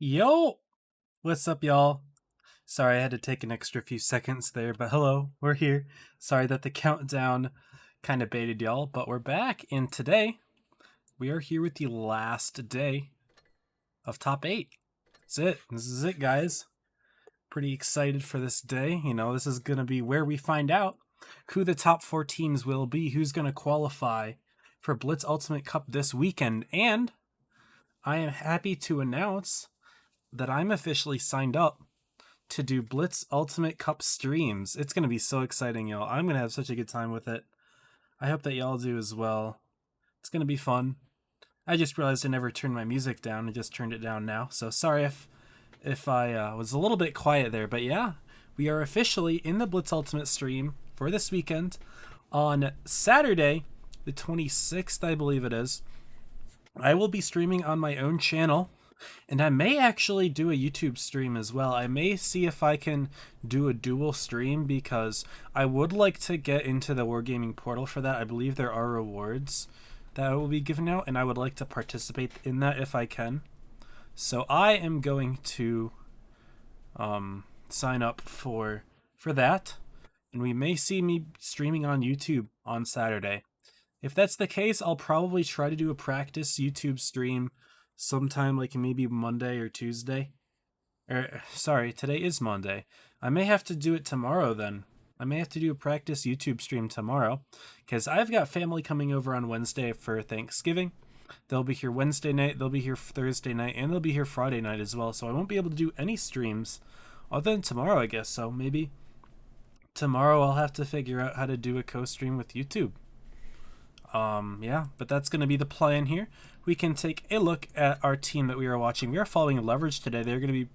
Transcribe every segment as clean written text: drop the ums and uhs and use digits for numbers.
Yo, what's up, y'all? Sorry, I had to take an extra few seconds there, but hello, we're here. Sorry that the countdown kind of baited y'all, but we're back, and today we are here with the last day of top 8. That's it. This is it, guys. Pretty excited for this day. You know, this is going to be where we find out who the top 4 teams will be, who's going to qualify for Blitz Ultimate Cup this weekend, and I am happy to announce that I'm officially signed up to do Blitz Ultimate Cup streams. It's going to be so exciting, y'all. I'm going to have such a good time with it. I hope that y'all do as well. It's going to be fun. I just realized I never turned my music down. I just turned it down now. So sorry if I was a little bit quiet there. But yeah, we are officially in the Blitz Ultimate stream for this weekend on Saturday, the 26th, I believe it is. I will be streaming on my own channel. And I may actually do a YouTube stream as well. I may see if I can do a dual stream because I would like to get into the Wargaming portal for that. I believe there are rewards that will be given out, and I would like to participate in that if I can. So I am going to sign up for that, and we may see me streaming on YouTube on Saturday. If that's the case, I'll probably try to do a practice YouTube stream sometime like maybe Monday or Tuesday. Sorry, today is Monday. I may have to do it tomorrow then. I may have to do a practice YouTube stream tomorrow because I've got family coming over on Wednesday for Thanksgiving. They'll be here Wednesday night, they'll be here Thursday night, and they'll be here Friday night as well. So I won't be able to do any streams other than tomorrow, I guess. So maybe tomorrow I'll have to figure out how to do a co-stream with YouTube. Yeah, but that's going to be the plan here. We can take a look at our team that we are watching. We are following Leverage today. They're going to be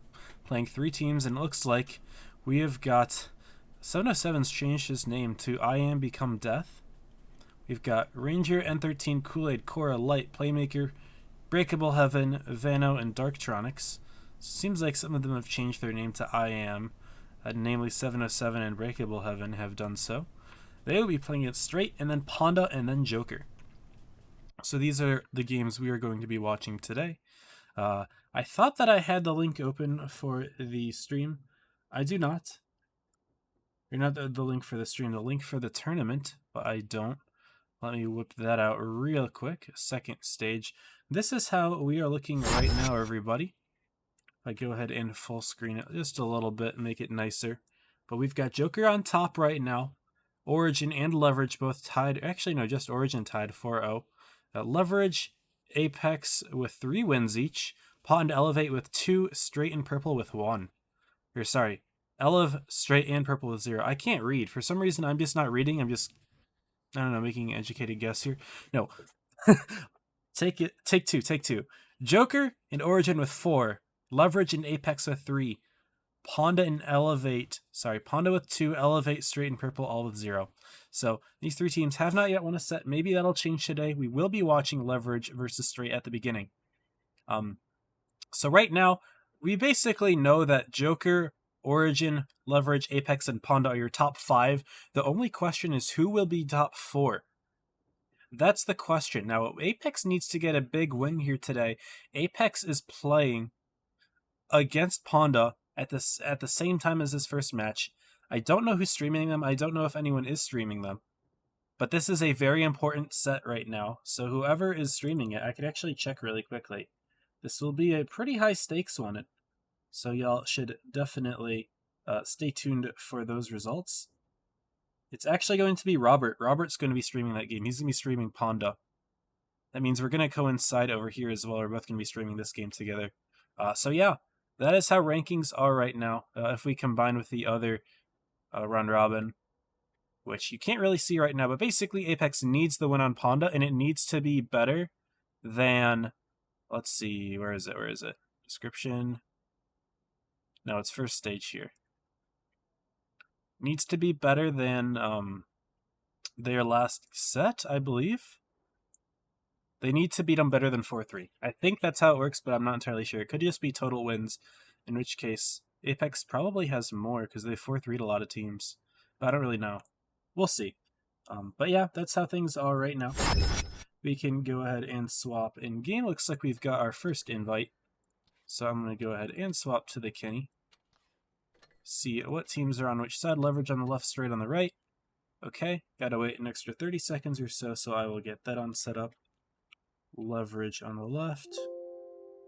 playing 3 teams, and it looks like we have got 707's changed his name to I Am Become Death. We've got Ranger, N13, Kool-Aid, Cora, Light, Playmaker, Breakable Heaven, Vano, and Darktronics. Seems like some of them have changed their name to I Am, namely 707 and Breakable Heaven have done so. They will be playing it straight, and then Ponda, and then Joker. So these are the games we are going to be watching today. I thought that I had the link open for the stream. I do not. Or not the link for the stream, the link for the tournament, but I don't. Let me whip that out real quick. Second stage. This is how we are looking right now, everybody. If I go ahead and full screen it just a little bit, make it nicer. But we've got Joker on top right now. Origin and Leverage both tied. Actually, no, just Origin tied 4-0. Leverage, Apex with 3 wins each. Pot and Elevate with 2. Straight and Purple with 1. Or sorry, Elev, Straight and Purple with 0. I can't read. For some reason, I'm just not reading. I'm just, I don't know, making an educated guess here. No. Take two. Joker and Origin with 4. Leverage and Apex with 3. Ponda and Elevate, Ponda with 2, Elevate, Straight, and Purple, all with 0. So these 3 teams have not yet won a set. Maybe that'll change today. We will be watching Leverage versus Straight at the beginning. So right now, we basically know that Joker, Origin, Leverage, Apex, and Ponda are your top 5. The only question is who will be top 4. That's the question. Now, Apex needs to get a big win here today. Apex is playing against Ponda at the same time as his first match. I don't know who's streaming them. I don't know if anyone is streaming them. But this is a very important set right now. So whoever is streaming it, I could actually check really quickly. This will be a pretty high stakes one. So y'all should definitely stay tuned for those results. It's actually going to be Robert. Robert's going to be streaming that game. He's going to be streaming Ponda. That means we're going to coincide over here as well. We're both going to be streaming this game together. So yeah. That is how rankings are right now. If we combine with the other run robin, which you can't really see right now, but basically Apex needs the win on Ponda, and it needs to be better than, let's see, where is it? Description. No, it's first stage here. Needs to be better than their last set, I believe. They need to beat them better than 4-3. I think that's how it works, but I'm not entirely sure. It could just be total wins, in which case Apex probably has more because they 4-3'd a lot of teams. But I don't really know. We'll see. But yeah, that's how things are right now. We can go ahead and swap in game. Looks like we've got our first invite. So I'm going to go ahead and swap to the Kenny. See what teams are on which side. Leverage on the left, straight on the right. Okay, gotta wait an extra 30 seconds or so, so I will get that on set up. Leverage on the left,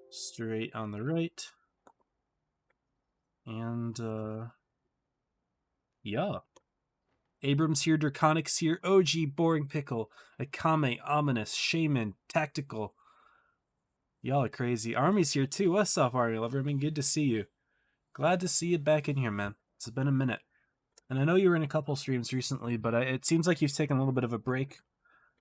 straight on the right. And, yeah. Abrams here, Draconics here, OG, Boring Pickle, Akame, Ominous, Shaman, Tactical. Y'all are crazy. Army's here too. What's up, Army Lover? I mean, good to see you. Glad to see you back in here, man. It's been a minute. And I know you were in a couple streams recently, but it seems like you've taken a little bit of a break,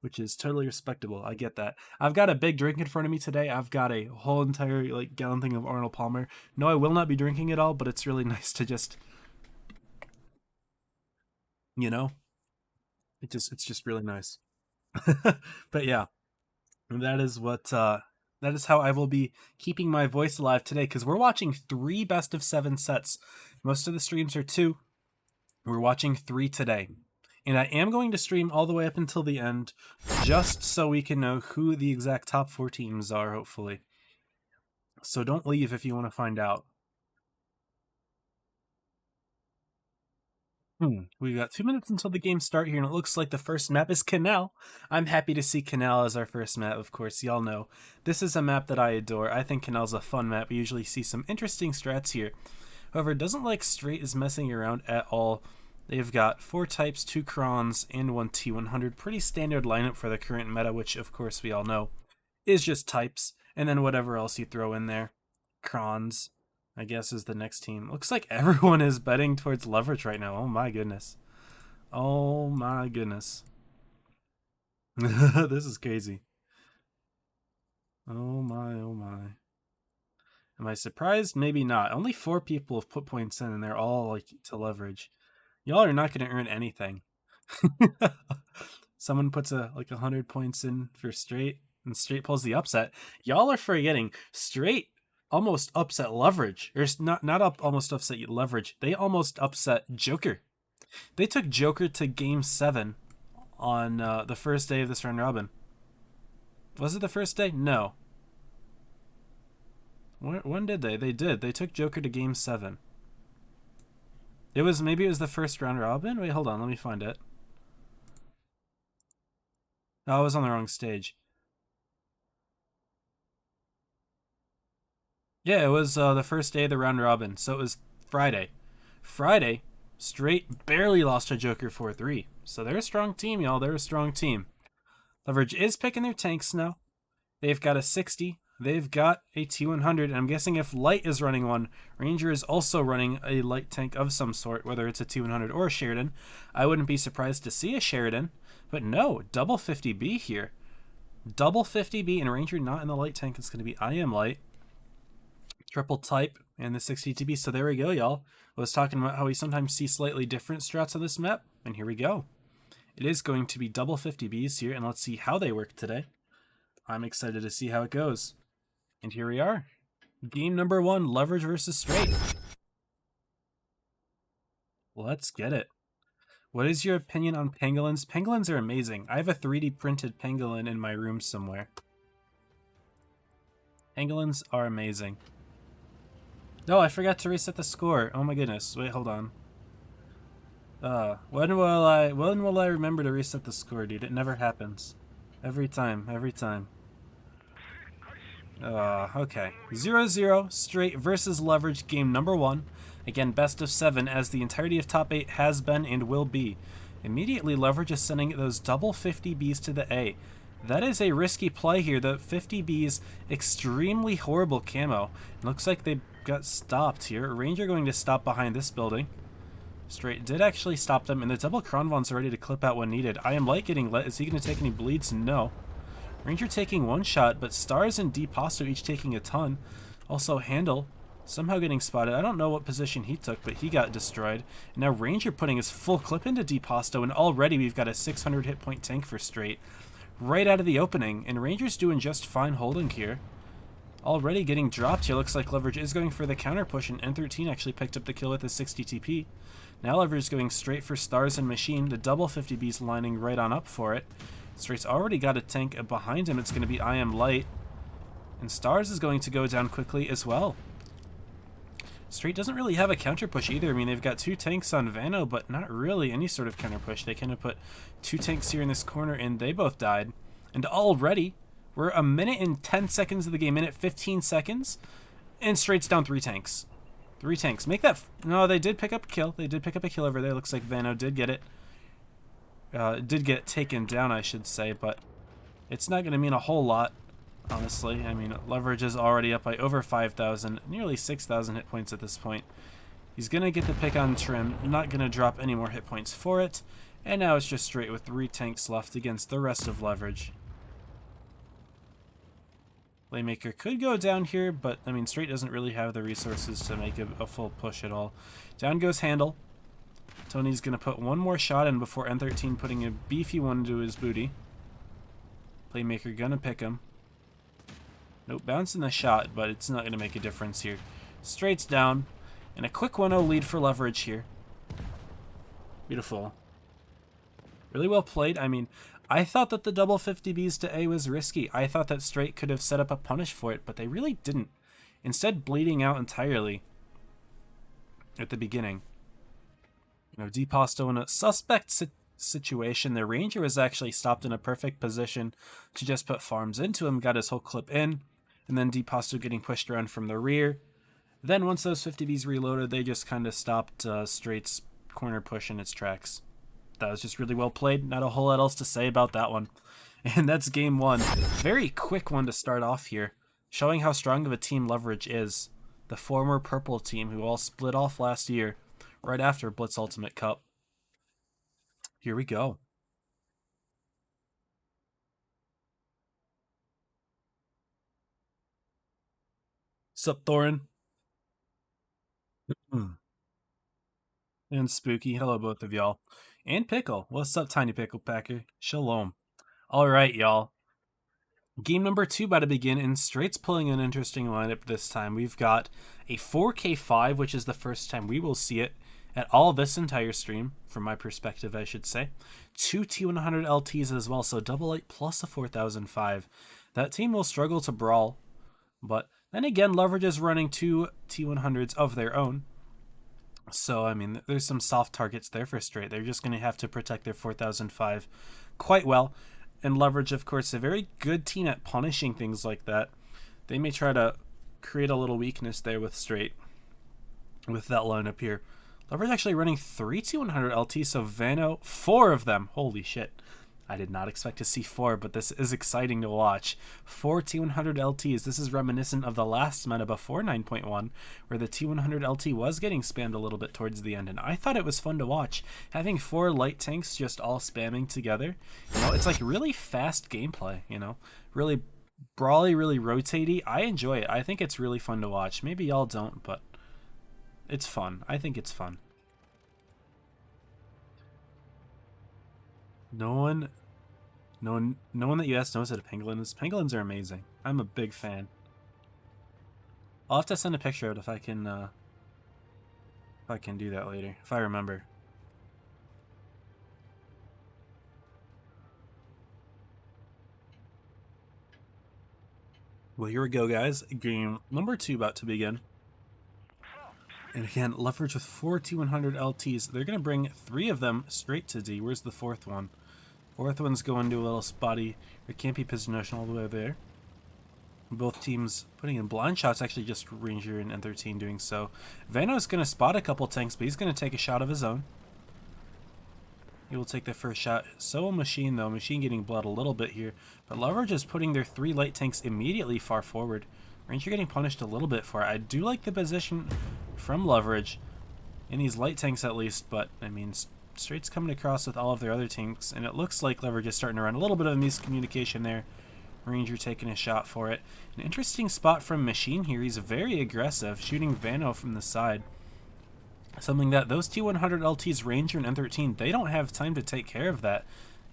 which is totally respectable. I get that. I've got a big drink in front of me today. I've got a whole entire gallon thing of Arnold Palmer. No, I will not be drinking it all, but it's really nice to just, you know, it's just really nice. But yeah, that is what that is how I will be keeping my voice alive today, because we're watching 3 best of 7 sets. Most of the streams are 2. We're watching 3 today. And I am going to stream all the way up until the end, just so we can know who the exact top 4 teams are, hopefully. So don't leave if you want to find out. We've got 2 minutes until the game start here, and it looks like the first map is Canal. I'm happy to see Canal as our first map, of course. Y'all know this is a map that I adore. I think Canal's a fun map. We usually see some interesting strats here. However, it doesn't like Straight is messing around at all. They've got 4 types, 2 Krons, and 1 T100. Pretty standard lineup for the current meta, which of course we all know is just types, and then whatever else you throw in there. Krons, I guess, is the next team. Looks like everyone is betting towards Leverage right now. Oh my goodness. Oh my goodness. This is crazy. Oh my, oh my. Am I surprised? Maybe not. Only 4 people have put points in, and they're all to Leverage. Y'all are not going to earn anything. Someone puts 100 points in for Straight, and Straight pulls the upset. Y'all are forgetting Straight almost upset Leverage. Or not almost upset Leverage. They almost upset Joker. They took Joker to Game 7 on the first day of this round robin. Was it the first day? No. When did they? They did. They took Joker to Game 7. Maybe it was the first round robin? Wait, hold on. Let me find it. Oh, I was on the wrong stage. Yeah, it was the first day of the round robin, so it was Friday. Friday, Straight barely lost to Joker 4-3. So they're a strong team, y'all. They're a strong team. Leverage is picking their tanks now. They've got a 60. They've got a T100, and I'm guessing if Light is running one, Ranger is also running a light tank of some sort, whether it's a T100 or a Sheridan. I wouldn't be surprised to see a Sheridan, but no, double 50B here. Double 50B, and Ranger not in the light tank. It's going to be I Am Light. Triple type and the 60 TB. So there we go, y'all. I was talking about how we sometimes see slightly different strats on this map, and here we go. It is going to be double 50Bs here, and let's see how they work today. I'm excited to see how it goes. And here we are. Game number 1, Leverage versus Straight. Let's get it. What is your opinion on pangolins? Pangolins are amazing. I have a 3D printed pangolin in my room somewhere. Pangolins are amazing. No, I forgot to reset the score. Oh my goodness. Wait, hold on. When will I remember to reset the score, dude? It never happens. Every time. Okay. 0-0, Straight versus Leverage, game number 1. Again, best of 7, as the entirety of top 8 has been and will be. Immediately, Leverage is sending those double 50Bs to the A. That is a risky play here. The 50Bs, extremely horrible camo. It looks like they got stopped here. Ranger going to stop behind this building. Straight did actually stop them, and the double Kronvon's ready to clip out when needed. I Am Light getting lit. Is he going to take any bleeds? No. Ranger taking 1 shot, but Stars and Deposto each taking a ton. Also, Handle somehow getting spotted. I don't know what position he took, but he got destroyed. And now Ranger putting his full clip into Deposto, and already we've got a 600 hit point tank for Straight right out of the opening, and Ranger's doing just fine holding here. Already getting dropped here. Looks like Leverage is going for the counter push, and N13 actually picked up the kill with a 60 TP. Now Leverage is going straight for Stars and Machine. The double 50B's lining right on up for it. Straight's already got a tank behind him. It's going to be I Am Light. And Stars is going to go down quickly as well. Straight doesn't really have a counter push either. I mean, they've got 2 tanks on Vano, but not really any sort of counter push. They kind of put 2 tanks here in this corner, and they both died. And already, we're a minute and 10 seconds of the game, minute 15 seconds, and Straight's down 3 tanks. 3 tanks. Make that... No, they did pick up a kill. They did pick up a kill over there. Looks like Vano did get it. Did get taken down, I should say, but it's not going to mean a whole lot. Honestly, I mean, Leverage is already up by over 5,000, nearly 6,000 hit points at this point. He's going to get the pick on Trim, not going to drop any more hit points for it, and now it's just Straight with 3 tanks left against the rest of Leverage. Playmaker could go down here, but, I mean, Straight doesn't really have the resources to make a full push at all. Down goes Handle. Tony's going to put one more shot in before N13 putting a beefy one into his booty. Playmaker going to pick him. Nope, bouncing the shot, but it's not going to make a difference here. Straight's down, and a quick 1-0 lead for Leverage here. Beautiful. Really well played. I mean, I thought that the double 50Bs to A was risky. I thought that Straight could have set up a punish for it, but they really didn't. Instead, bleeding out entirely at the beginning. You know, Deposto in a suspect situation. The Ranger was actually stopped in a perfect position to just put farms into him, got his whole clip in, and then Deposto getting pushed around from the rear. Then once those 50Bs reloaded, they just kind of stopped Straight's corner push in its tracks. That was just really well played. Not a whole lot else to say about that one. And that's game 1. Very quick one to start off here, showing how strong of a team Leverage is. The former purple team who all split off last year, right after Blitz Ultimate Cup. Here we go. Sup, Thorin? And Spooky. Hello, both of y'all. And Pickle. What's up, Tiny Pickle Packer? Shalom. Alright, y'all. Game number 2 about to begin, and Straight's pulling an interesting lineup this time. We've got a 4K5, which is the first time we will see it at all this entire stream, from my perspective, I should say. 2 T100 LTs as well, so double 8 plus a 4005. That team will struggle to brawl, but then again, Leverage is running 2 T100s of their own. So, I mean, there's some soft targets there for Straight. They're just going to have to protect their 4005 quite well. And Leverage, of course, a very good team at punishing things like that. They may try to create a little weakness there with Straight, with that lineup here. Leverage actually running 3 T100 LT, so Vano, 4 of them. Holy shit. I did not expect to see 4, but this is exciting to watch. 4 T100 LTs. This is reminiscent of the last meta before 9.1, where the T100 LT was getting spammed a little bit towards the end, and I thought it was fun to watch. Having 4 light tanks just all spamming together, you know, it's like really fast gameplay, you know? Really brawly, really rotatey. I enjoy it. I think it's really fun to watch. Maybe y'all don't, but it's fun. I think it's fun. No one that you ask knows what a pangolin is. Pangolins are amazing. I'm a big fan. I'll have to send a picture of it if I can do that later, if I remember. Well, here we go, guys. Game number 2 about to begin. And again, Leverage with 4 T100 LTs. They're going to bring 3 of them straight to D. Where's the 4th one? 4th one's going to a little spotty. It can't be position all the way there. Both teams putting in blind shots, actually just Ranger and N13 doing so. Vano's going to spot a couple tanks, but he's going to take a shot of his own. He will take the first shot. So will Machine, though. Machine getting blood a little bit here. But Leverage is putting their 3 light tanks immediately far forward. Ranger getting punished a little bit for it. I do like the position from Leverage, in these light tanks at least, but, I mean, Straight's coming across with all of their other tanks, and it looks like Leverage is starting to run a little bit of miscommunication there. Ranger taking a shot for it. An interesting spot from Machine here. He's very aggressive, shooting Vano from the side. Something that those T100 LTs, Ranger and N13, they don't have time to take care of that.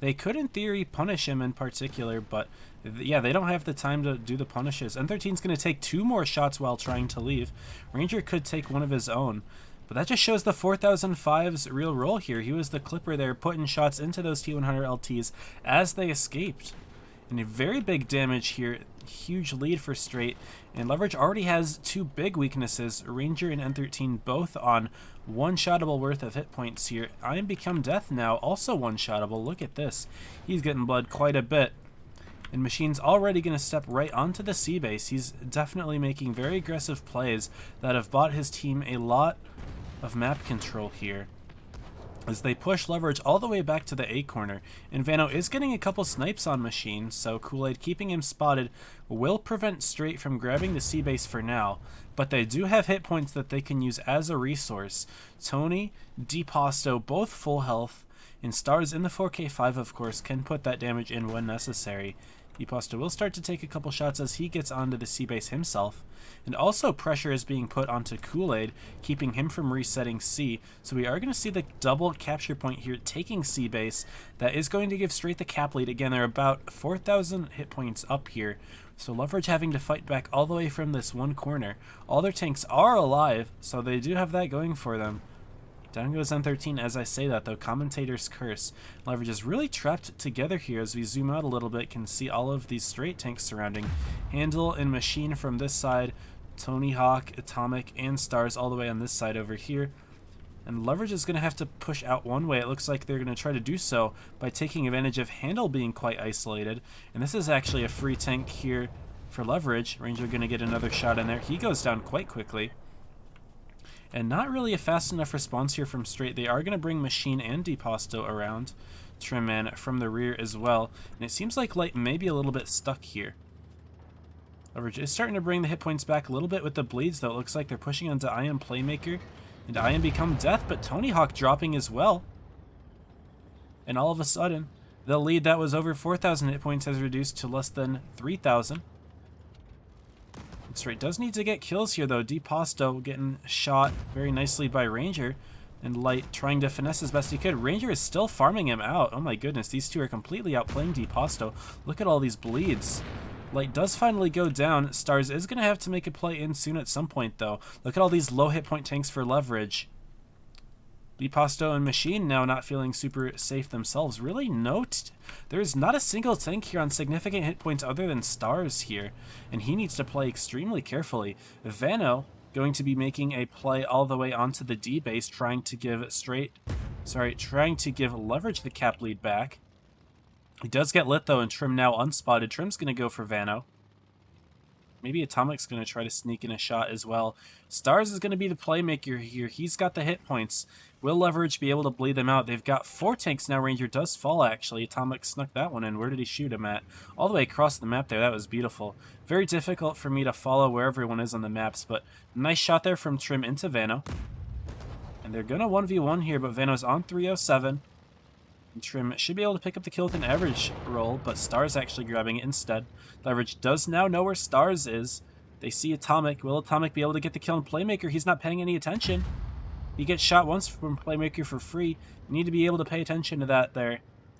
They could, in theory, punish him in particular, but yeah, they don't have the time to do the punishes. N13's going to take 2 more shots while trying to leave. Ranger could take one of his own, but that just shows the 4005's real role here. He was the clipper there, putting shots into those T100 LTs as they escaped. And a very big damage here. huge lead for Straight, and Leverage already has two big weaknesses, Ranger and N13 both on one-shottable worth of hit points here. I Am Become Death now also one-shottable. Look at this. He's getting blood quite a bit. And Machine's already going to step right onto the C base. He's definitely making very aggressive plays that have bought his team a lot of map control here, as they push Leverage all the way back to the A corner. And Vano is getting a couple snipes on Machine, so Kool-Aid keeping him spotted will prevent Straight from grabbing the C base for now, but they do have hit points that they can use as a resource. Tony, Deposto, both full health, and Stars in the 4K5, of course, can put that damage in when necessary. Deposto will start to take a couple shots as he gets onto the C base himself. And also pressure is being put onto Kool-Aid, keeping him from resetting C. So we are going to see the double capture point here, taking C base. That is going to give Straight the cap lead. Again, they're about 4,000 hit points up here. So Leverage having to fight back all the way from this one corner. All their tanks are alive, so they do have that going for them. Down goes N13 as I say that, though. Commentator's curse. Leverage is really trapped together here. As we zoom out a little bit, can see all of these Straight tanks surrounding. Handle and Machine from this side. Tony Hawk, Atomic, and Stars all the way on this side over here. And Leverage is going to have to push out one way. It looks like they're going to try to do so by taking advantage of Handle being quite isolated. And this is actually a free tank here for Leverage. Ranger going to get another shot in there. He goes down quite quickly. And not really a fast enough response here from Straight. They are going to bring Machine and Deposto around. Trimman from the rear as well. And it seems like Light may be a little bit stuck here. Leverage is starting to bring the hit points back a little bit with the bleeds, though. It looks like they're pushing onto I Am Playmaker. And I Am Become Death, but Tony Hawk dropping as well. And all of a sudden, the lead that was over 4,000 hit points has reduced to less than 3,000. Straight does need to get kills here, though. Deposto getting shot very nicely by Ranger, and Light trying to finesse as best he could. Ranger is still farming him out. Oh my goodness, these two are completely outplaying Deposto. Look at all these bleeds. Light does finally go down. Stars is going to have to make a play in soon at some point, though. Look at all these low hit point tanks for Leverage. Deposto and Machine now not feeling super safe themselves. Really there's not a single tank here on significant hit points other than Stars here, and he needs to play extremely carefully. Vano going to be making a play all the way onto the D base, trying to give Leverage the cap lead back. He does get lit though, and Trim now unspotted. Trim's going to go for Vano. Maybe Atomic's going to try to sneak in a shot as well. Stars is going to be the playmaker here. He's got the hit points. Will Leverage be able to bleed them out? They've got 4 tanks now. Ranger does fall, actually. Atomic snuck that one in. Where did he shoot him at? All the way across the map there. That was beautiful. Very difficult for me to follow where everyone is on the maps, but nice shot there from Trim into Vano. And they're going to 1v1 here, but Vano's on 307. And Trim should be able to pick up the kill with an average roll, but Stars actually grabbing it instead. Leverage does now know where Stars is. They see Atomic. Will Atomic be able to get the kill on Playmaker? He's not paying any attention. He gets shot once from Playmaker for free. You need to be able to pay attention to that there.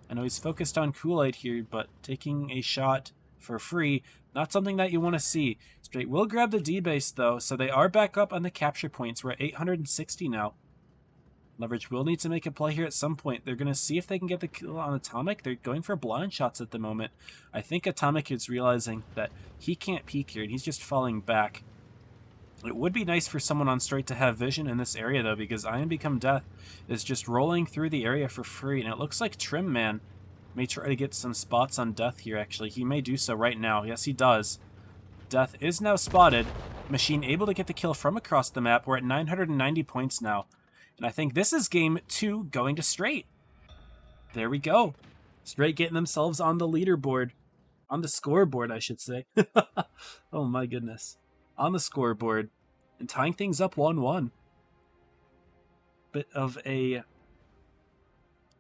I know he's focused on Kool-Aid here, but taking a shot for free, not something that you want to see. Straight will grab the D-base, though, so they are back up on the capture points. We're at 860 now. Leverage will need to make a play here at some point. They're going to see if they can get the kill on Atomic. They're going for blind shots at the moment. I think Atomic is realizing that he can't peek here, and he's just falling back. It would be nice for someone on Straight to have vision in this area, though, because I Am Become Death is just rolling through the area for free, and it looks like Trim Man may try to get some spots on Death here, actually. He may do so right now. Yes, he does. Death is now spotted. Machine able to get the kill from across the map. We're at 990 points now. And I think this is game 2 going to Straight. There we go. Straight getting themselves on the leaderboard. On the scoreboard, I should say. Oh my goodness. On the scoreboard. And tying things up 1-1. Bit of a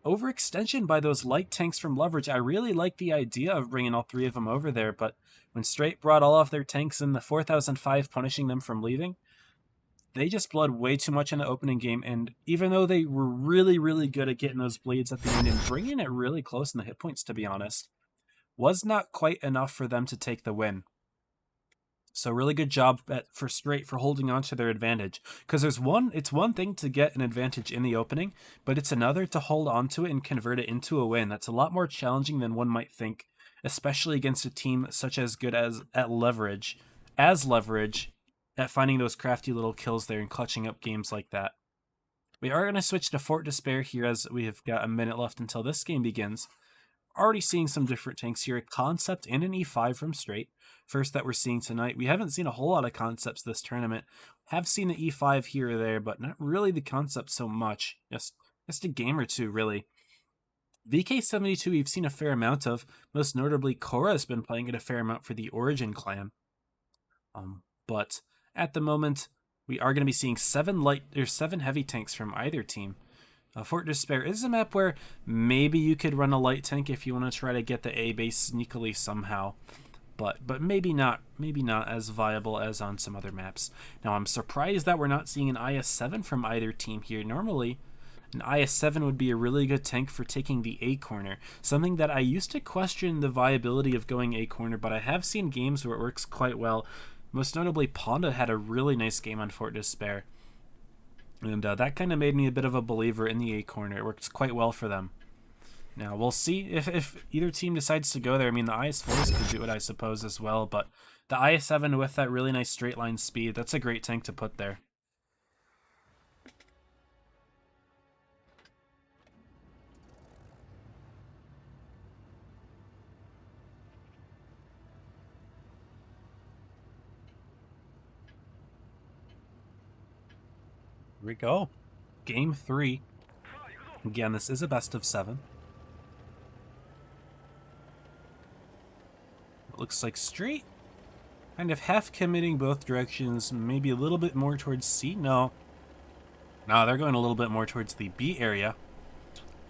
overextension by those light tanks from Leverage. I really like the idea of bringing all 3 of them over there, but when Straight brought all of their tanks in the 4005, punishing them from leaving, they just bled way too much in the opening game, and even though they were really, really good at getting those bleeds at the end and bringing it really close in the hit points, to be honest, was not quite enough for them to take the win. So really good job for Straight for holding on to their advantage. Because it's one thing to get an advantage in the opening, but it's another to hold on to it and convert it into a win. That's a lot more challenging than one might think especially against a team such as good as leverage, at finding those crafty little kills there and clutching up games like that. We are going to switch to Fort Despair here as we have got a minute left until this game begins. Already seeing some different tanks here, a concept and an E5 from straight. First that we're seeing tonight. We haven't seen a whole lot of concepts this tournament. Have seen the E5 here or there, but not really the concept so much. Just a game or two, really. VK72 we've seen a fair amount of. Most notably, Korra has been playing it a fair amount for the Origin clan. But at the moment, we are going to be seeing 7 heavy tanks from either team. Fort Despair is a map where maybe you could run a light tank if you want to try to get the A base sneakily somehow. But maybe not as viable as on some other maps. Now I'm surprised that we're not seeing an IS-7 from either team here. Normally, an IS-7 would be a really good tank for taking the A corner. Something that I used to question the viability of going A corner, but I have seen games where it works quite well. Most notably, Ponda had a really nice game on Fort Despair. And that kind of made me a bit of a believer in the A corner. It works quite well for them. Now, we'll see if either team decides to go there. I mean, the IS-4s could do it, I suppose, as well. But the IS-7 with that really nice straight line speed, that's a great tank to put there. Here we go. Game 3. Again, this is a best of 7. It looks like straight. Kind of half committing both directions, maybe a little bit more towards C. No, they're going a little bit more towards the B area.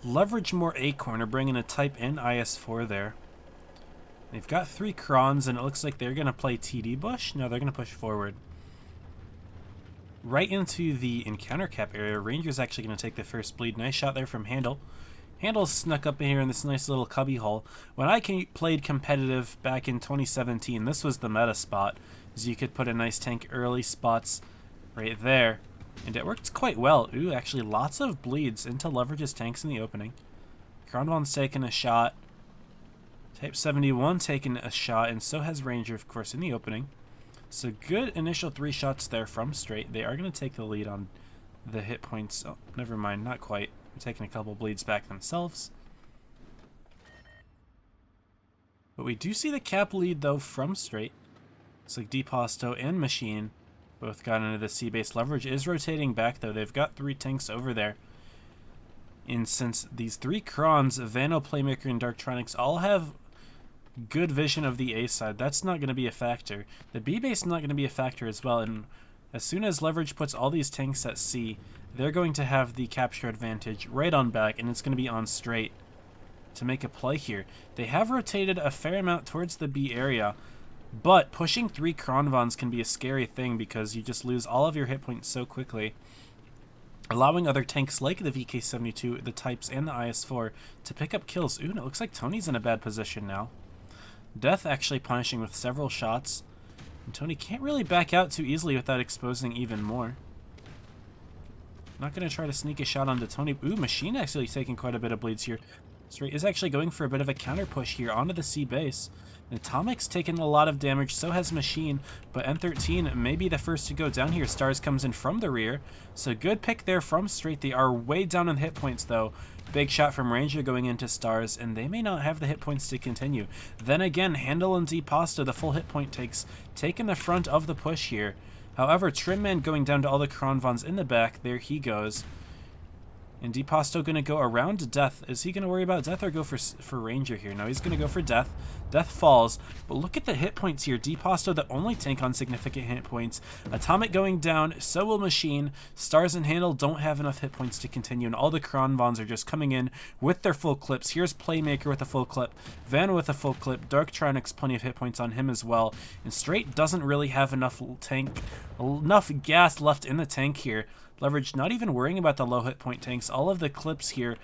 Leverage more A corner, bringing a type in IS-4 there. They've got 3 Krons, and it looks like they're going to play TD Bush. No, they're going to push forward. Right into the encounter cap area. Ranger's actually going to take the first bleed. Nice shot there from Handle. Handle snuck up in here in this nice little cubby hole. When I played competitive back in 2017, this was the meta spot, as you could put a nice tank early spots right there. And it worked quite well. Ooh, actually lots of bleeds into Leverage's tanks in the opening. Kronvon's taking a shot. Type 71 taking a shot, and so has Ranger, of course, in the opening. So good initial 3 shots there from straight. They are going to take the lead on the hit points. Oh, never mind, not quite. They're taking a couple bleeds back themselves. But we do see the cap lead, though, from straight. Looks like Deposto and Machine both got into the C-base. Leverage is rotating back, though. They've got 3 tanks over there. And since these 3 Krons, Vano, Playmaker, and Darktronics all have good vision of the A side, that's not going to be a factor. The B base is not going to be a factor as well, and as soon as Leverage puts all these tanks at C, they're going to have the capture advantage right on back, and it's going to be on straight to make a play here. They have rotated a fair amount towards the B area, but pushing 3 Kronvons can be a scary thing because you just lose all of your hit points so quickly, allowing other tanks like the VK72, the Types, and the IS-4 to pick up kills. Ooh, and it looks like Tony's in a bad position now. Death actually punishing with several shots. And Tony can't really back out too easily without exposing even more. Not going to try to sneak a shot onto Tony. Ooh, Machine actually taking quite a bit of bleeds here. Straight is actually going for a bit of a counter push here onto the C base. And Atomic's taken a lot of damage, so has Machine, but N13 may be the first to go down here. Stars comes in from the rear, so good pick there from straight. They are way down in hit points, though. Big shot from Ranger going into Stars, and they may not have the hit points to continue. Then again, Handle and Deposto, the full hit point takes, taking the front of the push here. However, Trimman going down to all the Kronvons in the back. There he goes. And Deposto going to go around Death. Is he going to worry about Death or go for Ranger here? No, he's going to go for Death. Death falls. But look at the hit points here. Deposto, the only tank on significant hit points. Atomic going down. So will Machine. Stars and Handle don't have enough hit points to continue. And all the Kronvons are just coming in with their full clips. Here's Playmaker with a full clip. Van with a full clip. Darktronics, plenty of hit points on him as well. And Straight doesn't really have enough gas left in the tank here. Leverage not even worrying about the low hit point tanks. All of the clips here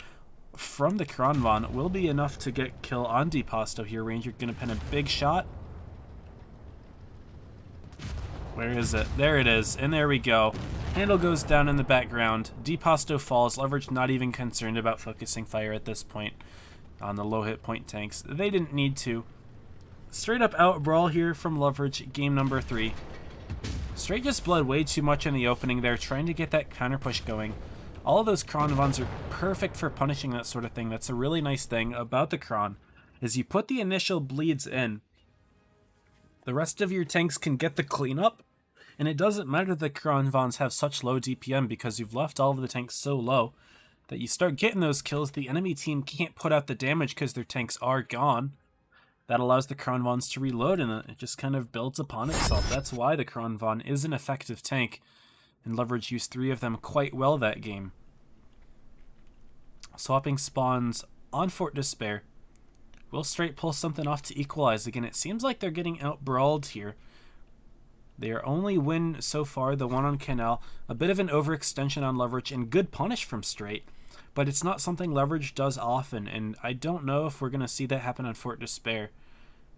from the Kronvon will be enough to get kill on Deposto here. Ranger gonna pin a big shot. Where is it? There it is, and there we go. Handle goes down in the background. Deposto falls. Leverage not even concerned about focusing fire at this point on the low hit point tanks. They didn't need to. straight up out brawl here from Leverage, game number 3. Straight just bled way too much in the opening there, trying to get that counter push going. All of those Kron Vons are perfect for punishing that sort of thing. That's a really nice thing about the Kron, is you put the initial bleeds in. The rest of your tanks can get the cleanup, and it doesn't matter that the Kron Vons have such low DPM because you've left all of the tanks so low that you start getting those kills. The enemy team can't put out the damage because their tanks are gone. That allows the Kron Vons to reload, and it just kind of builds upon itself. That's why the Kron Von is an effective tank, and Leverage used 3 of them quite well that game. Swapping spawns on Fort Despair. Will Straight pull something off to equalize again? It seems like they're getting out-brawled here. Their only win so far, the one on Canal, a bit of an overextension on Leverage and good punish from Straight, but it's not something Leverage does often, and I don't know if we're going to see that happen on Fort Despair,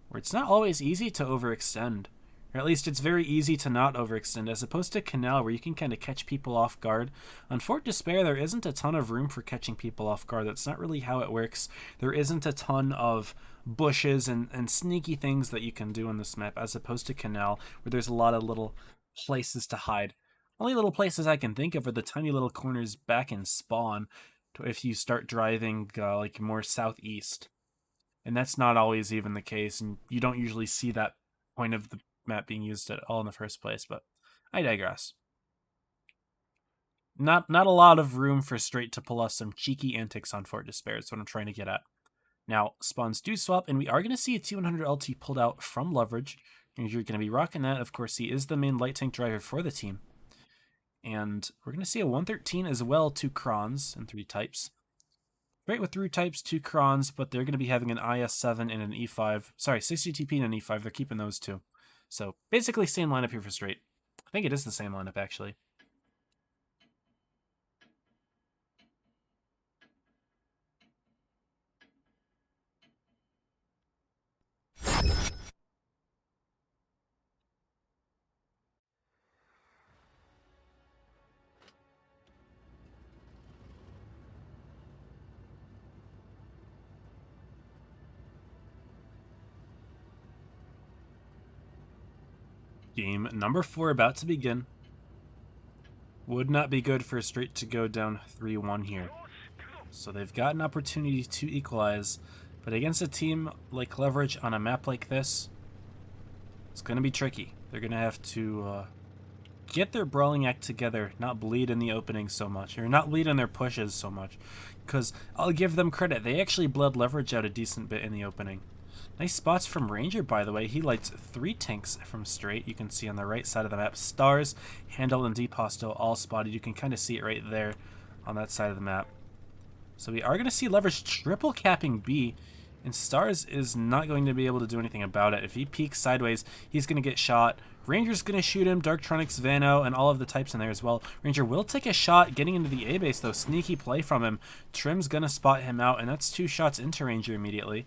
where it's not always easy to overextend. Or at least it's very easy to not overextend, as opposed to Canal, where you can kind of catch people off guard. On Fort Despair, there isn't a ton of room for catching people off guard. That's not really how it works. There isn't a ton of bushes and sneaky things that you can do on this map, as opposed to Canal, where there's a lot of little places to hide. Only little places I can think of are the tiny little corners back in Spawn, if you start driving like more southeast. And that's not always even the case, and you don't usually see that point of the map being used at all in the first place, but I digress. Not a lot of room for Straight to pull off some cheeky antics on Fort Despair is what I'm trying to get at. Now, spawns do swap, and we are going to see a T100 LT pulled out from Leverage, and you're going to be rocking that. Of course, he is the main light tank driver for the team. And we're going to see a 113 as well, 2 Krons and 3 types. Straight with 3 types, 2 Krons, but they're going to be having an IS-7 and an E5. Sorry, 60 TP and an E5. They're keeping those 2. So basically same lineup here for Straight. I think it is the same lineup, actually. Game number 4 about to begin. Would not be good for Straight to go down 3-1 here. So they've got an opportunity to equalize, but against a team like Leverage on a map like this, it's going to be tricky. They're going to have to get their brawling act together, not bleed in the opening so much, or not bleed in their pushes so much, because I'll give them credit. They actually bled Leverage out a decent bit in the opening. Nice spots from Ranger, by the way. He lights 3 tanks from Straight. You can see on the right side of the map. Stars, Handle, and Deposto all spotted. You can kind of see it right there on that side of the map. So we are going to see Leverage triple capping B, and Stars is not going to be able to do anything about it. If he peeks sideways, he's going to get shot. Ranger's going to shoot him, Darktronics, Vano, and all of the types in there as well. Ranger will take a shot getting into the A base, though. Sneaky play from him. Trim's going to spot him out, and that's 2 shots into Ranger immediately.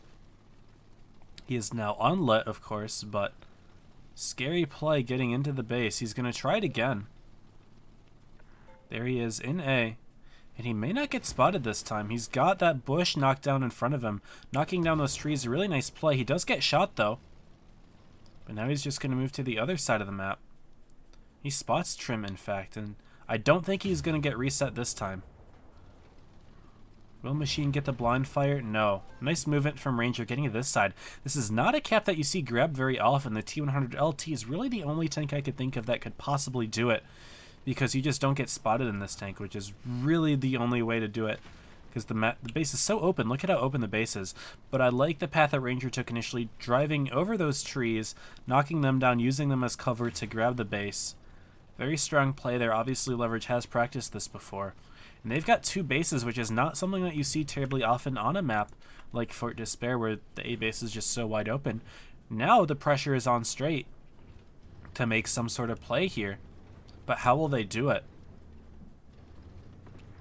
He is now unlit, of course, but scary play getting into the base. He's going to try it again. There he is in A, and he may not get spotted this time. He's got that bush knocked down in front of him. Knocking down those trees, a really nice play. He does get shot, though. But now he's just going to move to the other side of the map. He spots Trim, in fact, and I don't think he's going to get reset this time. Will Machine get the blind fire? No. Nice movement from Ranger getting to this side. This is not a cap that you see grab very often. The T100 LT is really the only tank I could think of that could possibly do it, because you just don't get spotted in this tank, which is really the only way to do it, because the base is so open. Look at how open the base is. But I like the path that Ranger took initially, driving over those trees, knocking them down, using them as cover to grab the base. Very strong play there. Obviously, Leverage has practiced this before. And they've got 2 bases, which is not something that you see terribly often on a map like Fort Despair, where the A base is just so wide open. Now the pressure is on Straight to make some sort of play here. But how will they do it?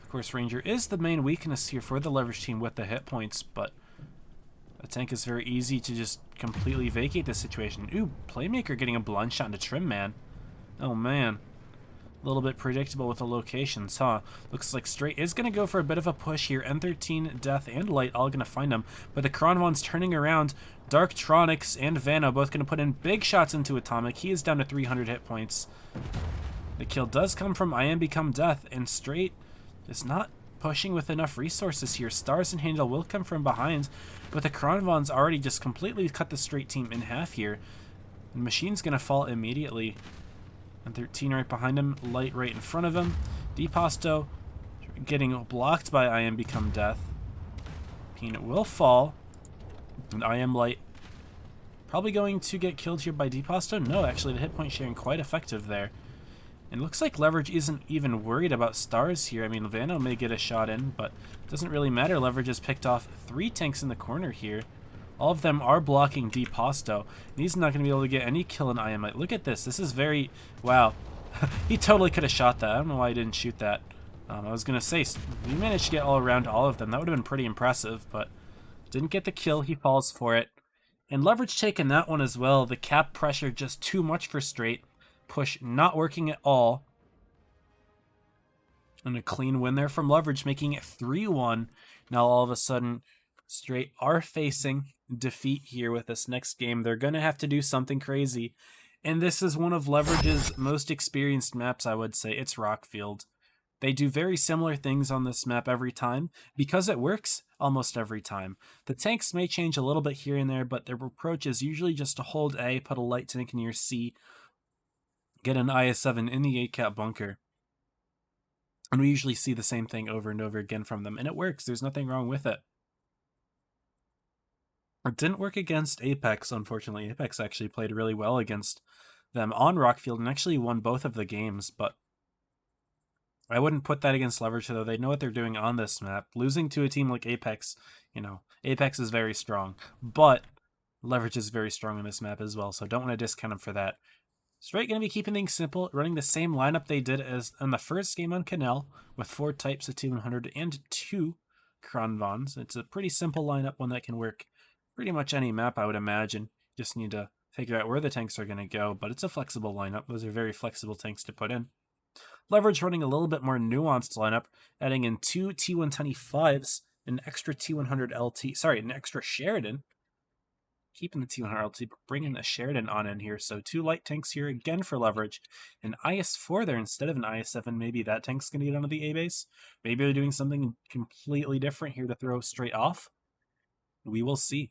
Of course, Ranger is the main weakness here for the Leverage team with the hit points, but the tank is very easy to just completely vacate the situation. Ooh, Playmaker getting a blind shot into Trim, man. Oh, man. A little bit predictable with the locations, huh? Looks like Straight is going to go for a bit of a push here. N13, Death, and Light all going to find him. But the Kron Von's turning around. Darktronics and Vano both going to put in big shots into Atomic. He is down to 300 hit points. The kill does come from I Am Become Death, and Straight is not pushing with enough resources here. Stars and Handle will come from behind, but the Kronvon's already just completely cut the Straight team in half here. And Machine's going to fall immediately. And 13 right behind him, Light right in front of him. Deposto getting blocked by I Am Become Death. Peanut will fall. And I Am Light probably going to get killed here by Deposto. No, actually the hit point sharing quite effective there. And looks like Leverage isn't even worried about Stars here. I mean, Vano may get a shot in, but it doesn't really matter. Leverage has picked off 3 tanks in the corner here. All of them are blocking Deposto. And he's not going to be able to get any kill in I Am Light. Look at this. This is very... Wow. He totally could have shot that. I don't know why he didn't shoot that. I was going to say, we managed to get all around all of them. That would have been pretty impressive, but didn't get the kill. He falls for it. And Leverage taking that one as well. The cap pressure just too much for Straight. Push not working at all. And a clean win there from Leverage, making it 3-1. Now all of a sudden, Straight are facing defeat here with this next game. They're going to have to do something crazy. And this is one of Leverage's most experienced maps, I would say. It's Rockfield. They do very similar things on this map every time because it works almost every time. The tanks may change a little bit here and there, but their approach is usually just to hold A, put a light tank near C, get an IS-7 in the A-cap bunker. And we usually see the same thing over and over again from them, and it works. There's nothing wrong with it. It didn't work against Apex, unfortunately. Apex actually played really well against them on Rockfield and actually won both of the games, but I wouldn't put that against Leverage, though. They know what they're doing on this map. Losing to a team like Apex, you know, Apex is very strong, but Leverage is very strong on this map as well, so don't want to discount them for that. Straight going to be keeping things simple, running the same lineup they did as in the first game on Canal, with 4 types of T100 and 2 Kronvons. It's a pretty simple lineup, one that can work pretty much any map, I would imagine. Just need to figure out where the tanks are going to go, but it's a flexible lineup. Those are very flexible tanks to put in. Leverage running a little bit more nuanced lineup, adding in 2 T125s, an extra T100 LT, sorry, an extra Sheridan. Keeping the T100 LT, but bringing the Sheridan on in here. So 2 light tanks here again for Leverage. An IS-4 there instead of an IS-7. Maybe that tank's going to get onto the A-base. Maybe they're doing something completely different here to throw straight off. We will see.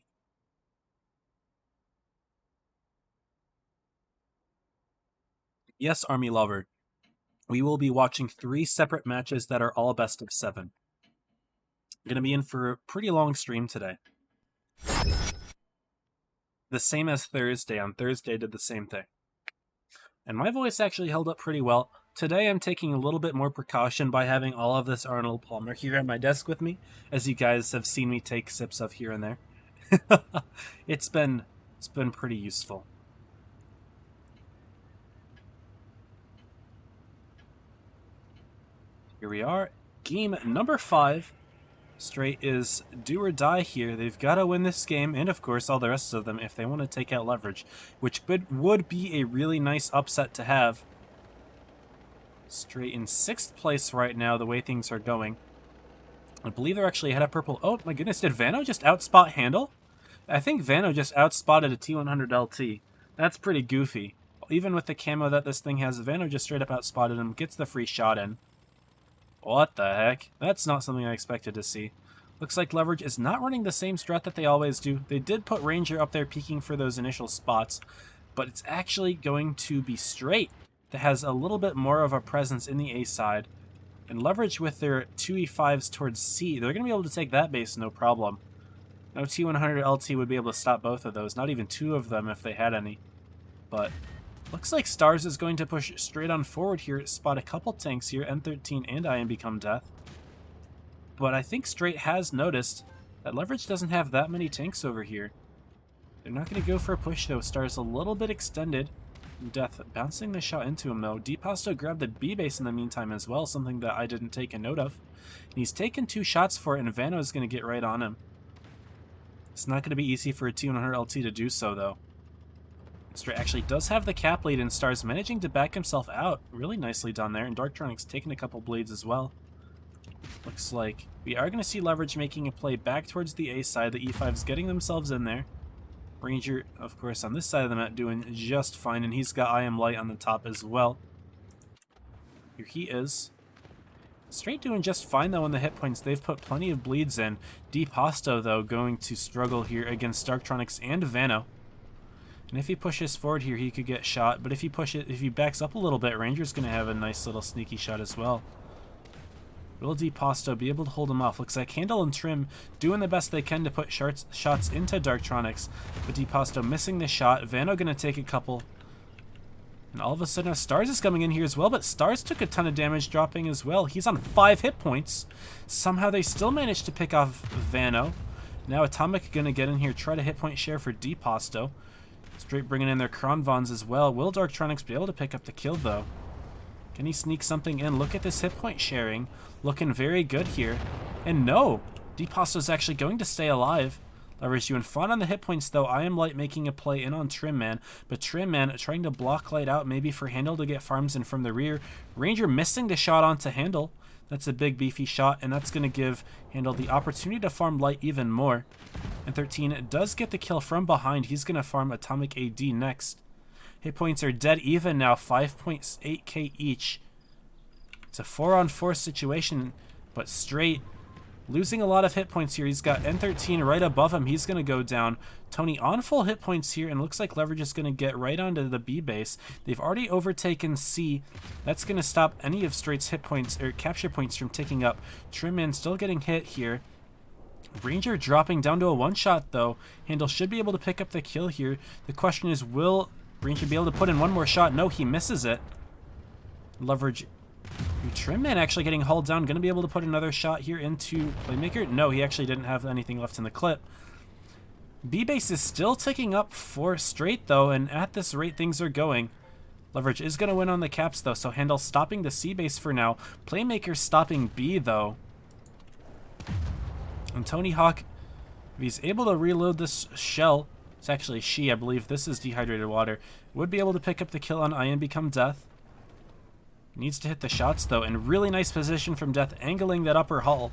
Yes, Army Lover. We will be watching 3 separate matches that are all best of 7. I'm going to be in for a pretty long stream today. The same as Thursday. On Thursday, I did the same thing. And my voice actually held up pretty well. Today, I'm taking a little bit more precaution by having all of this Arnold Palmer here at my desk with me, as you guys have seen me take sips of here and there. It's been pretty useful. Here we are, game number 5. Straight is do or die here. They've got to win this game, and of course all the rest of them if they want to take out Leverage, which would be a really nice upset to have. Straight in 6th place right now, the way things are going. I believe they're actually ahead of Purple. Oh my goodness, did Vano just outspot Handle? I think Vano just outspotted a T100 LT. That's pretty goofy. Even with the camo that this thing has, Vano just straight up outspotted him, gets the free shot in. What the heck? That's not something I expected to see. Looks like Leverage is not running the same strat that they always do. They did put Ranger up there peeking for those initial spots, but it's actually going to be Straight that has a little bit more of a presence in the A side. And Leverage with their 2E5s towards C, they're going to be able to take that base no problem. No T100 LT would be able to stop both of those, not even 2 of them if they had any. But looks like Stars is going to push straight on forward here, spot a couple tanks here, N13 and I Am Become Death. But I think Straight has noticed that Leverage doesn't have that many tanks over here. They're not going to go for a push though. Stars a little bit extended. Death bouncing the shot into him though. Deposto grabbed the B base in the meantime as well, something that I didn't take a note of. And he's taken 2 shots for it, and Vano is going to get right on him. It's not going to be easy for a T100 LT to do so though. Straight actually does have the cap lead, and Stars managing to back himself out really nicely down there, and Darktronics taking a couple bleeds as well. Looks like we are going to see Leverage making a play back towards the A side. The E5's getting themselves in there. Ranger, of course, on this side of the map doing just fine, and he's got I Am Light on the top as well. Here he is. Straight doing just fine, though, on the hit points. They've put plenty of bleeds in. Deposto, though, going to struggle here against Darktronics and Vano. And if he pushes forward here, he could get shot. But if he backs up a little bit, Ranger's going to have a nice little sneaky shot as well. Will Deposto be able to hold him off? Looks like Handle and Trim doing the best they can to put shots into Darktronics. But Deposto missing the shot. Vano going to take a couple. And all of a sudden, Stars is coming in here as well, but Stars took a ton of damage dropping as well. He's on 5 hit points. Somehow they still managed to pick off Vano. Now Atomic going to get in here, try to hit point share for Deposto. Straight bringing in their Kronvons as well. Will Darktronics be able to pick up the kill, though? Can he sneak something in? Look at this hit point sharing. Looking very good here. And no! Deposto's actually going to stay alive. Leverage you in front on the hit points, though. I Am Light making a play in on Trim Man, but Trim Man trying to block Light out, maybe for Handle to get farms in from the rear. Ranger missing the shot onto Handle. That's a big beefy shot, and that's going to give Handle the opportunity to farm Light even more. And 13 does get the kill from behind. He's going to farm Atomic AD next. Hit points are dead even now, 5.8k each. It's a 4-on-4 situation, but Straight losing a lot of hit points here. He's got N13 right above him. He's going to go down. Tony on full hit points here, and looks like Leverage is going to get right onto the B base. They've already overtaken C. That's going to stop any of Straight's hit points or capture points from ticking up. Trimman still getting hit here. Ranger dropping down to a one-shot, though. Handle should be able to pick up the kill here. The question is, will Ranger be able to put in one more shot? No, he misses it. Leverage... Trimman actually getting hauled down. Going to be able to put another shot here into Playmaker? No, he actually didn't have anything left in the clip. B-Base is still ticking up for Straight, though, and at this rate things are going. Leverage is going to win on the caps, though, so Handle stopping the C-Base for now. Playmaker stopping B, though. And Tony Hawk, if he's able to reload this shell, it's actually she, I believe. This is Dehydrated Water. Would be able to pick up the kill on I Am Become Death. Needs to hit the shots, though, and really nice position from Death, angling that upper hull.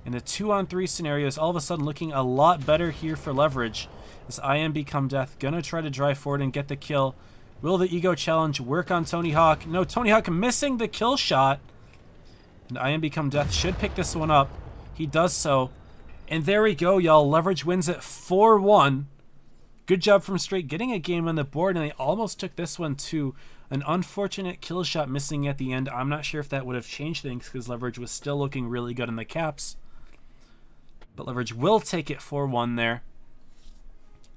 And the 2-on-3 scenario is all of a sudden looking a lot better here for Leverage. As I Am Become Death, gonna try to drive forward and get the kill. Will the Ego Challenge work on Tony Hawk? No, Tony Hawk missing the kill shot. And I Am Become Death should pick this one up. He does so. And there we go, y'all. Leverage wins it 4-1. Good job from Straight getting a game on the board, and they almost took this one too. An unfortunate kill shot missing at the end. I'm not sure if that would have changed things because Leverage was still looking really good in the caps. But Leverage will take it 4-1 there.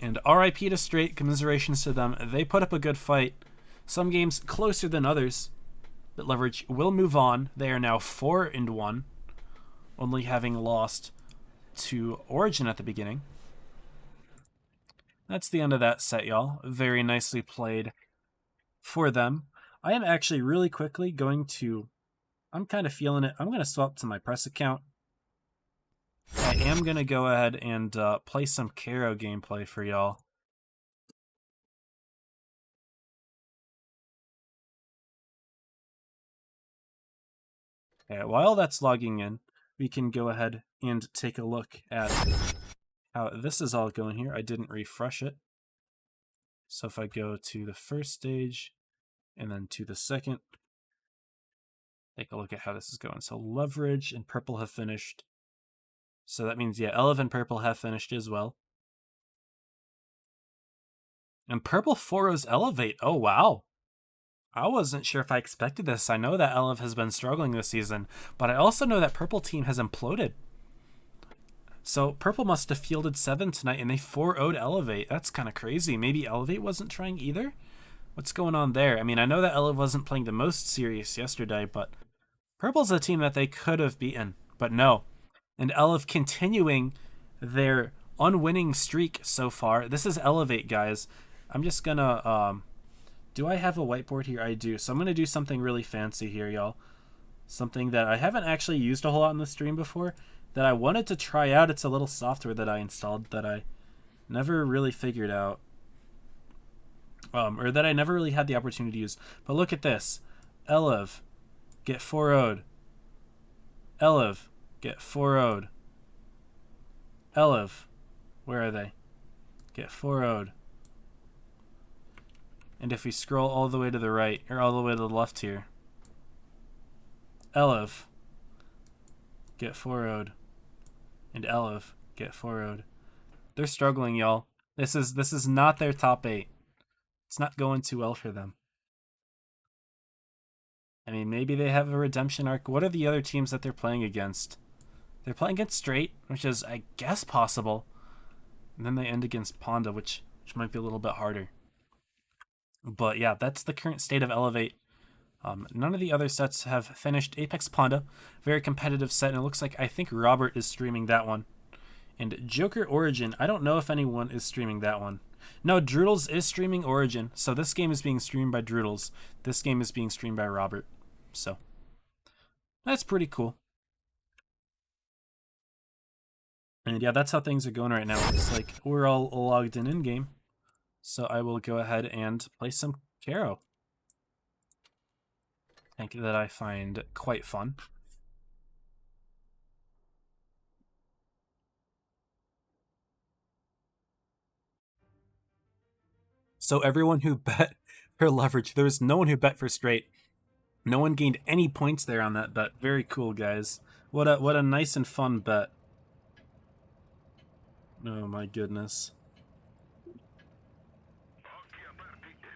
And RIP to Straight, commiserations to them. They put up a good fight. Some games closer than others. But Leverage will move on. They are now 4-1, only having lost to Origin at the beginning. That's the end of that set, y'all. Very nicely played for them. I am actually really quickly going to... I'm kind of feeling it. I'm going to swap to my press account. I am going to go ahead and play some Caro gameplay for y'all. Okay, while that's logging in, we can go ahead and take a look at how this is all going here. I didn't refresh it. So if I go to the first stage and then to the second, take a look at how this is going. So Leverage and Purple have finished. So that means, yeah, Elev and Purple have finished as well. And Purple 4-0's Elevate. Oh, wow. I wasn't sure if I expected this. I know that Elev has been struggling this season, but I also know that Purple team has imploded. So Purple must have fielded 7 tonight, and they 4-0'd Elevate. That's kind of crazy. Maybe Elevate wasn't trying either? What's going on there? I mean, I know that Elev wasn't playing the most serious yesterday, but Purple's a team that they could have beaten, but no. And Elev continuing their unwinning streak so far. This is Elevate, guys. I'm just gonna, do I have a whiteboard here? I do. So I'm gonna do something really fancy here, y'all. Something that I haven't actually used a whole lot in the stream before, that I wanted to try out. It's a little software that I installed that I never really figured out. Or that I never really had the opportunity to use. But look at this. Elev, get 4-0'd. Elev, get 4-0'd. Elev, where are they? get 4-0'd. And if we scroll all the way to the right, or all the way to the left here, Elev, get 4-0'd. And Elev, get 4-0'd. They're struggling, y'all. This is not their top 8. It's not going too well for them. I mean, maybe they have a redemption arc. What are the other teams that they're playing against? They're playing against Straight, which is, I guess, possible. And then they end against Ponda, which might be a little bit harder. But yeah, that's the current state of Elevate. None of the other sets have finished. Apex Ponda, very competitive set, and it looks like I think Robert is streaming that one. And Joker Origin, I don't know if anyone is streaming that one. No, Droodles is streaming Origin, so this game is being streamed by Droodles. This game is being streamed by Robert. So that's pretty cool. And yeah, that's how things are going right now. It's like we're all logged in game. So I will go ahead and play some Caro. Tank that I find quite fun. So everyone who bet for leverage, there was no one who bet for straight. No one gained any points there on that bet. Very cool, guys. What a nice and fun bet. Oh my goodness.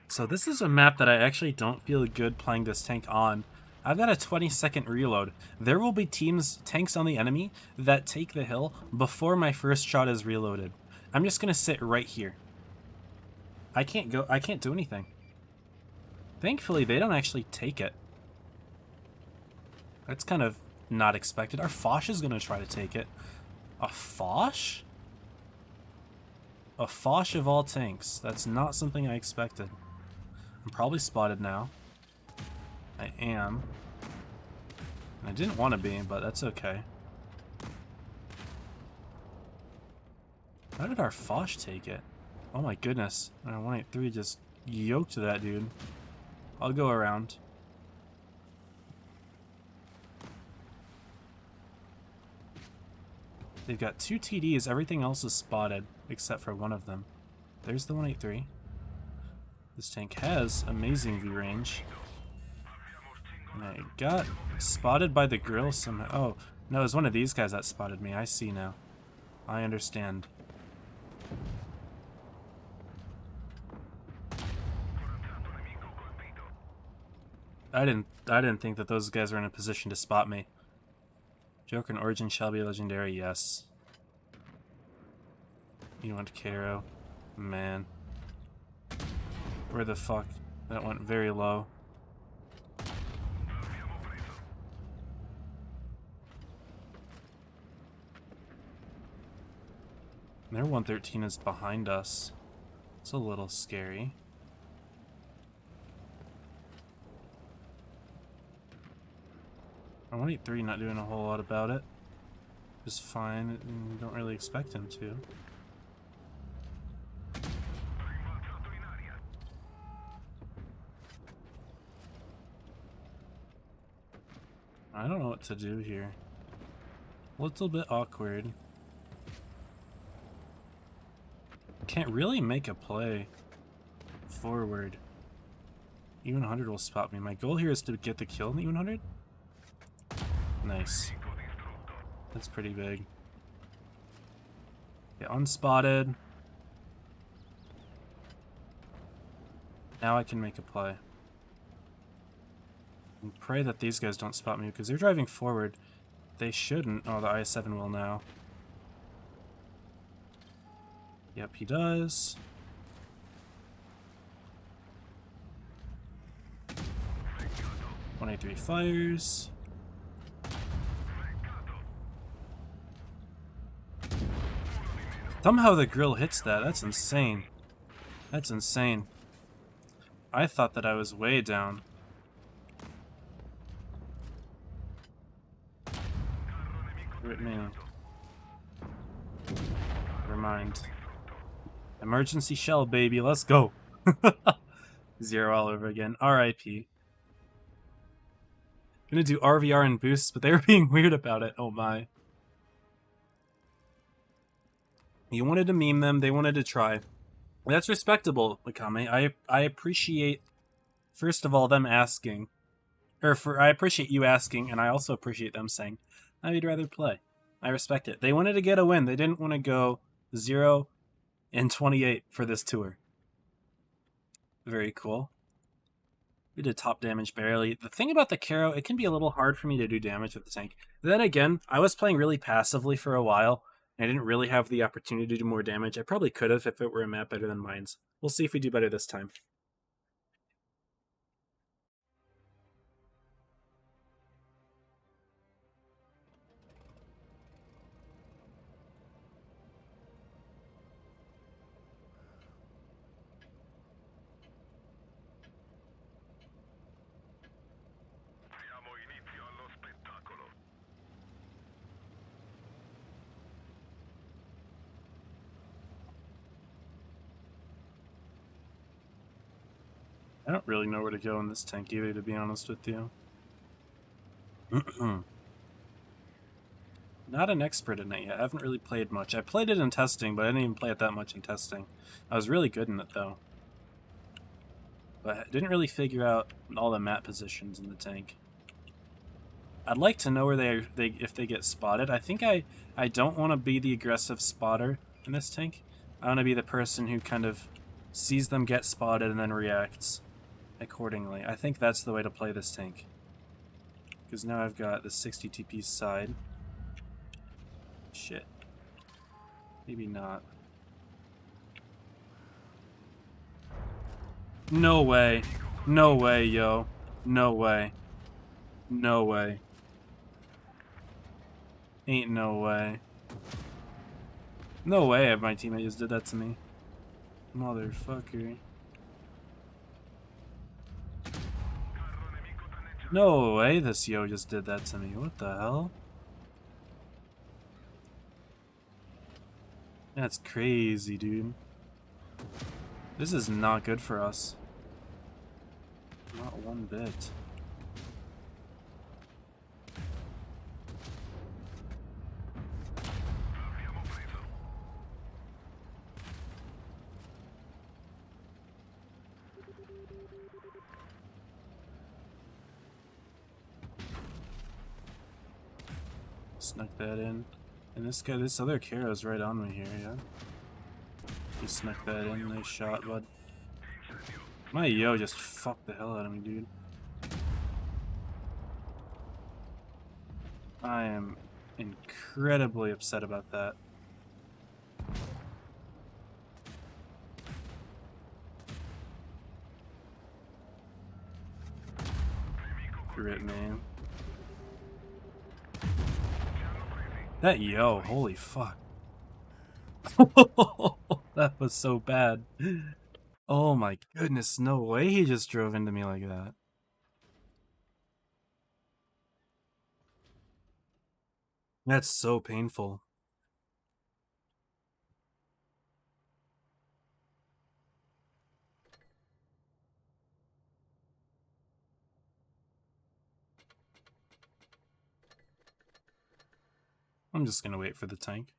So this is a map that I actually don't feel good playing this tank on. I've got a 20-second reload. There will be tanks on the enemy that take the hill before my first shot is reloaded. I'm just gonna sit right here. I can't do anything. Thankfully, they don't actually take it. That's kind of not expected. Our Foch is gonna try to take it. A Foch? A Foch of all tanks. That's not something I expected. I'm probably spotted now. I am. I didn't want to be, but that's okay. How did our Foch take it? Oh my goodness. 183 just yoked that dude. I'll go around. They've got 2 TDs. Everything else is spotted except for one of them. There's the 183. This tank has amazing view range. And I got spotted by the grill somehow. Oh, no, it was one of these guys that spotted me. I see now. I understand. I didn't think that those guys were in a position to spot me. Joker and Origin shall be legendary, yes. You want Caro? Man. Where the fuck? That went very low. Their 113 is behind us. It's a little scary. Our 183 not doing a whole lot about it. Just fine, and don't really expect him to. I don't know what to do here. A little bit awkward. Can't really make a play forward. Even 100 will spot me. My goal here is to get the kill in the even 100. Nice. That's pretty big. Okay, unspotted. Now I can make a play. And pray that these guys don't spot me because they're driving forward. They shouldn't. Oh, the I-7 will now. Yep, he does. .183 fires. Somehow the grill hits that. That's insane. That's insane. I thought that I was way down. Wait, man. Never mind. Emergency shell, baby. Let's go. 0 all over again. RIP. Gonna do RVR and boosts, but they were being weird about it. Oh my. You wanted to meme them. They wanted to try. That's respectable, Akame. I appreciate, first of all, them asking. I appreciate you asking, and I also appreciate them saying, I'd rather play. I respect it. They wanted to get a win. They didn't want to go 0-28 for this tour. Very cool. We did top damage barely. The thing about the Karo, it can be a little hard for me to do damage with the tank. Then again, I was playing really passively for a while, and I didn't really have the opportunity to do more damage. I probably could have if it were a map better than mine's. We'll see if we do better this time. I don't really know where to go in this tank either, to be honest with you. Not an expert in it yet. I haven't really played much. I played it in testing, but I didn't even play it that much in testing. I was really good in it, though. But I didn't really figure out all the map positions in the tank. I'd like to know where if they get spotted. I think I don't want to be the aggressive spotter in this tank. I want to be the person who kind of sees them get spotted and then reacts accordingly. I think that's the way to play this tank. Because now I've got the 60 TP side. Shit. Maybe not. No way. No way, yo. No way. No way. Ain't no way. No way my teammate just did that to me. Motherfucker. No way this yo just did that to me. What the hell? That's crazy, dude. This is not good for us. Not one bit. Snuck that in. And this other Karo's right on me here, yeah? He snuck that in. Nice shot, bud. My yo just fucked the hell out of me, dude. I am incredibly upset about that. Grit, man. That yo, holy fuck. That was so bad. Oh my goodness, no way he just drove into me like that. That's so painful. I'm just gonna wait for the tank.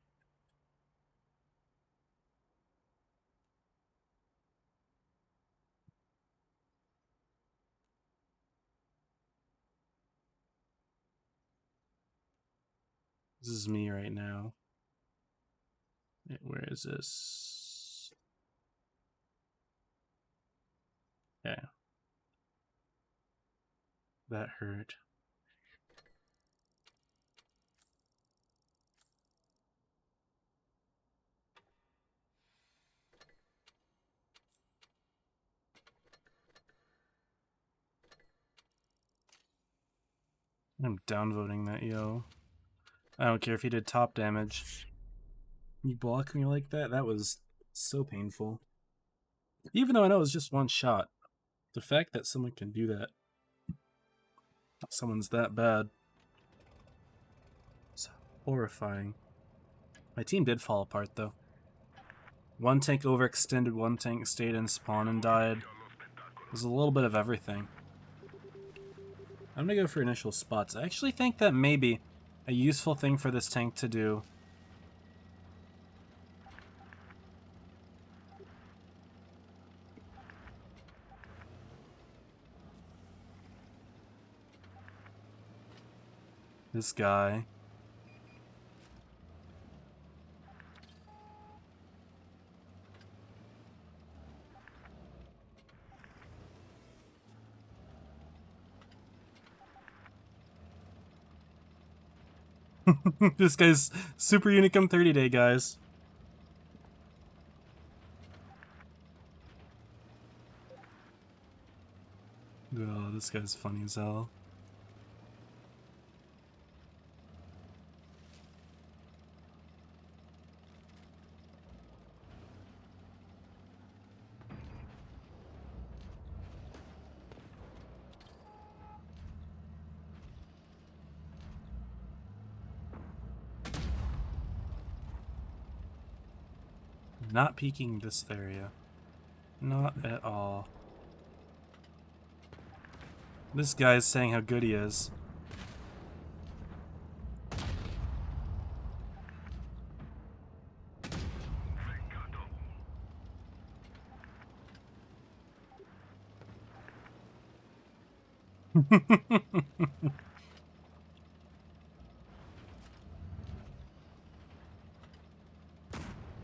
This is me right now. Where is this? Yeah. That hurt. I'm downvoting that yo. I don't care if he did top damage. You block me like that? That was so painful. Even though I know it was just one shot. The fact that someone can do that. Someone's that bad. It's horrifying. My team did fall apart though. One tank overextended, one tank stayed in spawn and died. It was a little bit of everything. I'm gonna go for initial spots. I actually think that maybe a useful thing for this tank to do This guy. This guy's Super Unicum 30 day, guys. Oh, this guy's funny as hell. Not peeking this area. Not at all. This guy's saying how good he is.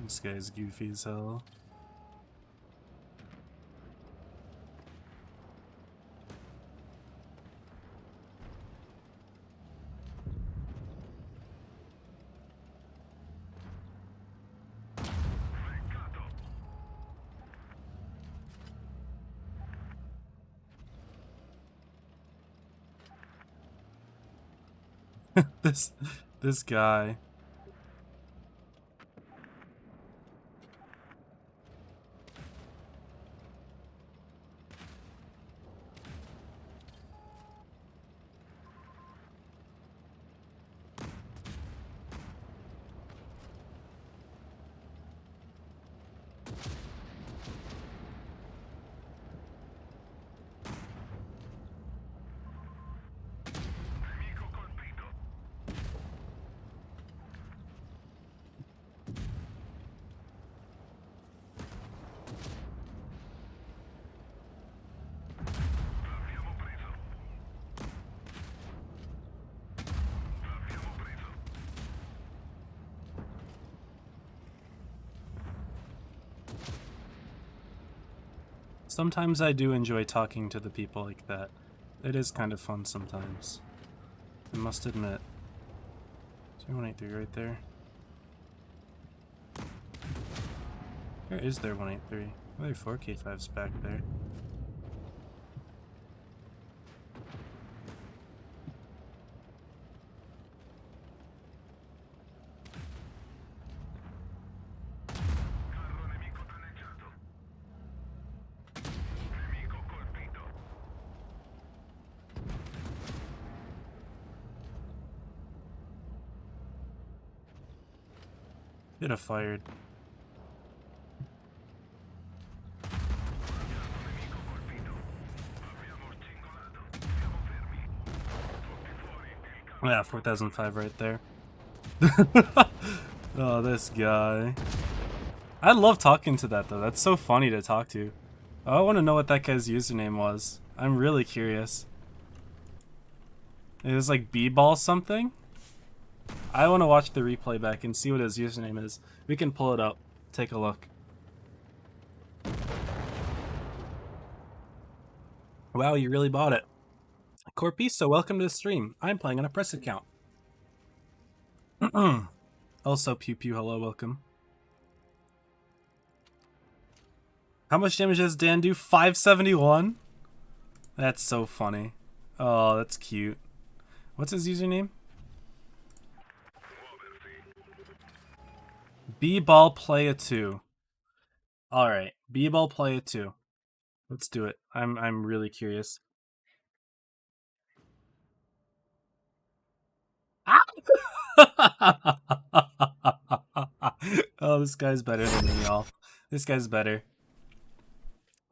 This guy's goofy as hell. this guy. Sometimes I do enjoy talking to the people like that. It is kind of fun sometimes. I must admit. 183 right there. Where is there 183? Oh, there are 4K5s back there. Should have fired. Yeah, 4005 right there. Oh, this guy. I love talking to that though. That's so funny to talk to. I want to know what that guy's username was. I'm really curious. It was like B-ball something? I want to watch the replay back and see what his username is. We can pull it up. Take a look. Wow, you really bought it. Corpiso, welcome to the stream. I'm playing on a press account. Also, Pew Pew, hello, welcome. How much damage does Dan do? 571? That's so funny. Oh, that's cute. What's his username? B-ball play a 2. Alright, B-ball play a 2. Let's do it. I'm really curious. Oh, this guy's better than me, y'all. This guy's better.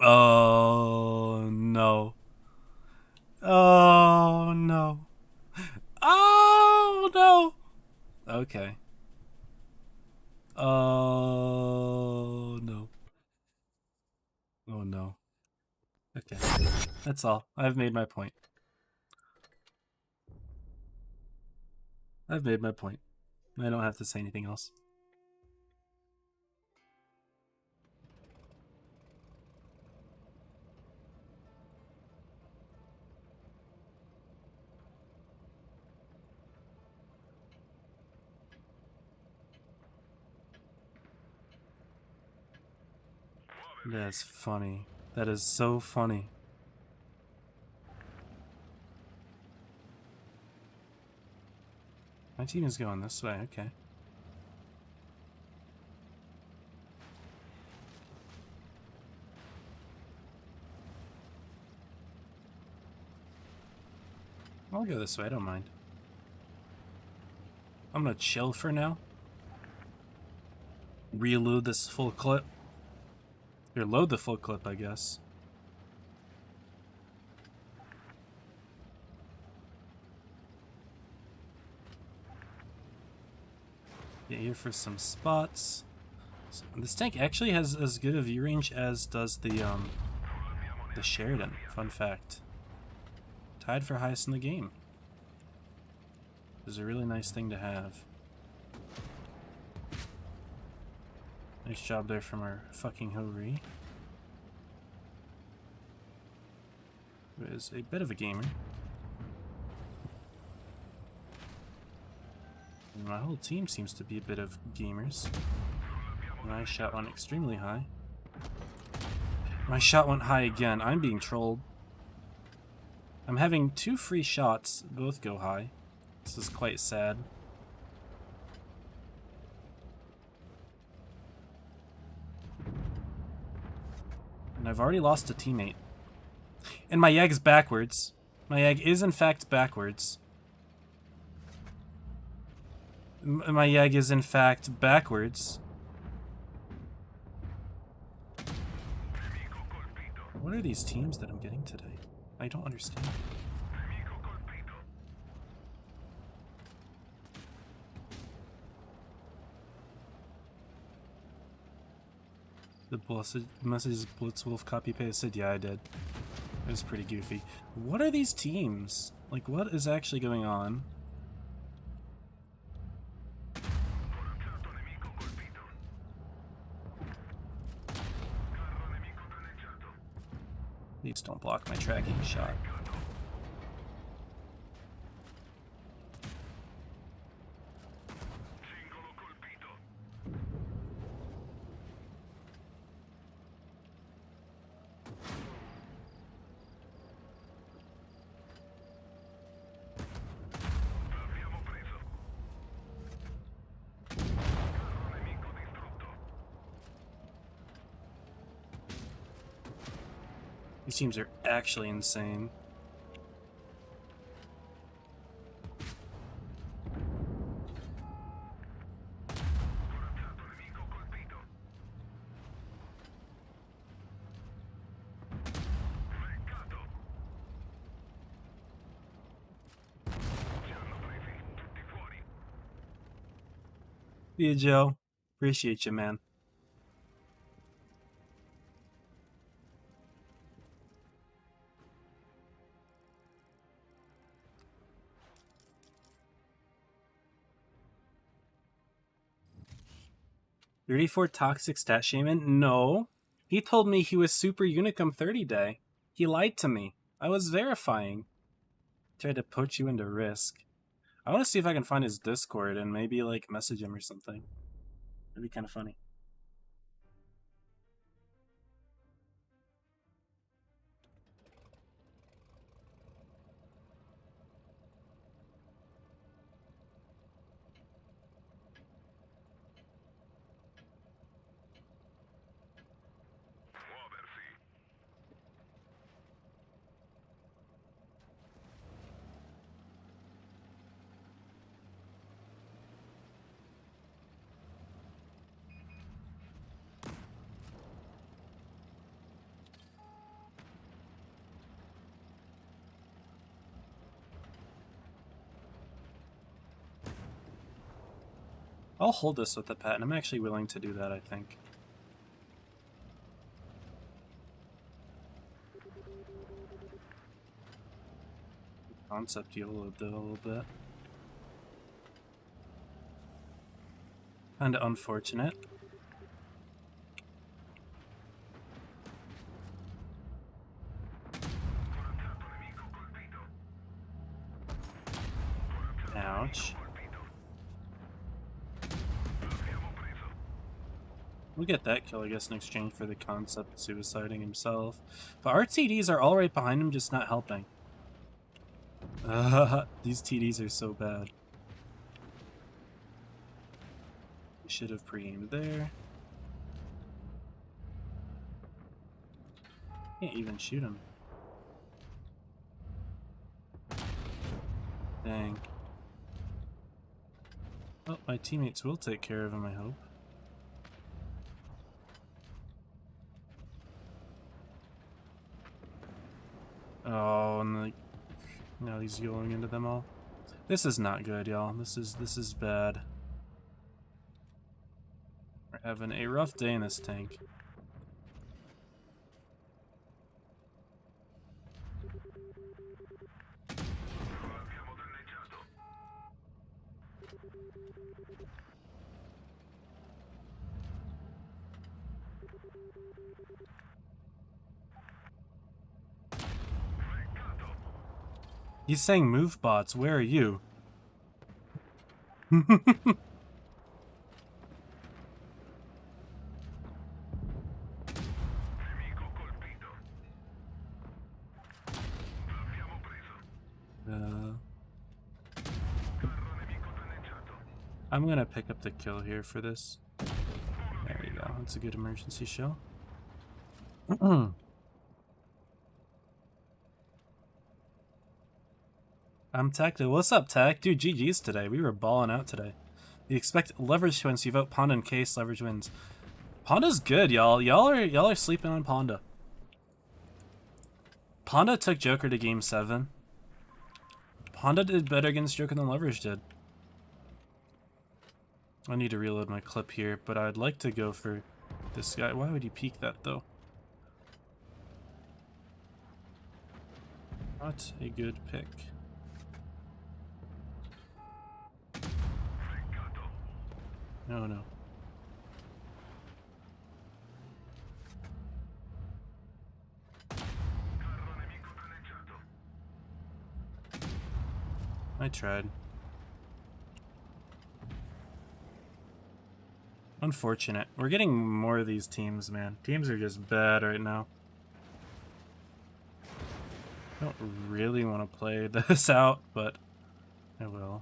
Oh, no. Oh, no. Oh, no. Okay. Oh, no. Oh, no. Okay. That's all. I've made my point. I've made my point. I don't have to say anything else. That's funny. That is so funny. My team is going this way, okay. I'll go this way, I don't mind. I'm gonna chill for now. Reload this full clip. Or load the full clip, I guess. Get here for some spots. So this tank actually has as good a view range as does the Sheridan. Fun fact. Tied for highest in the game. Is a really nice thing to have. Nice job there from our fucking Hori. Who is a bit of a gamer. And my whole team seems to be a bit of gamers. And I shot one extremely high. My shot went high again. I'm being trolled. I'm having 2 free shots, both go high. This is quite sad. And I've already lost a teammate. And my Yag's backwards. My Yag is in fact backwards. My Yag is in fact backwards. What are these teams that I'm getting today? I don't understand. The message Blitzwolf copy pasted? Yeah, I did. It was pretty goofy. What are these teams? Like, what is actually going on? Please don't block my tracking shot. These teams are actually insane. See you, Joe. Appreciate you, man. $34 toxic stat shaman? No. He told me he was Super Unicum 30 day. He lied to me. I was verifying. Tried to put you into risk. I want to see if I can find his Discord and maybe like message him or something. That'd be kind of funny. I'll hold this with the pet, and I'm actually willing to do that, I think. Concept you a little bit. Kinda unfortunate. Ouch. We'll get that kill, I guess, in exchange for the concept suiciding himself. But our TDs are all right behind him, just not helping. These TDs are so bad. We should have pre-aimed there. Can't even shoot him. Dang. Well, my teammates will take care of him, I hope. Oh, and like, now he's going into them all. This is not good, y'all. This is bad. We're having a rough day in this tank. He's saying move bots, where are you? I'm gonna pick up the kill here for this. There you go. That's a good emergency show. I'm Tactic. What's up, Tac? Dude, GG's today. We were balling out today. You expect leverage wins. You vote Ponda in case leverage wins. Ponda's good, y'all. Y'all are sleeping on Ponda. Ponda took Joker to game 7. Ponda did better against Joker than leverage did. I need to reload my clip here, but I'd like to go for this guy. Why would you peek that, though? Not a good pick. No. I tried. Unfortunate. We're getting more of these teams, man. Teams are just bad right now. I don't really want to play this out, but I will.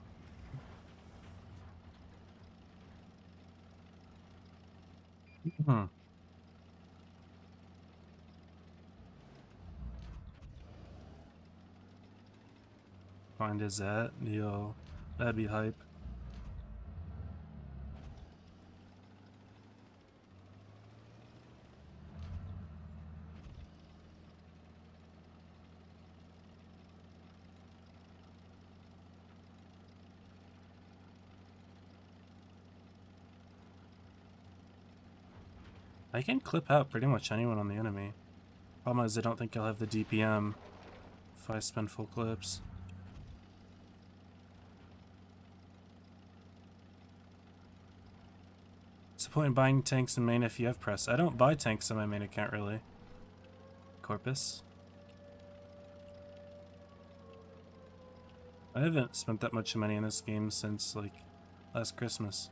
Find his at? Yo, that'd be hype. I can clip out pretty much anyone on the enemy. Problem is I don't think I'll have the DPM if I spend full clips. What's the point in buying tanks in main if you have press? I don't buy tanks in my main account, really. Corpus. I haven't spent that much money in this game since, like, last Christmas.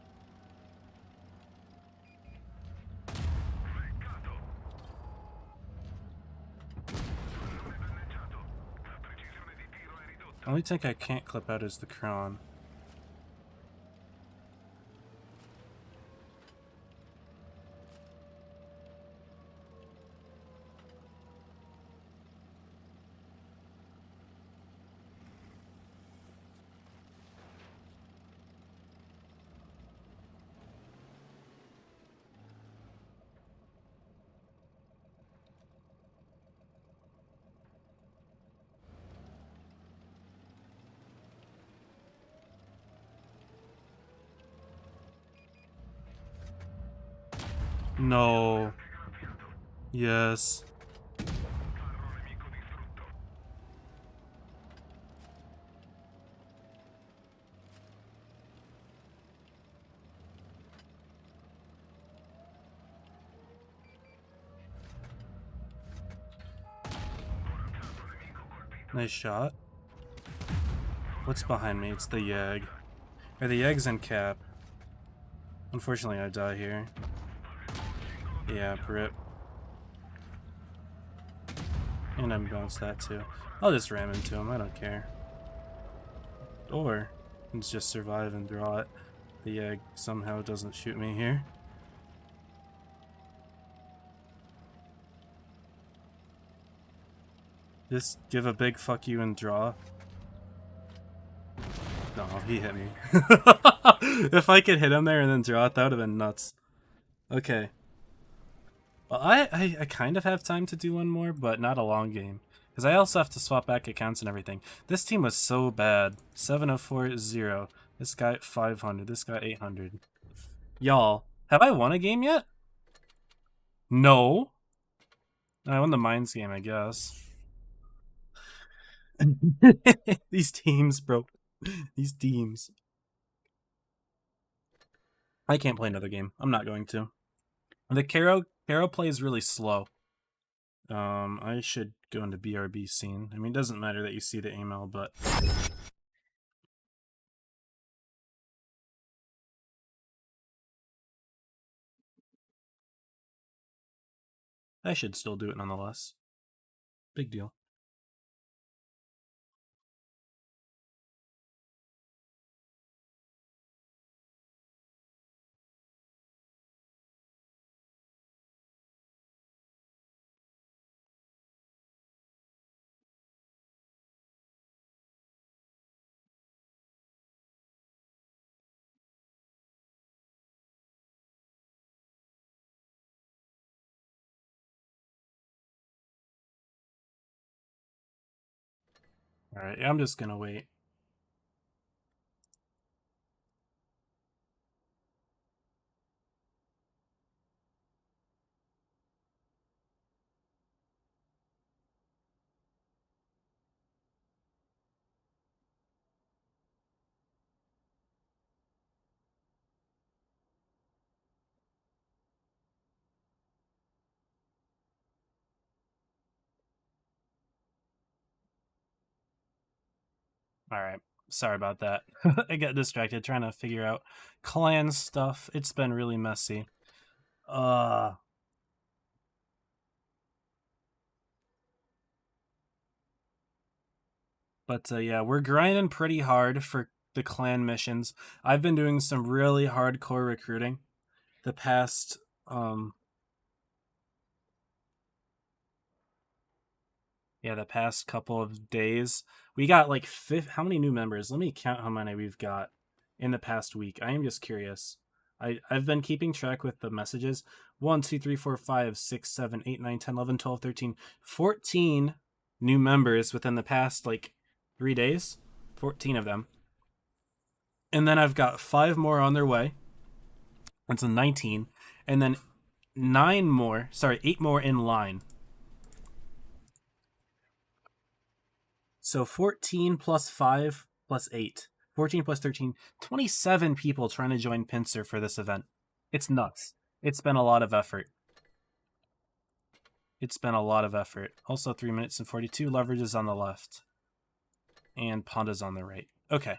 The only tank I can't clip out is the Kron. No. Yes. Nice shot. What's behind me? It's the Yegg. Or the Yegg's in cap. Unfortunately, I die here. Yeah, rip. And I'm bounced that too. I'll just ram into him, I don't care. Or, let's just survive and draw it. The Yegg somehow doesn't shoot me here. Just give a big fuck you and draw. No, he hit me. If I could hit him there and then draw it, that would have been nuts. Okay. Well, I kind of have time to do one more, but not a long game. Because I also have to swap back accounts and everything. This team was so bad. 704-0. This guy 500. This guy 800. Y'all, have I won a game yet? No. I won the Mines game, I guess. These teams, bro. These teams. I can't play another game. I'm not going to. The Caro play is really slow. I should go into BRB scene. I mean, it doesn't matter that you see the email, but... I should still do it nonetheless. Big deal. Alright, I'm just gonna wait. Alright, sorry about that. I got distracted trying to figure out clan stuff. It's been really messy. But yeah, we're grinding pretty hard for the clan missions. I've been doing some really hardcore recruiting the past the past couple of days. We got like how many new members? Let me count how many we've got in the past week. I am just curious. I've been keeping track with the messages. 1, 2, 3, 4, 5, 6, 7, 8, 9, 10, 11, 12, 13, 14 new members within the past like 3 days. 14 of them. And then I've got 5 more on their way. That's a 19. And then 8 more in line. So 14 plus 5 plus 8. 14 plus 13. 27 people trying to join Pincer for this event. It's nuts. It's been a lot of effort. Also 3 minutes and 42. Leverage is on the left. And Ponda's on the right. Okay.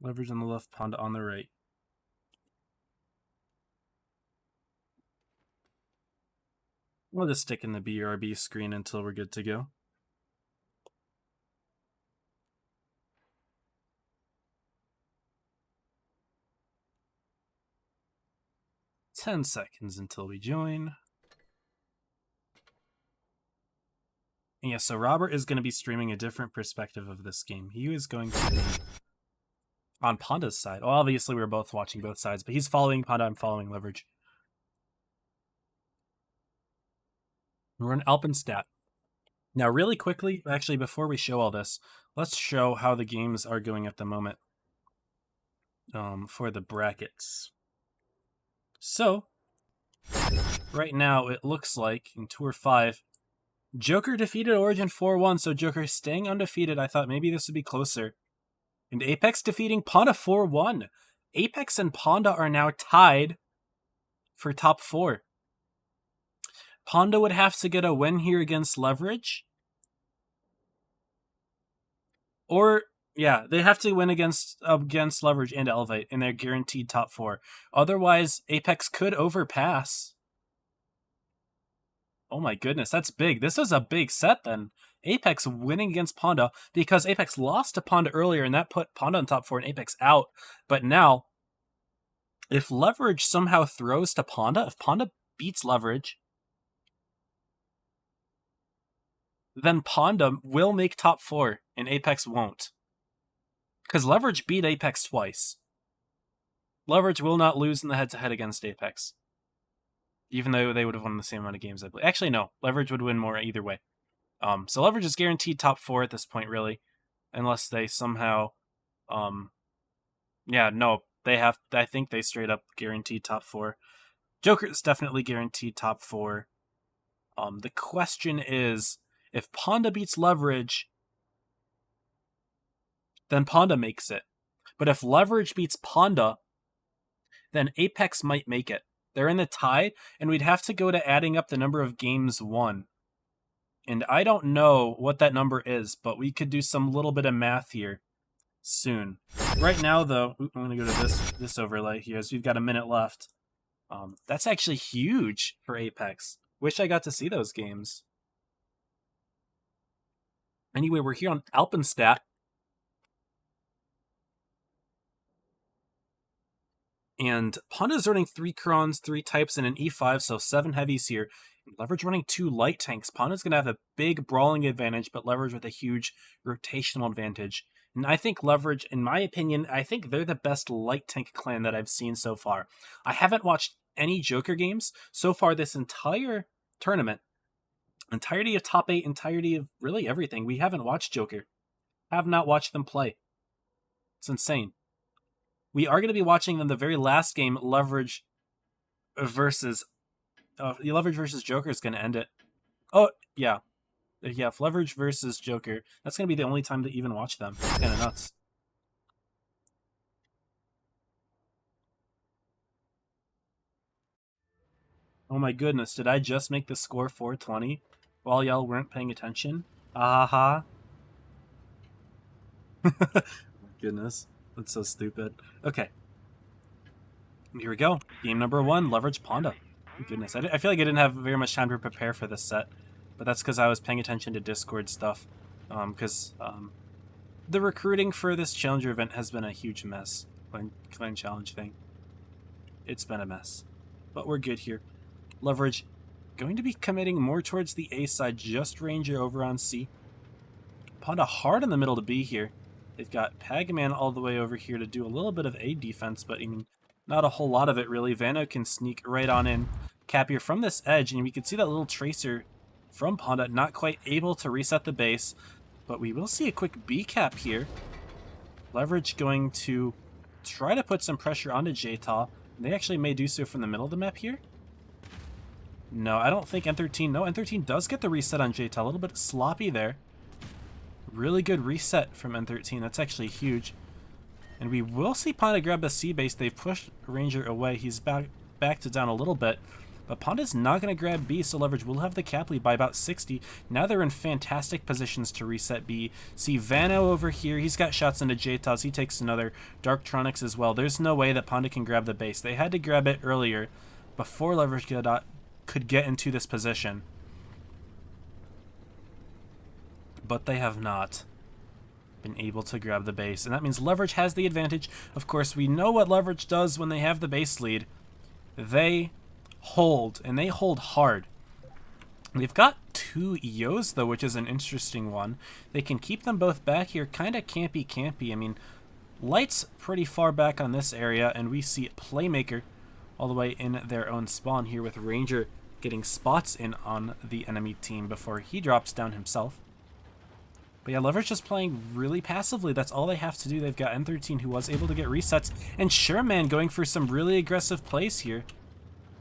Leverage on the left, Ponda on the right. We'll just stick in the BRB screen until we're good to go. $10 seconds until we join. And yeah, so Robert is going to be streaming a different perspective of this game. He is going to be on Ponda's side. Well, obviously we're both watching both sides, but he's following Ponda, I'm following Leverage. We're in Alpenstat. Now, really quickly, actually, before we show all this, let's show how the games are going at the moment for the brackets. So, right now, it looks like in Tour 5, Joker defeated Origin 4-1, so Joker staying undefeated. I thought maybe this would be closer. And Apex defeating Ponda 4-1. Apex and Ponda are now tied for top 4. Ponda would have to get a win here against Leverage. Or, yeah, they have to win against Leverage and Elevate, and they're guaranteed top 4. Otherwise, Apex could overpass. Oh my goodness, that's big. This is a big set then. Apex winning against Ponda, because Apex lost to Ponda earlier, and that put Ponda on top 4 and Apex out. But now, if Leverage somehow throws to Ponda, if Ponda beats Leverage, then Ponda will make top 4, and Apex won't. Because Leverage beat Apex twice. Leverage will not lose in the head-to-head against Apex. Even though they would have won the same amount of games, I believe. Actually, no. Leverage would win more either way. So Leverage is guaranteed top 4 at this point, really. Unless they somehow... yeah, no. I think they straight up guaranteed top 4. Joker is definitely guaranteed top 4. The question is, if Ponda beats Leverage, then Ponda makes it. But if Leverage beats Ponda, then Apex might make it. They're in the tie, and we'd have to go to adding up the number of games won. And I don't know what that number is, but we could do some little bit of math here soon. Right now, though, I'm going to go to this overlay here, as we've got a minute left. That's actually huge for Apex. Wish I got to see those games. Anyway, we're here on Alpenstat. And Ponda's running 3 Crons, 3 Types, and an E5, so 7 heavies here. Leverage running 2 light tanks. Ponda's going to have a big brawling advantage, but Leverage with a huge rotational advantage. And I think Leverage, in my opinion, I think they're the best light tank clan that I've seen so far. I haven't watched any Joker games so far this entire tournament. Entirety of top 8, entirety of really everything. We haven't watched Joker. Have not watched them play. It's insane. We are going to be watching them the very last game, Leverage versus Joker is going to end it. Oh, yeah. Yeah, if Leverage versus Joker, that's going to be the only time to even watch them. It's kind of nuts. Oh my goodness, did I just make the score 420 while y'all weren't paying attention? Ah ha. My goodness, that's so stupid. Okay. Here we go. Game number 1, Leverage Ponda. Goodness, I feel like I didn't have very much time to prepare for this set, but that's because I was paying attention to Discord stuff. Because the recruiting for this Challenger event has been a huge mess. Clan Challenge thing. It's been a mess. But we're good here. Leverage going to be committing more towards the A side, just Ranger over on C. Ponda hard in the middle to B here. They've got Pagaman all the way over here to do a little bit of A defense, but I mean, not a whole lot of it really. Vano can sneak right on in. Capier from this edge, and we can see that little tracer from Ponda, not quite able to reset the base, but we will see a quick B cap here. Leverage going to try to put some pressure onto Jta. They actually may do so from the middle of the map here. No, I don't think N13. No, N13 does get the reset on Jta. A little bit sloppy there. Really good reset from N13. That's actually huge. And we will see Ponda grab the C base. They've pushed Ranger away. He's back to down a little bit. But Ponda's not going to grab B, so Leverage will have the cap lead by about 60. Now they're in fantastic positions to reset B. See Vano over here. He's got shots into Jtas. He takes another. Darktronics as well. There's no way that Ponda can grab the base. They had to grab it earlier before Leverage could get into this position. But they have not been able to grab the base, and that means Leverage has the advantage. Of course, we know what Leverage does when they have the base lead. They hold, and they hold hard. They've got 2 EOs, though, which is an interesting one. They can keep them both back here, kind of campy. I mean, Light's pretty far back on this area, and we see Playmaker all the way in their own spawn here with Ranger getting spots in on the enemy team before he drops down himself. But yeah, Leverage just playing really passively. That's all they have to do. They've got N13 who was able to get resets. And Sherman going for some really aggressive plays here.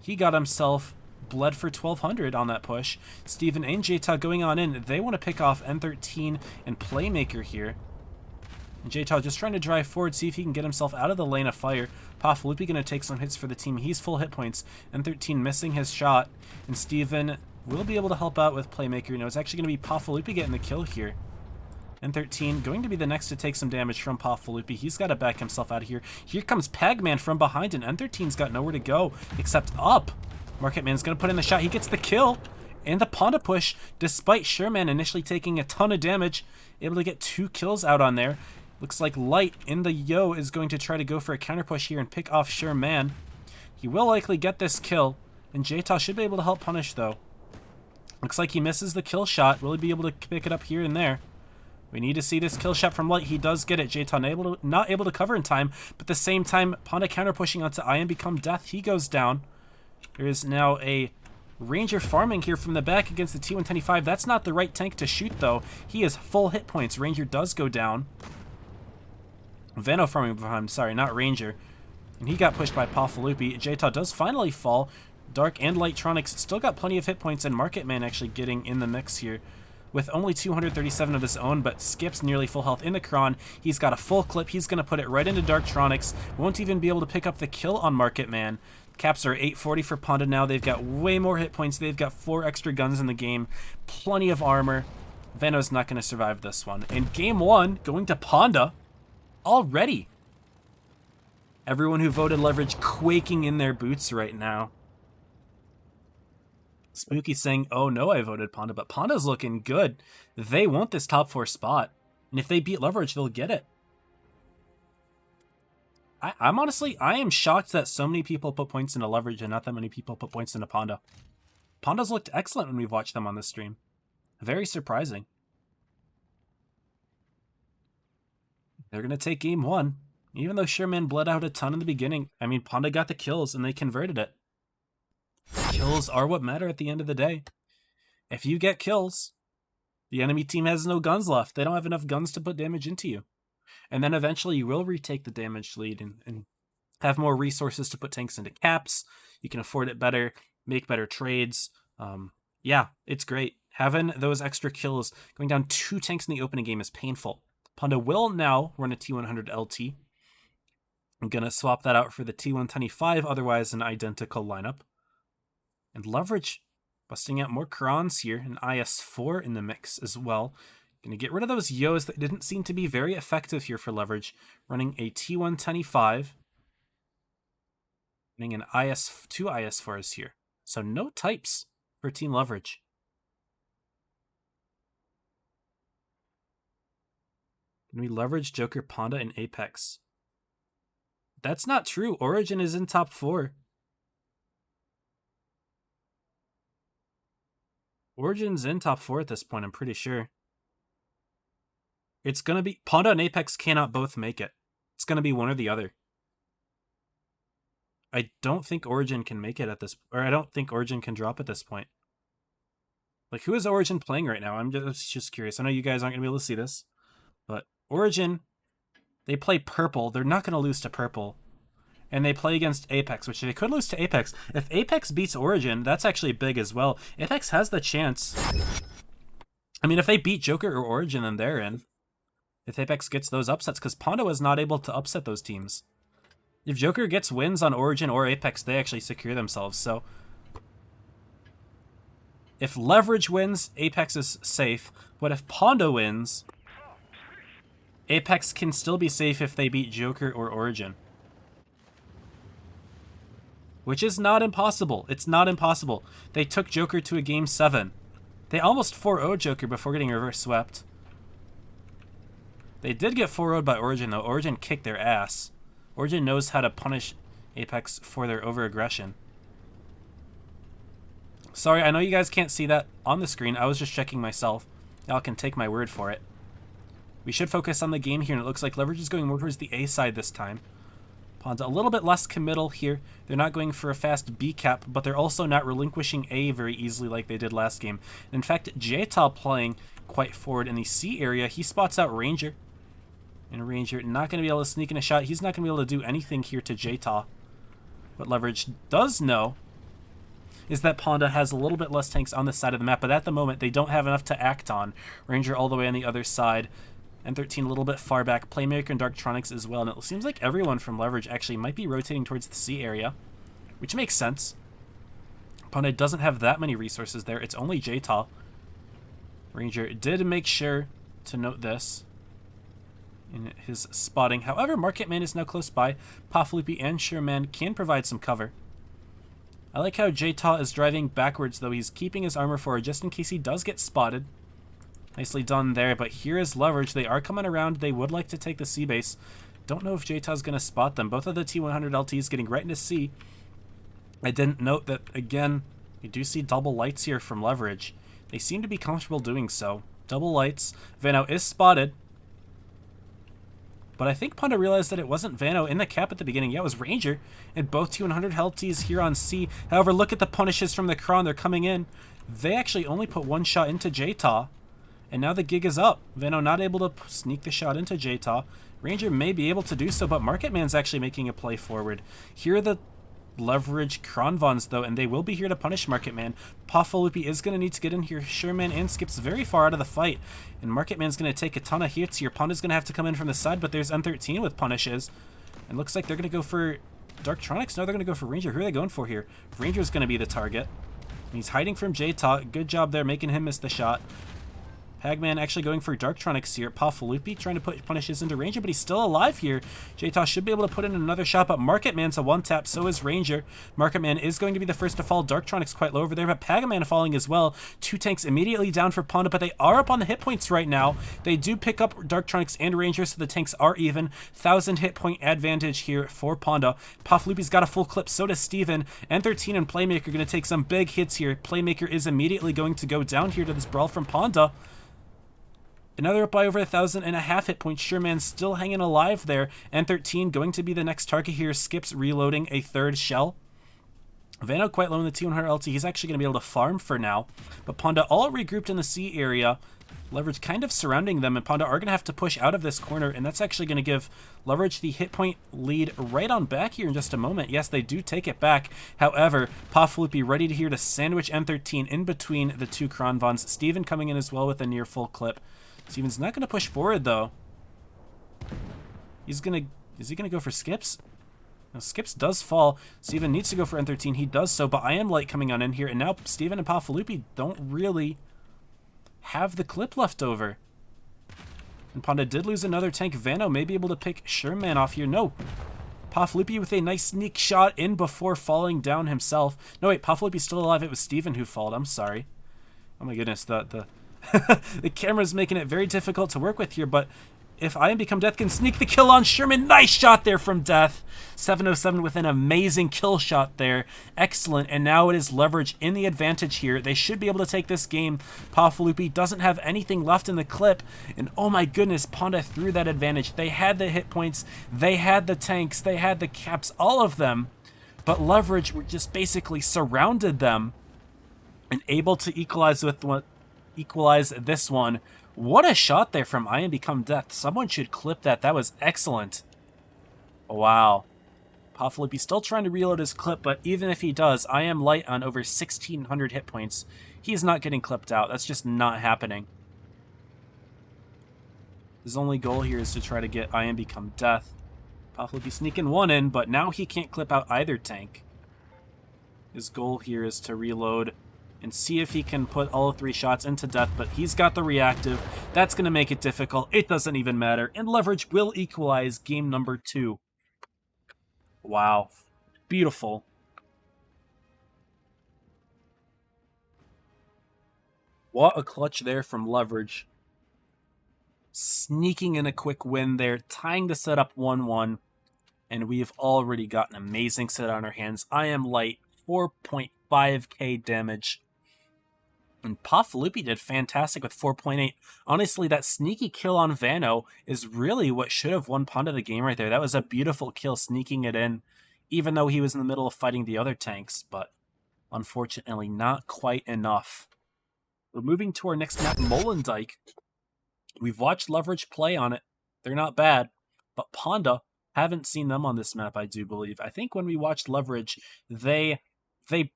He got himself bled for 1200 on that push. Steven and Jta going on in. They want to pick off N13 and Playmaker here. And J-Tal just trying to drive forward, see if he can get himself out of the lane of fire. Paffalupi going to take some hits for the team. He's full hit points. N13 missing his shot. And Steven will be able to help out with Playmaker. You know, it's actually going to be Paffalupi getting the kill here. N13 going to be the next to take some damage from Paffalupi. He's got to back himself out of here. Here comes Pagman from behind, and N13's got nowhere to go except up. Marketman's going to put in the shot. He gets the kill. And the Ponda push, despite Sherman initially taking a ton of damage, able to get 2 kills out on there. Looks like Light in the Yo is going to try to go for a counter push here and pick off Sherman. He will likely get this kill, and J-Tal should be able to help punish, though. Looks like he misses the kill shot. Will he be able to pick it up here and there? We need to see this kill shot from Light. He does get it. J-Tal not able to cover in time, but at the same time, Ponda counter pushing onto Ian Become Death. He goes down. There is now a Ranger farming here from the back against the T-125. That's not the right tank to shoot, though. He is full hit points. Ranger does go down. Vano farming behind him. Sorry, not Ranger. And he got pushed by Paffalupi. J-Tal does finally fall. Dark and Lightronics still got plenty of hit points, and Marketman actually getting in the mix here with only 237 of his own, but skips nearly full health in the Kron. He's got a full clip. He's going to put it right into Darktronics. Won't even be able to pick up the kill on Marketman. Caps are 840 for Ponda now. They've got way more hit points. They've got 4 extra guns in the game. Plenty of armor. Vano's not going to survive this one. And game 1 going to Ponda already. Everyone who voted Leverage quaking in their boots right now. Spooky saying, oh no, I voted Ponda, but Ponda's looking good. They want this top 4 spot. And if they beat Leverage, they'll get it. I'm honestly, I am shocked that so many people put points into Leverage and not that many people put points into Ponda. Ponda's looked excellent when we've watched them on this stream. Very surprising. They're going to take game 1. Even though Sherman bled out a ton in the beginning, I mean, Ponda got the kills and they converted it. Kills are what matter at the end of the day. If you get kills, the enemy team has no guns left. They don't have enough guns to put damage into you. And then eventually you will retake the damage lead and have more resources to put tanks into caps. You can afford it better, make better trades. Yeah, it's great. Having those extra kills, going down 2 tanks in the opening game is painful. Ponda will now run a T100 LT. I'm going to swap that out for the T125, otherwise an identical lineup. And Leverage busting out more Krons here, and IS-4 in the mix as well. Going to get rid of those Yos that didn't seem to be very effective here for Leverage. Running a T125. Running an IS-2 IS-4s here. So no types for Team Leverage. Can we Leverage, Joker, Ponda, and Apex? That's not true. Origin is in top 4. Origin's in top 4 at this point, I'm pretty sure. It's going to be... Ponda and Apex cannot both make it. It's going to be one or the other. I don't think Origin can make it at this... Or I don't think Origin can drop at this point. Like, who is Origin playing right now? I'm just curious. I know you guys aren't going to be able to see this. But Origin, they play purple. They're not going to lose to purple. And they play against Apex, which they could lose to Apex. If Apex beats Origin, that's actually big as well. Apex has the chance. I mean, if they beat Joker or Origin, then they're in. If Apex gets those upsets, because Ponda was not able to upset those teams. If Joker gets wins on Origin or Apex, they actually secure themselves. So if Leverage wins, Apex is safe. But if Ponda wins, Apex can still be safe if they beat Joker or Origin. Which is not impossible. It's not impossible. They took Joker to a game 7. They almost 4-0'd Joker before getting reverse swept. They did get 4-0'd by Origin, though. Origin kicked their ass. Origin knows how to punish Apex for their over-aggression. Sorry, I know you guys can't see that on the screen. I was just checking myself. Y'all can take my word for it. We should focus on the game here, and it looks like Leverage is going more towards the A side this time. Ponda a little bit less committal here. They're not going for a fast B cap, but they're also not relinquishing A very easily like they did last game. In fact, J-Tal playing quite forward in the C area. He spots out Ranger. And Ranger not going to be able to sneak in a shot. He's not going to be able to do anything here to J-Tal. What Leverage does know is that Ponda has a little bit less tanks on this side of the map, but at the moment they don't have enough to act on. Ranger all the way on the other side. N13 a little bit far back. Playmaker and Darktronics as well. And it seems like everyone from Leverage actually might be rotating towards the C area, which makes sense. Panda doesn't have that many resources there. It's only Jta. Ranger did make sure to note this in his spotting. However, Marketman is now close by. Paflupi and Sherman can provide some cover. I like how Jta is driving backwards, though. He's keeping his armor forward just in case he does get spotted. Nicely done there, but here is Leverage. They are coming around. They would like to take the C base. Don't know if Jta is going to spot them. Both of the T100 LTs getting right into C. I didn't note that, again, we do see double lights here from Leverage. They seem to be comfortable doing so. Double lights. Vano is spotted. But I think Panda realized that it wasn't Vano in the cap at the beginning. Yeah, it was Ranger. And both T100 LTs here on C. However, look at the punishes from the Kron. They're coming in. They actually only put one shot into Jta. And now the gig is up. Vano not able to sneak the shot into Jta. Ranger may be able to do so, but Marketman's actually making a play forward. Here are the Leverage Kronvons, though, and they will be here to punish Marketman. Paflupi is going to need to get in here. Sherman and Skips very far out of the fight, and Marketman's going to take a ton of hits here. Panda's going to have to come in from the side, but there's N13 with punishes. And looks like they're going to go for Darktronics. No, they're going to go for Ranger. Who are they going for here? Ranger's going to be the target. He's hiding from Jta. Good job there, making him miss the shot. Hagman actually going for Darktronics here. Paflupi trying to put punishes into Ranger, but he's still alive here. Jta should be able to put in another shot, but Marketman's a one-tap, so is Ranger. Marketman is going to be the first to fall. Darktronics quite low over there, but Pagaman falling as well. Two tanks immediately down for Panda, but they are up on the hit points right now. They do pick up Darktronics and Ranger, so the tanks are even. 1,000 hit point advantage here for Panda. Paflupi's got a full clip, so does Steven. N13 and Playmaker going to take some big hits here. Playmaker is immediately going to go down here to this brawl from Panda. Another up by over 1,500 hit points. Sherman still hanging alive there. N13 going to be the next target here. Skips reloading a third shell. Vano quite low in the 200 LT. He's actually going to be able to farm for now. But Panda all regrouped in the C area. Leverage kind of surrounding them, and Panda are going to have to push out of this corner, and that's actually going to give Leverage the hit point lead right on back here in just a moment. Yes, they do take it back. However, Paflupi ready to here to sandwich N13 in between the two Kronvons. Steven coming in as well with a near full clip. Steven's not going to push forward, though. Is he going to go for Skips? No, Skips does fall. Steven needs to go for N13. He does so, but I Am Light coming on in here, and now Steven and Paflupi don't really have the clip left over. And Panda did lose another tank. Vano may be able to pick Sherman off here. No. Paflupi with a nice sneak shot in before falling down himself. No, wait, Paflupi's still alive. It was Steven who falled. I'm sorry. Oh my goodness, the camera's making it very difficult to work with here, but if I Am Become Death can sneak the kill on Sherman, nice shot there from Death. 707 with an amazing kill shot there. Excellent, and now it is Leverage in the advantage here. They should be able to take this game. Paflupi doesn't have anything left in the clip, and oh my goodness, Panda threw that advantage. They had the hit points, they had the tanks, they had the caps, all of them, but Leverage were just basically surrounded them and able to equalize this one. What a shot there from I Am Become Death. Someone should clip that. That was excellent. Wow. Paflupi still trying to reload his clip, but even if he does, I Am Light on over 1,600 hit points. He's not getting clipped out. That's just not happening. His only goal here is to try to get I Am Become Death. Paflupi sneaking one in, but now he can't clip out either tank. His goal here is to reload and see if he can put all 3 shots into Death, but he's got the reactive. That's going to make it difficult. It doesn't even matter, and Leverage will equalize game number 2. Wow. Beautiful. What a clutch there from Leverage. Sneaking in a quick win there, tying the set up 1-1, and we've already got an amazing set on our hands. I Am Light, 4.5k damage. And Paflupi did fantastic with 4.8. Honestly, that sneaky kill on Vano is really what should have won Panda the game right there. That was a beautiful kill, sneaking it in, even though he was in the middle of fighting the other tanks, but unfortunately not quite enough. We're moving to our next map, Molendyke. We've watched Leverage play on it. They're not bad, but Panda, haven't seen them on this map, I do believe. I think when we watched Leverage, they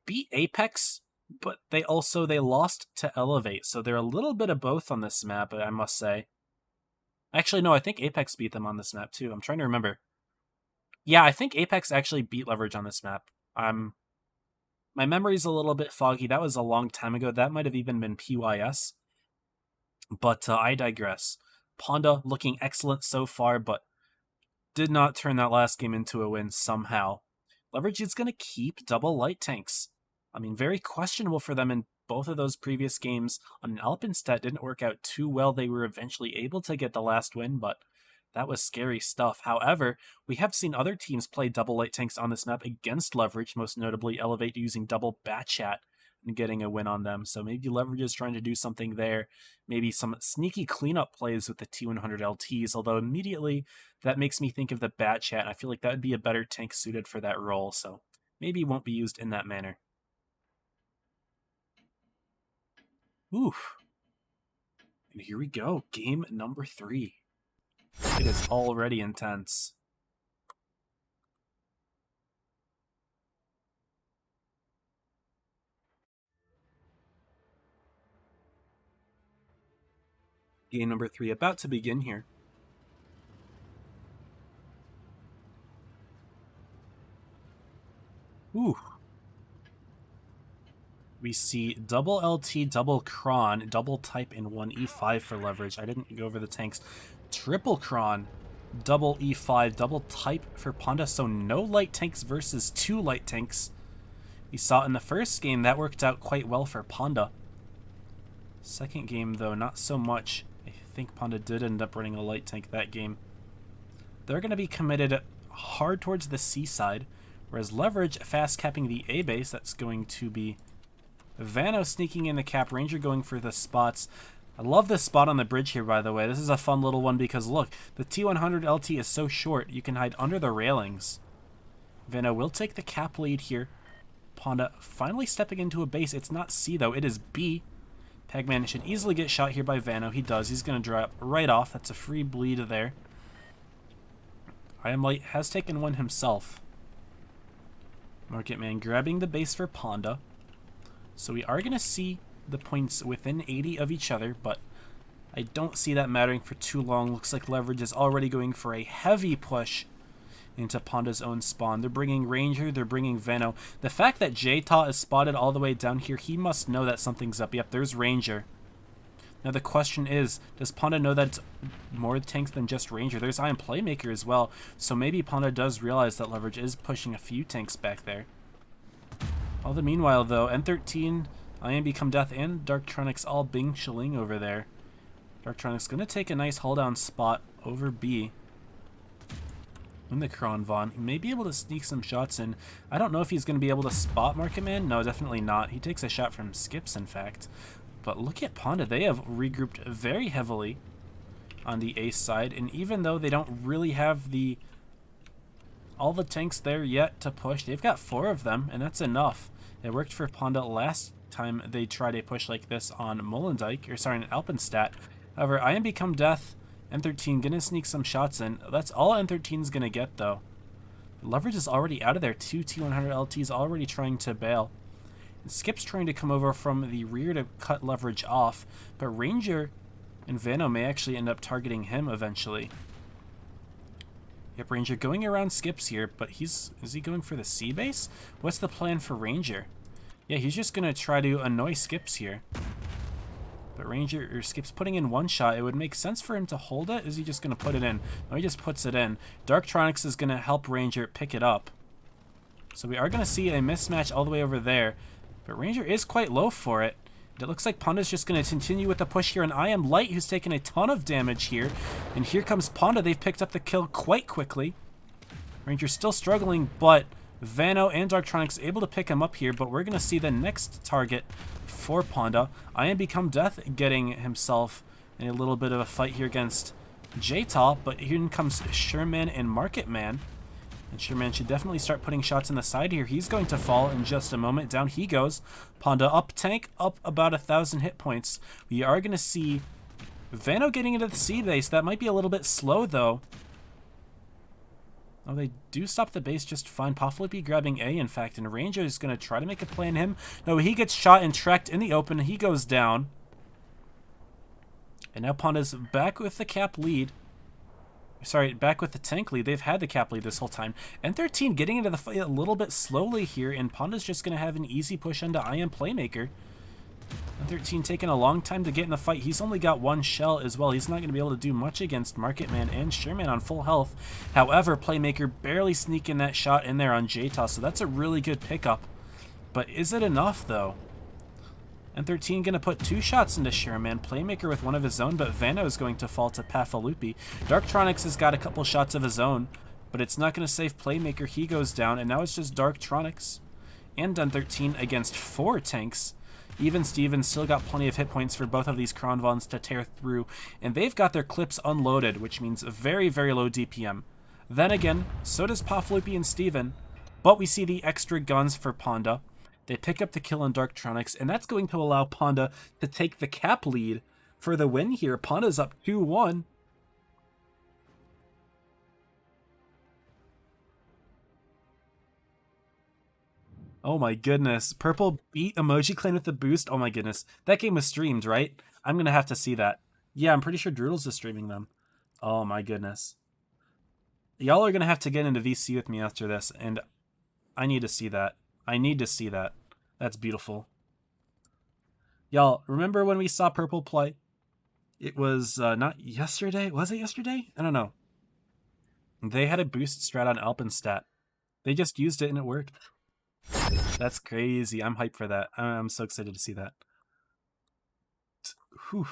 beat Apex, but they lost to Elevate, so they're a little bit of both on this map, I must say. Actually, no, I think Apex beat them on this map too. I'm trying to remember. Yeah, I think Apex actually beat Leverage on this map. My memory's a little bit foggy. That was a long time ago. That might have even been PYS. But I digress. Ponda looking excellent so far, but did not turn that last game into a win somehow. Leverage is going to keep double light tanks. I mean, very questionable for them in both of those previous games. On an Alpenstat didn't work out too well. They were eventually able to get the last win, but that was scary stuff. However, we have seen other teams play double light tanks on this map against Leverage, most notably Elevate using double Batchat and getting a win on them. So maybe Leverage is trying to do something there. Maybe some sneaky cleanup plays with the T100 LTs, although immediately that makes me think of the Batchat, and I feel like that would be a better tank suited for that role, so maybe it won't be used in that manner. Oof. And here we go, game number 3. It is already intense. Game number 3 about to begin here. Ooh. We see double LT, double Kron, double type in 1 E5 for Leverage. I didn't go over the tanks. Triple Kron, double E5, double type for Ponda. So no light tanks versus 2 light tanks. We saw in the first game that worked out quite well for Ponda. Second game, though, not so much. I think Ponda did end up running a light tank that game. They're going to be committed hard towards the C side, whereas Leverage fast capping the A base. That's going to be Vano sneaking in the cap, Ranger going for the spots. I love this spot on the bridge here, by the way. This is a fun little one because, look, the T100 LT is so short, you can hide under the railings. Vano will take the cap lead here. Ponda finally stepping into a base. It's not C, though. It is B. Pegman should easily get shot here by Vano. He does. He's going to drop right off. That's a free bleed there. I Am Light has taken one himself. Market Man grabbing the base for Ponda. So we are going to see the points within 80 of each other, but I don't see that mattering for too long. Looks like Leverage is already going for a heavy push into Ponda's own spawn. They're bringing Ranger, they're bringing Vano. The fact that J-Ta is spotted all the way down here, he must know that something's up. Yep, there's Ranger. Now the question is, does Ponda know that it's more tanks than just Ranger? There's I Am Playmaker as well, so maybe Ponda does realize that Leverage is pushing a few tanks back there. All the meanwhile, though, N13, I Am Become Death, and Darktronics all Bing chilling over there. Darktronics going to take a nice hold down spot over B. In the Kron Von. He may be able to sneak some shots in. I don't know if he's going to be able to spot Market Man. No, definitely not. He takes a shot from Skips, in fact. But look at Ponda. They have regrouped very heavily on the ace side, and even though they don't really have all the tanks there yet to push, they've got 4 of them, and that's enough. It worked for Ponda last time they tried a push like this on Molendyke, or sorry, on Alpenstat. However, I Am Become Death, N13 gonna sneak some shots in. That's all N13's gonna get, though. Leverage is already out of there. 2 T100 LTs already trying to bail. And Skip's trying to come over from the rear to cut Leverage off, but Ranger and Vano may actually end up targeting him eventually. Yep, Ranger going around Skips here, but is he going for the C base? What's the plan for Ranger? Yeah, he's just gonna try to annoy Skips here. But Skip's putting in one shot. It would make sense for him to hold it. Is he just gonna put it in? No, he just puts it in. Darktronics is gonna help Ranger pick it up. So we are gonna see a mismatch all the way over there. But Ranger is quite low for it. It looks like Ponda's just going to continue with the push here, and I Am Light, who's taken a ton of damage here. And here comes Ponda. They've picked up the kill quite quickly. Ranger's still struggling, but Vano and Darktronics able to pick him up here. But we're going to see the next target for Ponda. I Am Become Death getting himself in a little bit of a fight here against J-Ta, but here comes Sherman and Market Man. And Sherman should definitely start putting shots in the side here. He's going to fall in just a moment. Down he goes. Ponda up tank, up about 1,000 hit points. We are going to see Vano getting into the C base. That might be a little bit slow, though. Oh, they do stop the base just fine. Possibly grabbing A, in fact. And Ranger is going to try to make a play on him. No, he gets shot and tracked in the open. He goes down. And now Ponda's back with the cap lead. Sorry, back with the tank lead. They've had the cap lead this whole time. N13 getting into the fight a little bit slowly here, and Panda's just going to have an easy push into I Am Playmaker. N13 taking a long time to get in the fight. He's only got one shell as well. He's not going to be able to do much against Marketman and Sherman on full health. However, Playmaker barely sneaking that shot in there on Jta, so that's a really good pickup. But is it enough, though? N13 going to put 2 shots into Sherman. Playmaker with one of his own, but Vano is going to fall to Pafalupi. Darktronics has got a couple shots of his own, but it's not going to save Playmaker. He goes down, and now it's just Darktronics and N13 against 4 tanks. Even Steven still got plenty of hit points for both of these Kronvons to tear through, and they've got their clips unloaded, which means very, very low DPM. Then again, so does Pafalupi and Steven, but we see the extra guns for Panda. They pick up the kill on Darktronics, and that's going to allow Panda to take the cap lead for the win here. Panda's up 2-1. Oh my goodness. Purple beat Emoji Clan with the boost. Oh my goodness. That game was streamed, right? I'm going to have to see that. Yeah, I'm pretty sure Droodles is streaming them. Oh my goodness. Y'all are going to have to get into VC with me after this, and I need to see that. I need to see that. That's beautiful. Y'all, remember when we saw Purple play? It was not yesterday. Was it yesterday? I don't know. They had a boost strat on Alpenstat. They just used it and it worked. That's crazy. I'm hyped for that. I'm so excited to see that. Whew.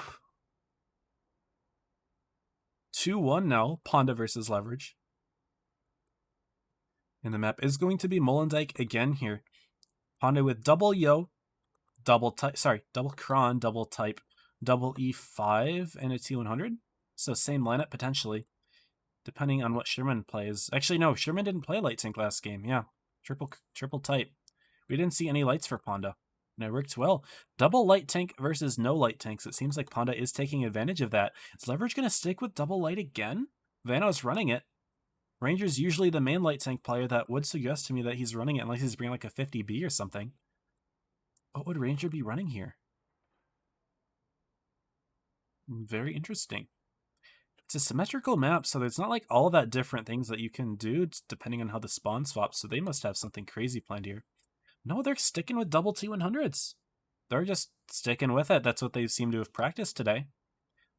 2-1 now. Panda versus Leverage. And the map is going to be Molendyke again here. Panda with double Yo, double Kron, double type, double E5, and a T100. So same lineup potentially, depending on what Sherman plays. Actually, no, Sherman didn't play light tank last game. Yeah, triple type. We didn't see any lights for Panda, and it worked well. Double light tank versus no light tanks. It seems like Panda is taking advantage of that. Is Leverage going to stick with double light again? Vano's running it. Ranger's usually the main light tank player. That would suggest to me that he's running it unless he's bringing like a 50B or something. What would Ranger be running here? Very interesting. It's a symmetrical map, so there's not like all that different things that you can do depending on how the spawn swaps, so they must have something crazy planned here. No, they're sticking with double T100s. They're just sticking with it. That's what they seem to have practiced today.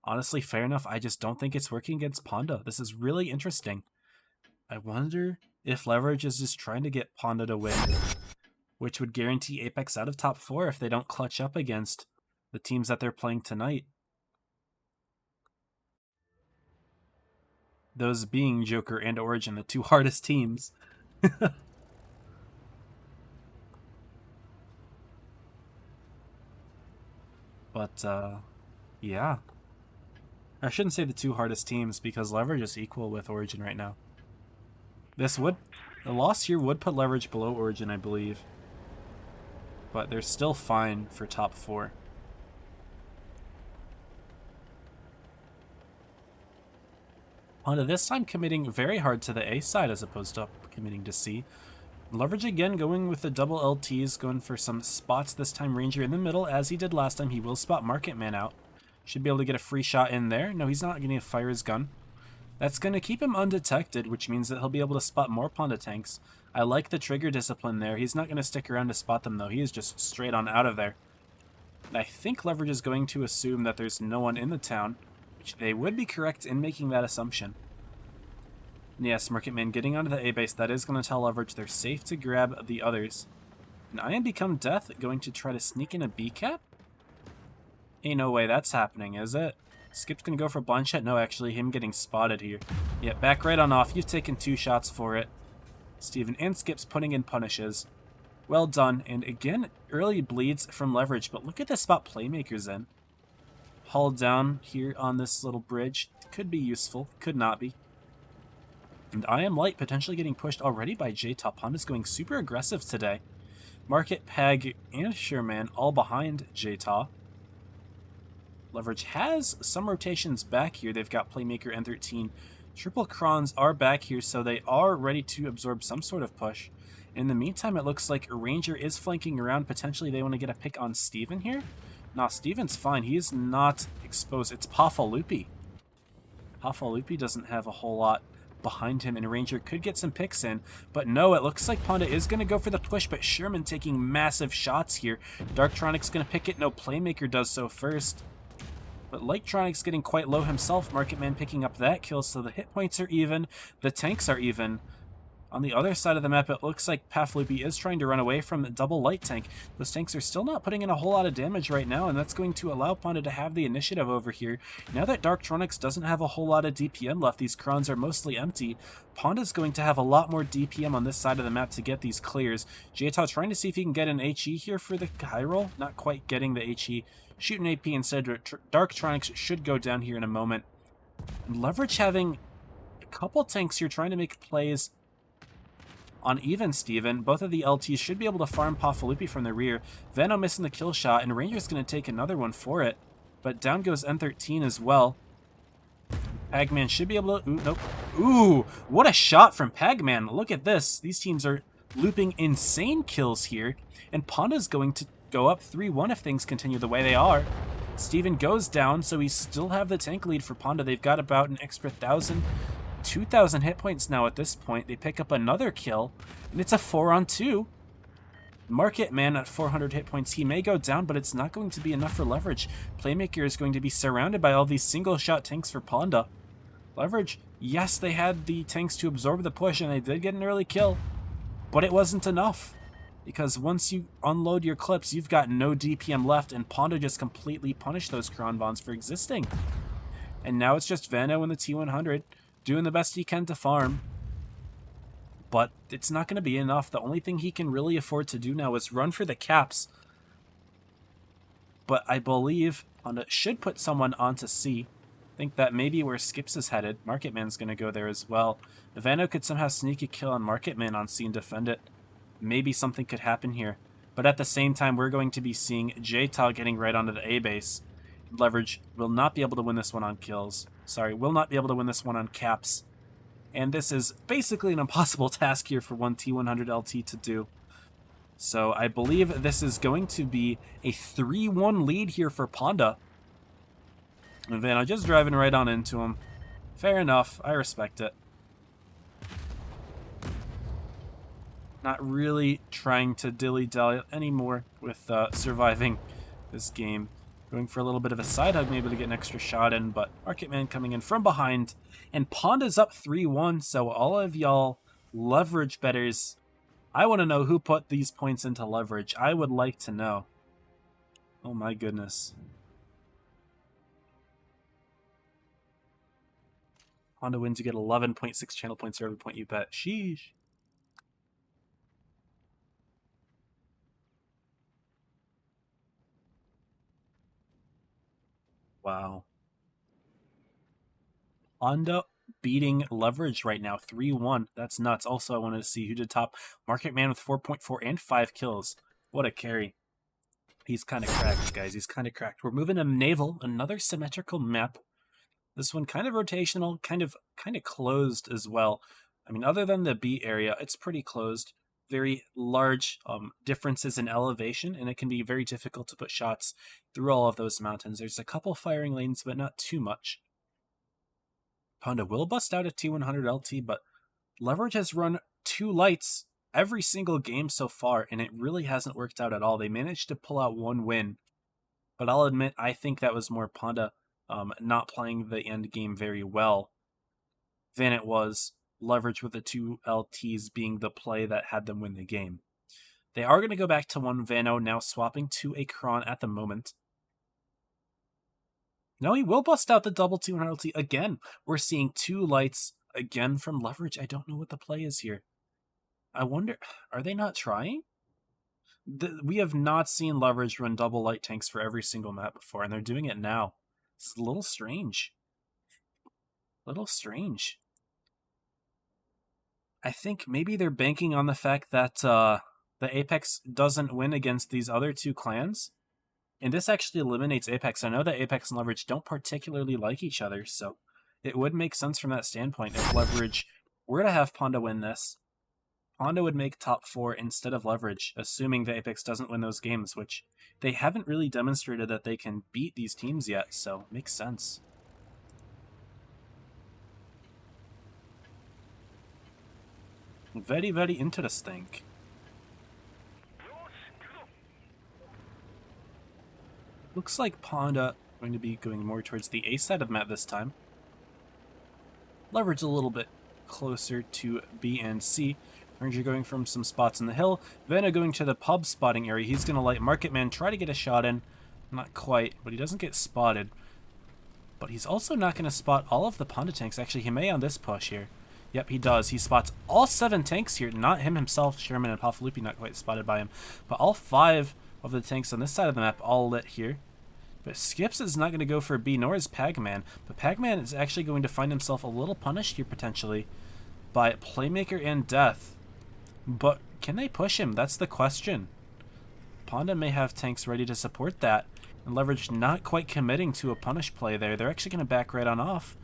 Honestly, fair enough. I just don't think it's working against Panda. This is really interesting. I wonder if Leverage is just trying to get Panda to win, which would guarantee Apex out of top 4 if they don't clutch up against the teams that they're playing tonight. Those being Joker and Origin, the 2 hardest teams. But, yeah. I shouldn't say the 2 hardest teams because Leverage is equal with Origin right now. The loss here would put Leverage below Origin, I believe. But they're still fine for top 4. Panda this time committing very hard to the A side as opposed to committing to C. Leverage again going with the double LTs, going for some spots this time. Ranger in the middle as he did last time. He will spot Marketman out. Should be able to get a free shot in there. No, he's not going to fire his gun. That's going to keep him undetected, which means that he'll be able to spot more Panda tanks. I like the trigger discipline there. He's not going to stick around to spot them, though. He is just straight on out of there. And I think Leverage is going to assume that there's no one in the town, which they would be correct in making that assumption. And yes, Marketman getting onto the A base. That is going to tell Leverage they're safe to grab the others. And I Am Become Death going to try to sneak in a B cap? Ain't no way that's happening, is it? Skip's going to go for blind shot. No, actually, him getting spotted here. Yeah, back right on off. You've taken 2 shots for it. Steven and Skip's putting in punishes. Well done. And again, early bleeds from Leverage. But look at the spot Playmaker's in. Hauled down here on this little bridge. Could be useful. Could not be. And I Am Light potentially getting pushed already by J-Top. Honda's going super aggressive today. Market, Peg, and Sherman all behind J-Top. Leverage has some rotations back here. They've got Playmaker and 13. Triple Crons are back here, so they are ready to absorb some sort of push. In the meantime, it looks like Ranger is flanking around. Potentially they want to get a pick on Steven here. Nah, Steven's fine. He is not exposed. It's Pafalupi. Pafalupi doesn't have a whole lot behind him, and Ranger could get some picks in, but no, it looks like Ponda is going to go for the push, but Sherman taking massive shots here. Darktronic's going to pick it, no, Playmaker does so first. But Lighttronic's getting quite low himself, Marketman picking up that kill, so the hit points are even, the tanks are even. On the other side of the map, it looks like Pafalupi is trying to run away from the double light tank. Those tanks are still not putting in a whole lot of damage right now, and that's going to allow Ponda to have the initiative over here. Now that Darktronics doesn't have a whole lot of DPM left, these crons are mostly empty, Ponda's going to have a lot more DPM on this side of the map to get these clears. Jata trying to see if he can get an HE here for the high roll, not quite getting the HE. Shooting AP instead, Darktronics should go down here in a moment. And Leverage having a couple tanks here trying to make plays on even Steven. Both of the LTs should be able to farm Pafalupi from the rear. Vano missing the kill shot, and Ranger's going to take another one for it. But down goes N13 as well. Pagman should be able to... Ooh, nope. Ooh, what a shot from Pagman. Look at this. These teams are looping insane kills here. And Ponda's going to go up 3-1 if things continue the way they are. Steven goes down, so we still have the tank lead for Ponda. They've got about an extra 2,000 hit points now at this point. They pick up another kill, and it's a 4-on-2. Marketman at 400 hit points. He may go down, but it's not going to be enough for Leverage. Playmaker is going to be surrounded by all these single-shot tanks for Ponda. Leverage, yes, they had the tanks to absorb the push, and they did get an early kill, but it wasn't enough. Because once you unload your clips, you've got no DPM left, and Ponda just completely punished those Cron Bonds for existing. And now it's just Vano and the T100 doing the best he can to farm. But it's not going to be enough. The only thing he can really afford to do now is run for the caps. But I believe Ponda should put someone onto C. I think that may be where Skips is headed. Marketman's going to go there as well. Vano could somehow sneak a kill on Marketman on C and defend it. Maybe something could happen here. But at the same time, we're going to be seeing J-Tal getting right onto the A base. Leverage will not be able to win this one on kills. Sorry, will not be able to win this one on caps. And this is basically an impossible task here for one T100 LT to do. So I believe this is going to be a 3-1 lead here for Ponda. And Vano just driving right on into him. Fair enough, I respect it. Not really trying to dilly-dally anymore with surviving this game. Going for a little bit of a side hug, maybe to get an extra shot in, but Marketman coming in from behind. And Ponda's up 3-1, so all of y'all Leverage betters, I want to know who put these points into Leverage. I would like to know. Oh my goodness. Ponda wins, you get 11.6 channel points for every point you bet. Sheesh. Wow. Ponda beating Leverage right now, 3-1. That's nuts. Also, I wanted to see who did top. Marketman with 4.4 and 5 kills. What a carry. He's kind of cracked, guys. He's kind of cracked. We're moving to Naval, another symmetrical map. This one kind of rotational, kind of closed as well. I mean, other than the B area, it's pretty closed. Very large differences in elevation, and it can be very difficult to put shots through all of those mountains. There's a couple firing lanes, but not too much. Ponda will bust out a T100 LT, but Leverage has run 2 lights every single game so far, and it really hasn't worked out at all. They managed to pull out 1 win, but I'll admit, I think that was more Ponda not playing the end game very well than it was Leverage with the 2 LTs being the play that had them win the game. They are going to go back to 1 Vano, now swapping to a Kron at the moment. No, he will bust out the double 200 LT again. We're seeing 2 lights again from Leverage. I don't know what the play is here. I wonder, are they not trying? We have not seen Leverage run double light tanks for every single map before, and they're doing it now. It's a little strange. Little strange. I think maybe they're banking on the fact that the Apex doesn't win against these other 2 clans. And this actually eliminates Apex. I know that Apex and Leverage don't particularly like each other, so it would make sense from that standpoint. If Leverage were to have Ponda win this, Ponda would make top 4 instead of Leverage, assuming that Apex doesn't win those games, which they haven't really demonstrated that they can beat these teams yet, so makes sense. Very, very interesting. Looks like Panda going to be going more towards the A side of the map this time. Leverage a little bit closer to B and C. Ranger going from some spots in the hill. Vanna going to the pub spotting area. He's going to let Market Man try to get a shot in. Not quite, but he doesn't get spotted. But he's also not going to spot all of the Panda tanks. Actually, he may on this push here. Yep, he does. He spots all 7 tanks here. Not him himself. Sherman and Pafalupi not quite spotted by him. But all 5 of the tanks on this side of the map all lit here. But Skips is not going to go for B, nor is Pagman. But Pagman is actually going to find himself a little punished here, potentially, by Playmaker and Death. But can they push him? That's the question. Panda may have tanks ready to support that. And Leverage not quite committing to a punish play there. They're actually going to back right on off.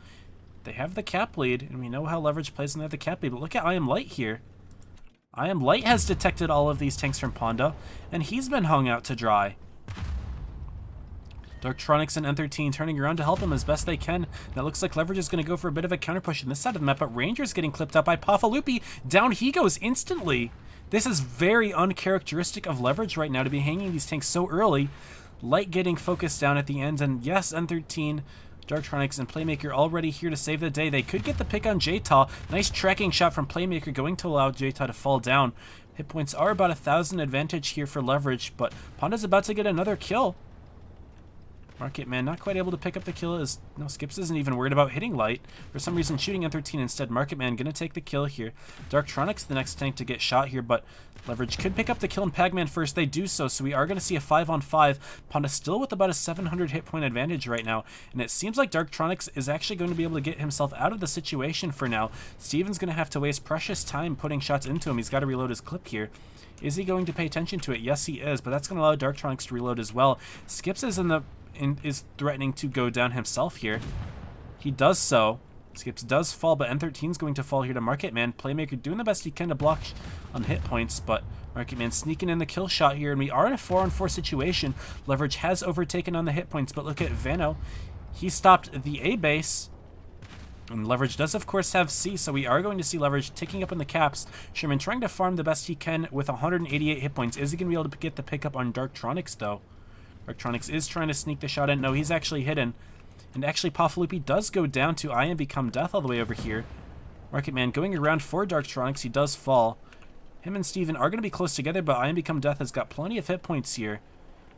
They have the cap lead, and we know how Leverage plays when they have the cap lead. But look at I Am Light here. I Am Light has detected all of these tanks from Panda, and he's been hung out to dry. Darktronics and N13 turning around to help him as best they can. That looks like Leverage is going to go for a bit of a counter push in this side of the map, but Ranger's getting clipped up by Pafalupi. Down he goes instantly. This is very uncharacteristic of Leverage right now to be hanging these tanks so early. Light getting focused down at the end, and yes, N13, Darktronics, and Playmaker already here to save the day. They could get the pick on Jta. Nice tracking shot from Playmaker going to allow Jta to fall down. Hit points are about 1,000 advantage here for Leverage, but Panda's about to get another kill. Market Man not quite able to pick up the kill as no Skips isn't even worried about hitting Light. For some reason shooting N13 instead. Market Man gonna take the kill here. Darktronics the next tank to get shot here, but Leverage could pick up the kill and Pagman first. They do so we are gonna see a 5-on-5. Panda still with about a 700 hit point advantage right now, and it seems like Darktronics is actually going to be able to get himself out of the situation for now. Steven's gonna have to waste precious time putting shots into him. He's got to reload his clip here. Is he going to pay attention to it? Yes, he is, but that's going to allow Darktronics to reload as well. Skips is is threatening to go down himself here. He does so. Skips does fall, but N13 is going to fall here to Market Man. Playmaker doing the best he can to block on hit points, but Market Man sneaking in the kill shot here, and we are in a 4-on-4 situation. Leverage has overtaken on the hit points, but look at Vano. He stopped the A base, and Leverage does, of course, have C, so we are going to see Leverage ticking up in the caps. Sherman trying to farm the best he can with 188 hit points. Is he going to be able to get the pickup on Darktronics, though? Darktronics is trying to sneak the shot in. No, he's actually hidden. And actually, Pafalupi does go down to I Am Become Death all the way over here. Market Man going around for Darktronics. He does fall. Him and Steven are going to be close together, but I Am Become Death has got plenty of hit points here.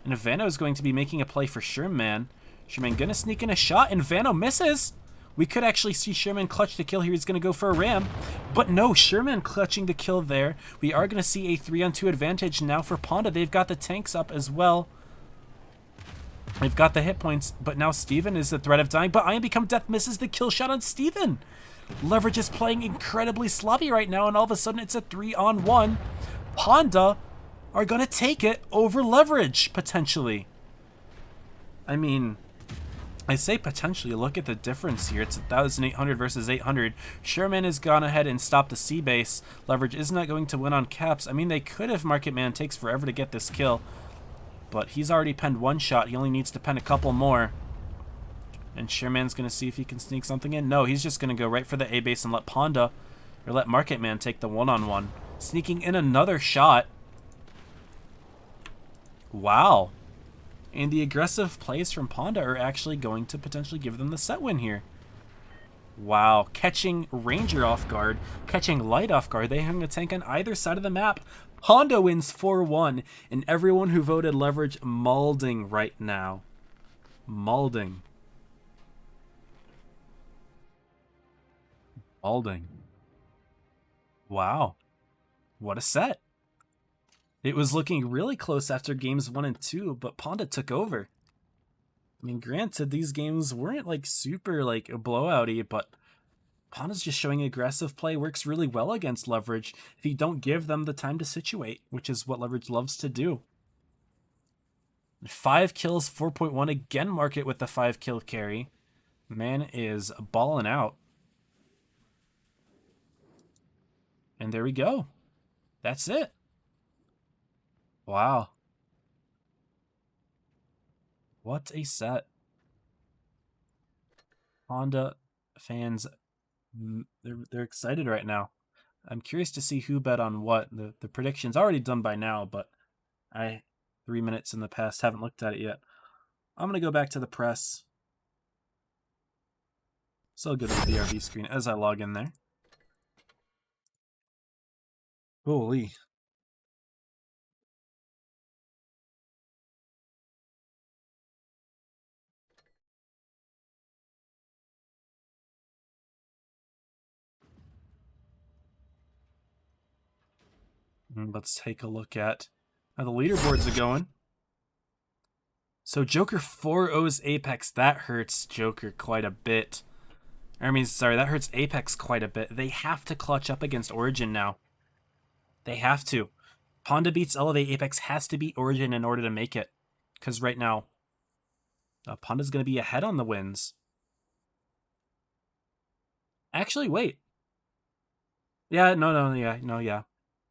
And Vano is going to be making a play for Sherman. Sherman going to sneak in a shot, and Vano misses. We could actually see Sherman clutch the kill here. He's going to go for a ram. But no, Sherman clutching the kill there. We are going to see a 3-on-2 advantage now for Panda. They've got the tanks up as well. They've got the hit points, but now Steven is the threat of dying. But I Am Become Death misses the kill shot on Steven. Leverage is playing incredibly sloppy right now, and all of a sudden it's a 3-on-1. Panda are going to take it over Leverage, potentially. I mean, I say potentially. Look at the difference here. It's 1,800 versus 800. Sherman has gone ahead and stopped the C base. Leverage is not going to win on caps. I mean, they could if Market Man takes forever to get this kill. But he's already penned 1 shot. He only needs to pen a couple more. And Sherman's going to see if he can sneak something in. No, he's just going to go right for the A base and let let Market Man take the 1-on-1. Sneaking in another shot. Wow. And the aggressive plays from Panda are actually going to potentially give them the set win here. Wow. Catching Ranger off guard, catching Light off guard. They hung a tank on either side of the map. Panda wins 4-1, and everyone who voted Leverage maulding right now. Maulding. Maulding. Wow. What a set. It was looking really close after games 1 and 2, but Panda took over. I mean, granted, these games weren't like super like blowouty, but Panda's just showing aggressive play, works really well against Leverage if you don't give them the time to situate, which is what Leverage loves to do. 5 kills, 4.1 again, Market with the 5-kill carry. Man is balling out. And there we go. That's it. Wow. What a set. Panda fans, they're excited right now. I'm curious to see who bet on what. The prediction's already done by now, but I 3 minutes in the past haven't looked at it yet. I'm gonna go back to the press. So I'll go to the BRB screen as I log in there. Holy. Let's take a look at how the leaderboards are going. So Joker 4-0's Apex. That hurts Joker quite a bit. I mean, sorry, that hurts Apex quite a bit. They have to clutch up against Origin now. They have to. Ponda beats Elevate. Apex has to beat Origin in order to make it. Because right now, Ponda's going to be ahead on the wins. Actually, wait. Yeah, no.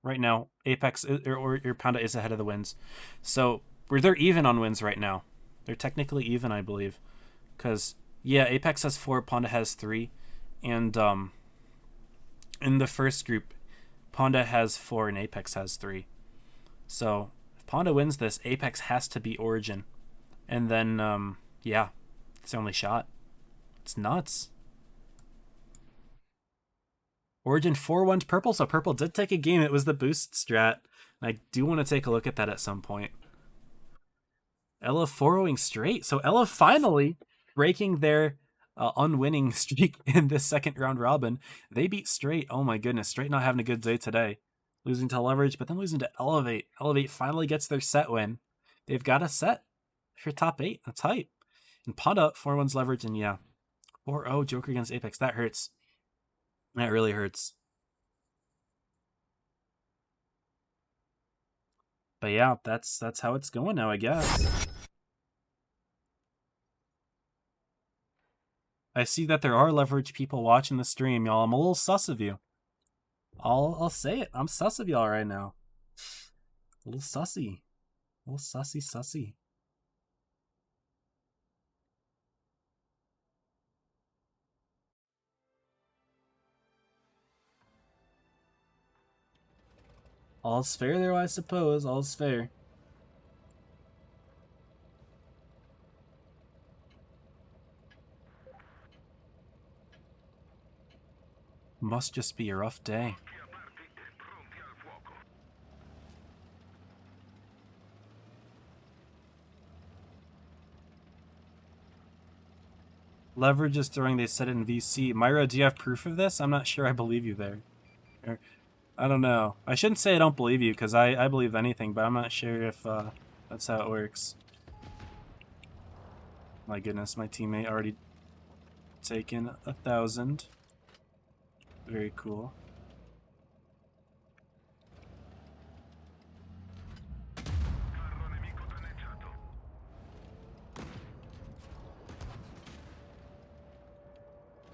Right now, Apex or Ponda is ahead of the wins. So, they're even on wins right now. They're technically even, I believe. Because, yeah, Apex has 4, Ponda has 3. And in the first group, Ponda has 4 and Apex has 3. So, if Ponda wins this, Apex has to beat Origin. And then, yeah, it's the only shot. It's nuts. Origin 4-1 Purple, so Purple did take a game. It was the boost strat. I do want to take a look at that at some point. Ella 4-0ing straight. So Ella finally breaking their unwinning streak in this second round robin. They beat Straight. Oh my goodness, Straight not having a good day today. Losing to Leverage, but then losing to Elevate. Elevate finally gets their set win. They've got a set for top 8. That's hype. And Ponda 4-1's Leverage, and yeah, 4-0 Joker against Apex. That hurts. That really hurts. But yeah, that's how it's going now, I guess. I see that there are Leverage people watching the stream, y'all. I'm a little sus of you. I'll say it. I'm sus of y'all right now. A little sussy. A little sussy. All's fair there, I suppose. All's fair. Must just be a rough day. Leverage is throwing, they said in VC. Myra, do you have proof of this? I'm not sure I believe you there. I don't know. I shouldn't say I don't believe you, because I believe anything, but I'm not sure if that's how it works. My goodness, my teammate already taken 1,000. Very cool.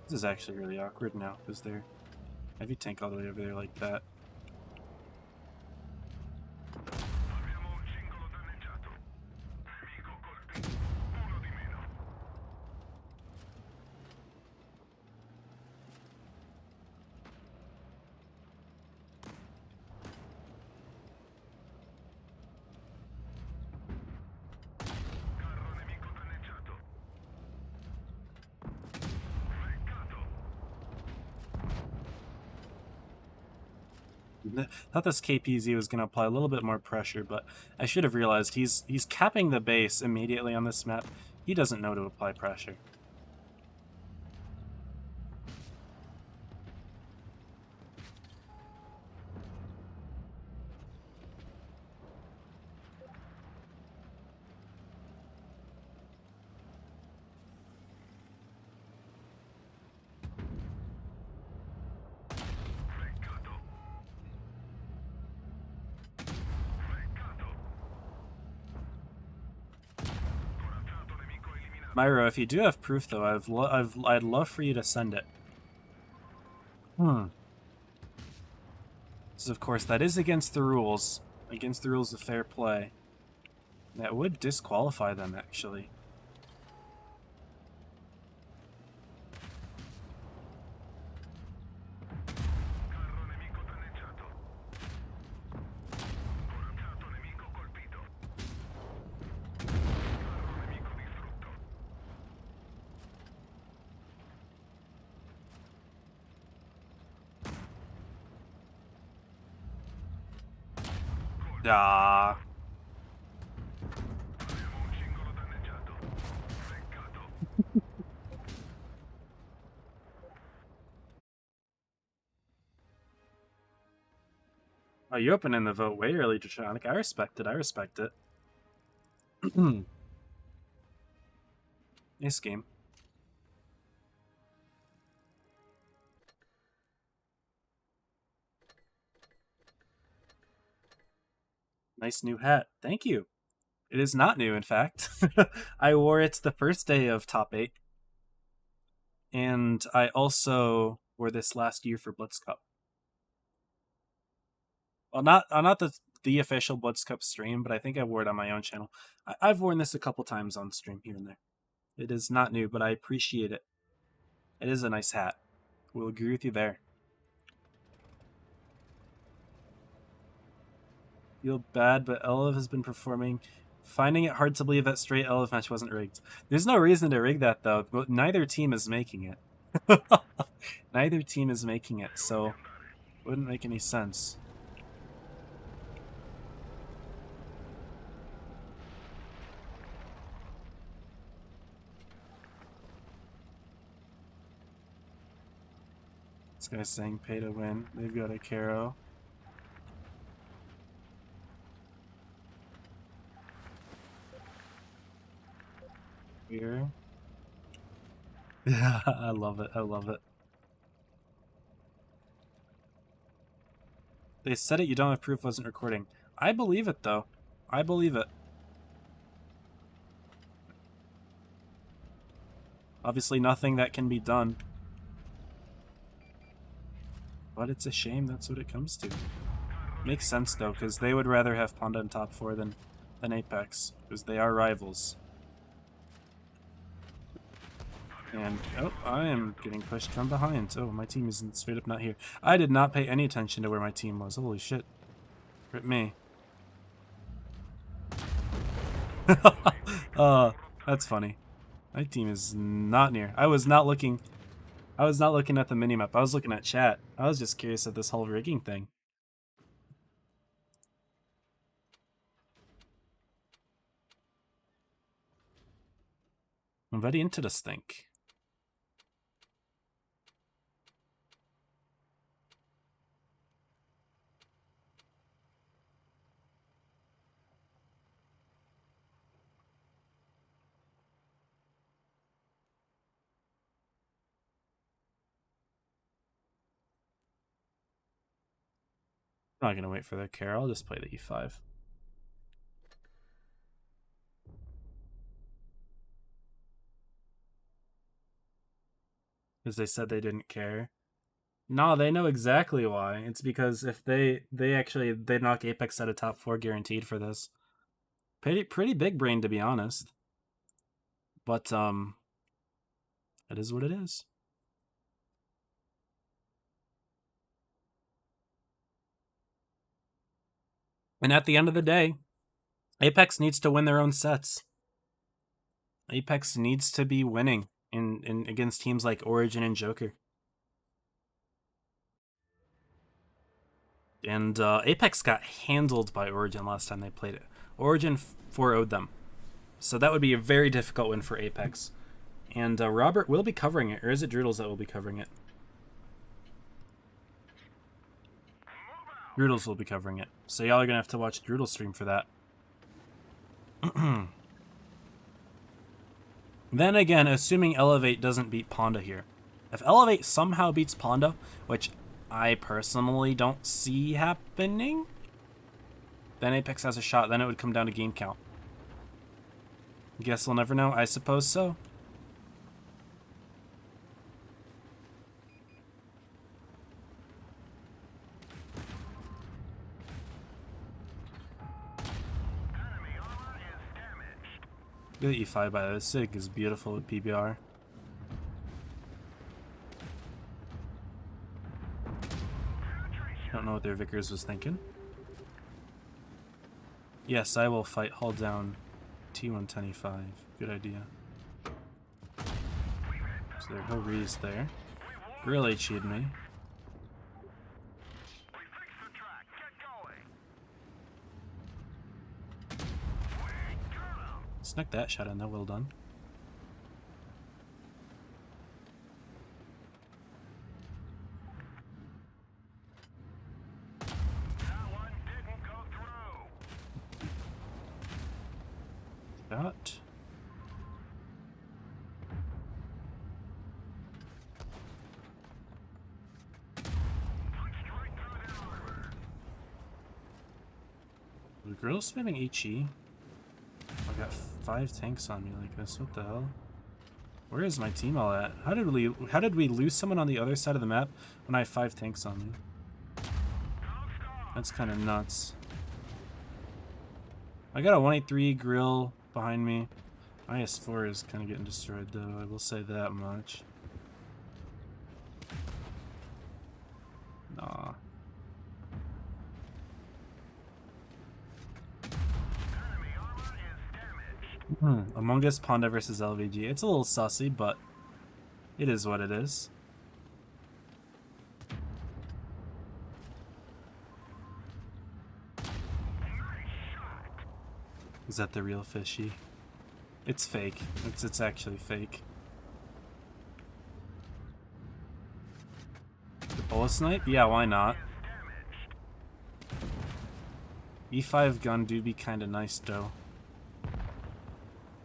This is actually really awkward now, because they're heavy tank all the way over there like that. Thought this KPZ was going to apply a little bit more pressure, but I should have realized he's capping the base immediately on this map. He doesn't know to apply pressure. Myro, if you do have proof, though, I'd love for you to send it. So, of course, that is against the rules. Against the rules of fair play. That would disqualify them, actually. Ah. Oh, you opened in the vote way early, Draconic. I respect it. I respect it. Nice game. Nice new hat. Thank you. It is not new, in fact. I wore it the first day of Top 8. And I also wore this last year for Blitz Cup. Well, not the official Blitz Cup stream, but I think I wore it on my own channel. I've worn this a couple times on stream here and there. It is not new, but I appreciate it. It is a nice hat. We'll agree with you there. Feel bad, but Elev has been performing. Finding it hard to believe that straight Elev match wasn't rigged. There's no reason to rig that, though. But neither team is making it. Neither team is making it, so it wouldn't make any sense. This guy's saying pay to win. They've got a Caro. Here. Yeah, I love it. I love it. They said it, you don't have proof wasn't recording. I believe it, though. I believe it. Obviously nothing that can be done. But it's a shame that's what it comes to. Makes sense, though, because they would rather have Ponda in top 4 than Apex, because they are rivals. And, oh, I am getting pushed from behind. Oh, my team is straight up not here. I did not pay any attention to where my team was. Holy shit. Rip me. That's funny. My team is not near. I was not looking at the minimap. I was looking at chat. I was just curious at this whole rigging thing. I'm very into this thing. I'm not gonna wait for the Caro. I'll just play the E5. Because they said they didn't care. No, they know exactly why. It's because if they knock Apex out of top 4 guaranteed for this. Pretty big brain, to be honest. But it is what it is. And at the end of the day, Apex needs to win their own sets. Apex needs to be winning in against teams like Origin and Joker. And Apex got handled by Origin last time they played it. Origin 4-0'd them. So that would be a very difficult win for Apex. And Robert will be covering it, or is it Droodles that will be covering it? Droodles will be covering it. So y'all are going to have to watch Droodles stream for that. Then again, assuming Elevate doesn't beat Ponda here. If Elevate somehow beats Ponda, which I personally don't see happening, then Apex has a shot. Then it would come down to game count. Guess we'll never know. I suppose so. Look at E5 by the SIG is beautiful with PBR. Don't know what their Vickers was thinking. Yes, I will fight. Hold down T1 10E5. Good idea. So their whole re's there. Grill HE'd me. Snuck that shot in, though. Well done. Shot. The girl's spamming HE. I got 5 tanks on me like this. What the hell? Where is my team all at? How did we lose someone on the other side of the map when I have 5 tanks on me? That's kind of nuts. I got a 183 grill behind me. IS-4 is kind of getting destroyed though, I will say that much. Nah. Among Us Panda versus LVG. It's a little sussy, but it is what it is. Is that the real fishy? It's fake. It's actually fake. The bullet snipe? Yeah, why not? E5 gun do be kind of nice though.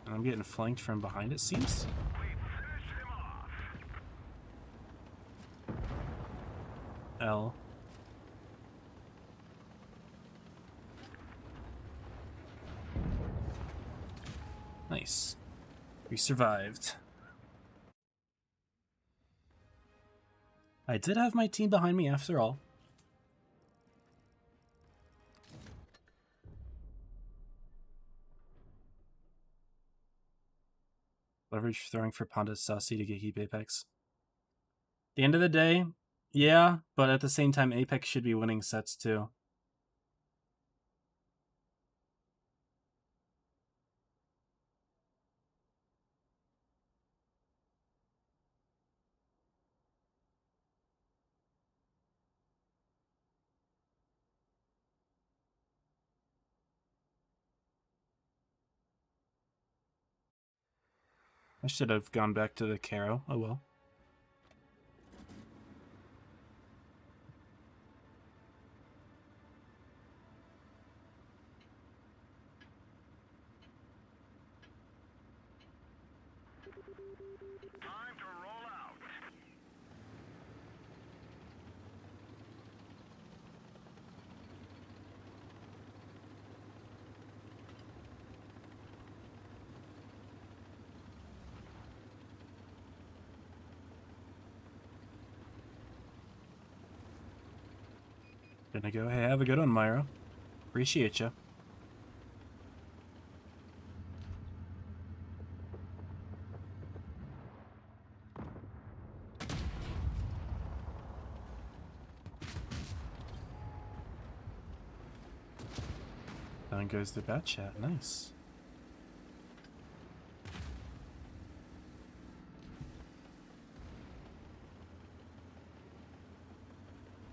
And I'm getting flanked from behind, it seems. L. Nice. We survived. I did have my team behind me after all. Leverage throwing for Panda's Sussy to get Heap Apex. At the end of the day, yeah, but at the same time, Apex should be winning sets too. I should have gone back to the Caro. Oh well. Time to roll out. Gonna go, hey, have a good one, Myra. Appreciate you. Down goes the bat chat. Nice.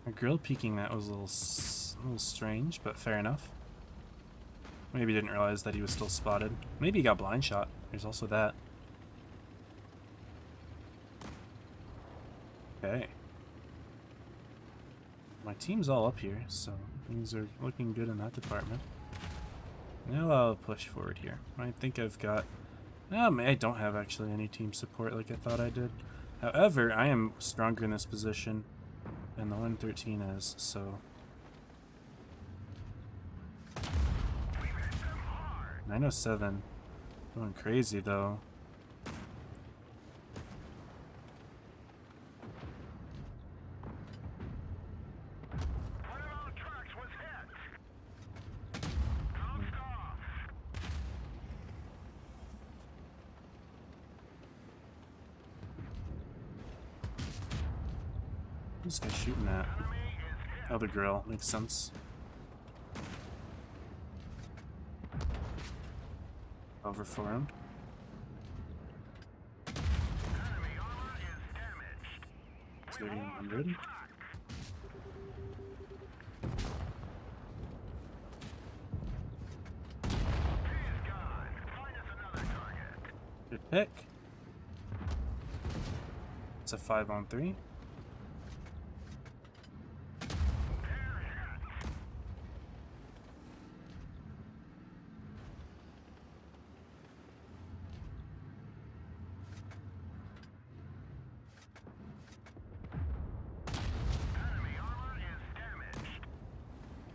A grill peeking that was a little strange, but fair enough. Maybe didn't realize that he was still spotted. Maybe he got blind shot. There's also that. Okay. My team's all up here, so things are looking good in that department. Now I'll push forward here. I think I've got... I don't have actually any team support like I thought I did. However, I am stronger in this position than the 113 is, so... 907. Going crazy, though. Who's this guy shooting at? Oh, the grill. Makes sense. Over for him. It's 3100. Good pick. It's a 5-on-3.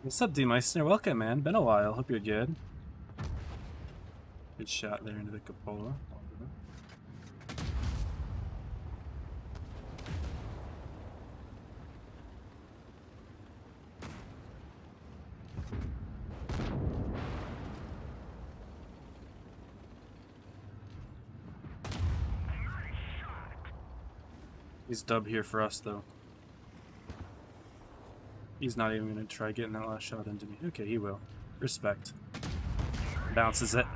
What's up, D Meister? Welcome, man. Been a while. Hope you're good. Good shot there into the cupola. He's dub here for us, though. He's not even going to try getting that last shot into me. Okay, he will. Respect. Bounces it.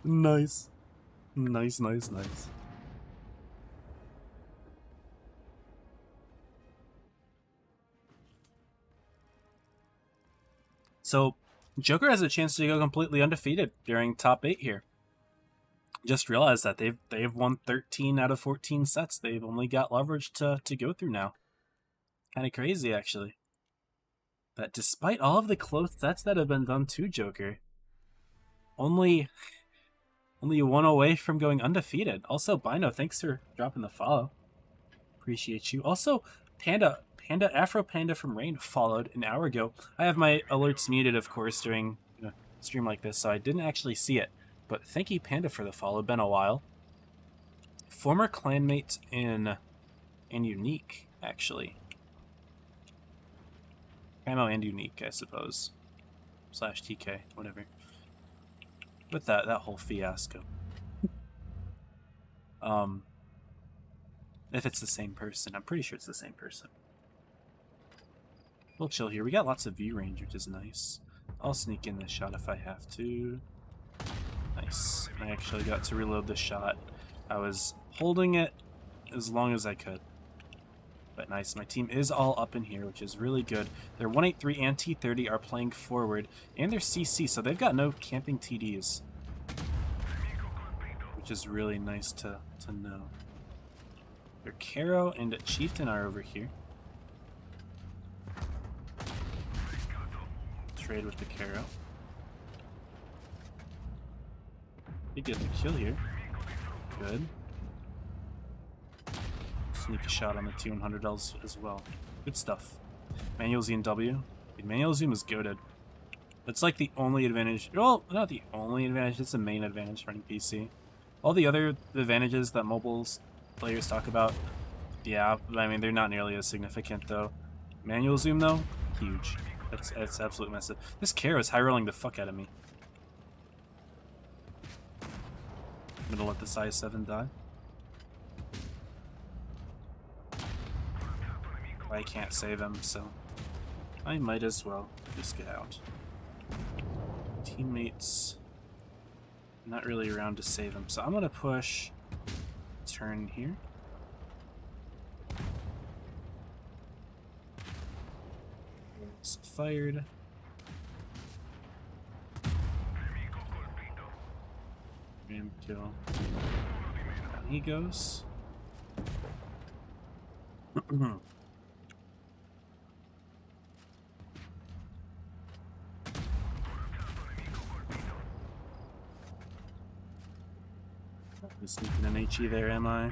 Nice. Nice, nice, nice. So, Joker has a chance to go completely undefeated during top 8 here. Just realized that they've won 13 out of 14 sets. They've only got leverage to go through now. Kind of crazy, actually. That despite all of the close sets that have been done to Joker, only one away from going undefeated. Also, Bino, thanks for dropping the follow. Appreciate you. Also, Afro Panda from Rain followed an hour ago. I have my alerts muted, of course, during a stream like this, so I didn't actually see it. But thank you, Panda, for the follow. Been a while. Former clanmate in Unique, actually. Camo and Unique, I suppose. / TK, whatever. With that whole fiasco. If it's the same person. I'm pretty sure it's the same person. We'll chill here. We got lots of view range, which is nice. I'll sneak in this shot if I have to. Nice. I actually got to reload the shot. I was holding it as long as I could. But nice. My team is all up in here, which is really good. Their 183 and T30 are playing forward, and they're CC, so they've got no camping TDs. Which is really nice to know. Their Caro and Chieftain are over here. Trade with the Caro. He gets the kill here. Good. Sneak a shot on the T100Ls as well. Good stuff. Manual Z and W. Manual Zoom is goated. That's like the only advantage. Well, not the only advantage. It's the main advantage running PC. All the other advantages that mobiles players talk about, yeah, I mean, they're not nearly as significant, though. Manual Zoom, though, huge. That's absolutely massive. This Caro is high rolling the fuck out of me. I'm gonna let the size 7 die. I can't save him, so I might as well just get out. Teammates not really around to save him, so I'm gonna push turn here. It's fired. Ram kill. Down he goes. Sneaking an HE there, am I?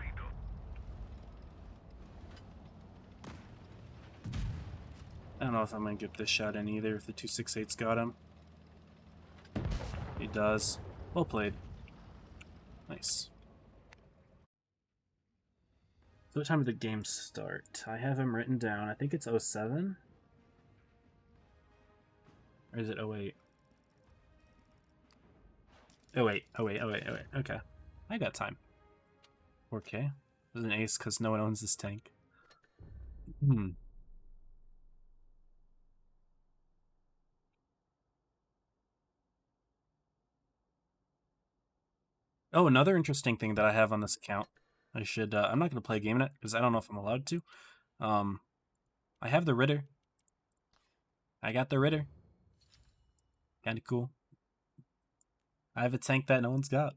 I don't know if I'm gonna get this shot in either, if the 268's got him. He does. Well played. Nice. So what time did the game start? I have him written down. I think it's 07? Or is it 08? Oh wait. Okay. I got time. 4K. This is an ace because no one owns this tank. Oh, another interesting thing that I have on this account. I should, I'm not going to play a game in it because I don't know if I'm allowed to. I have the Ritter. I got the Ritter. Kind of cool. I have a tank that no one's got.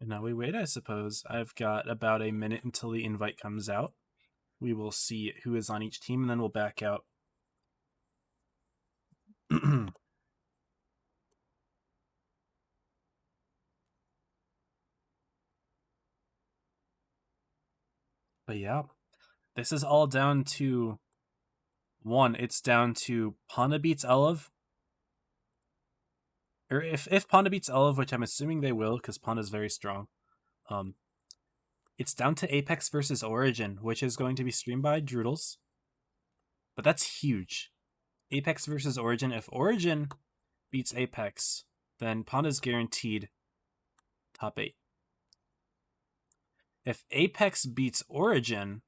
And now we wait, I suppose. I've got about a minute until the invite comes out. We will see who is on each team, and then we'll back out. But yeah, this is all down to one. It's down to Panda beats Elev. Or if Panda beats Elev, which I'm assuming they will, because Panda's very strong. It's down to Apex versus Origin, which is going to be streamed by Droodles. But that's huge. Apex versus Origin. If Origin beats Apex, then Panda's guaranteed top 8. If Apex beats Origin,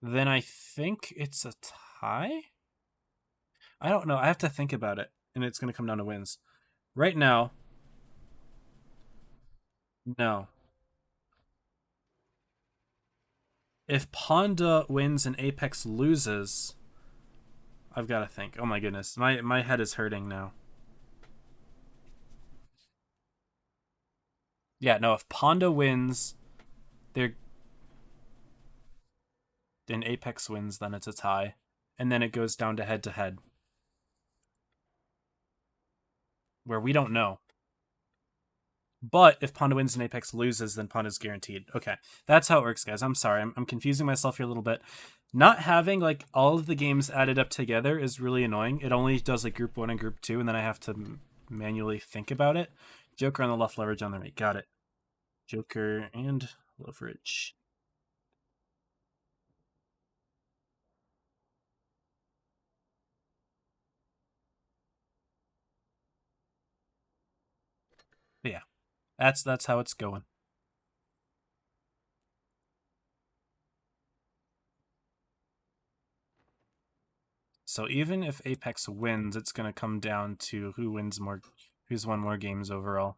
then I think it's a tie? I don't know. I have to think about it, and it's going to come down to wins. Right now, no. If Panda wins and Apex loses, I've got to think. Oh my goodness. My head is hurting now. Yeah, no, if Panda wins, then Apex wins, then it's a tie. And then it goes down to head-to-head. Where we don't know. But if Panda wins and Apex loses, then Panda's guaranteed. Okay, that's how it works, guys. I'm sorry. I'm confusing myself here a little bit. Not having, like, all of the games added up together is really annoying. It only does, like, Group 1 and Group 2, and then I have to manually think about it. Joker on the left, Leverage on the right. Got it. Joker and Leverage. But yeah, that's how it's going. So even if Apex wins, it's going to come down to who's won more games overall,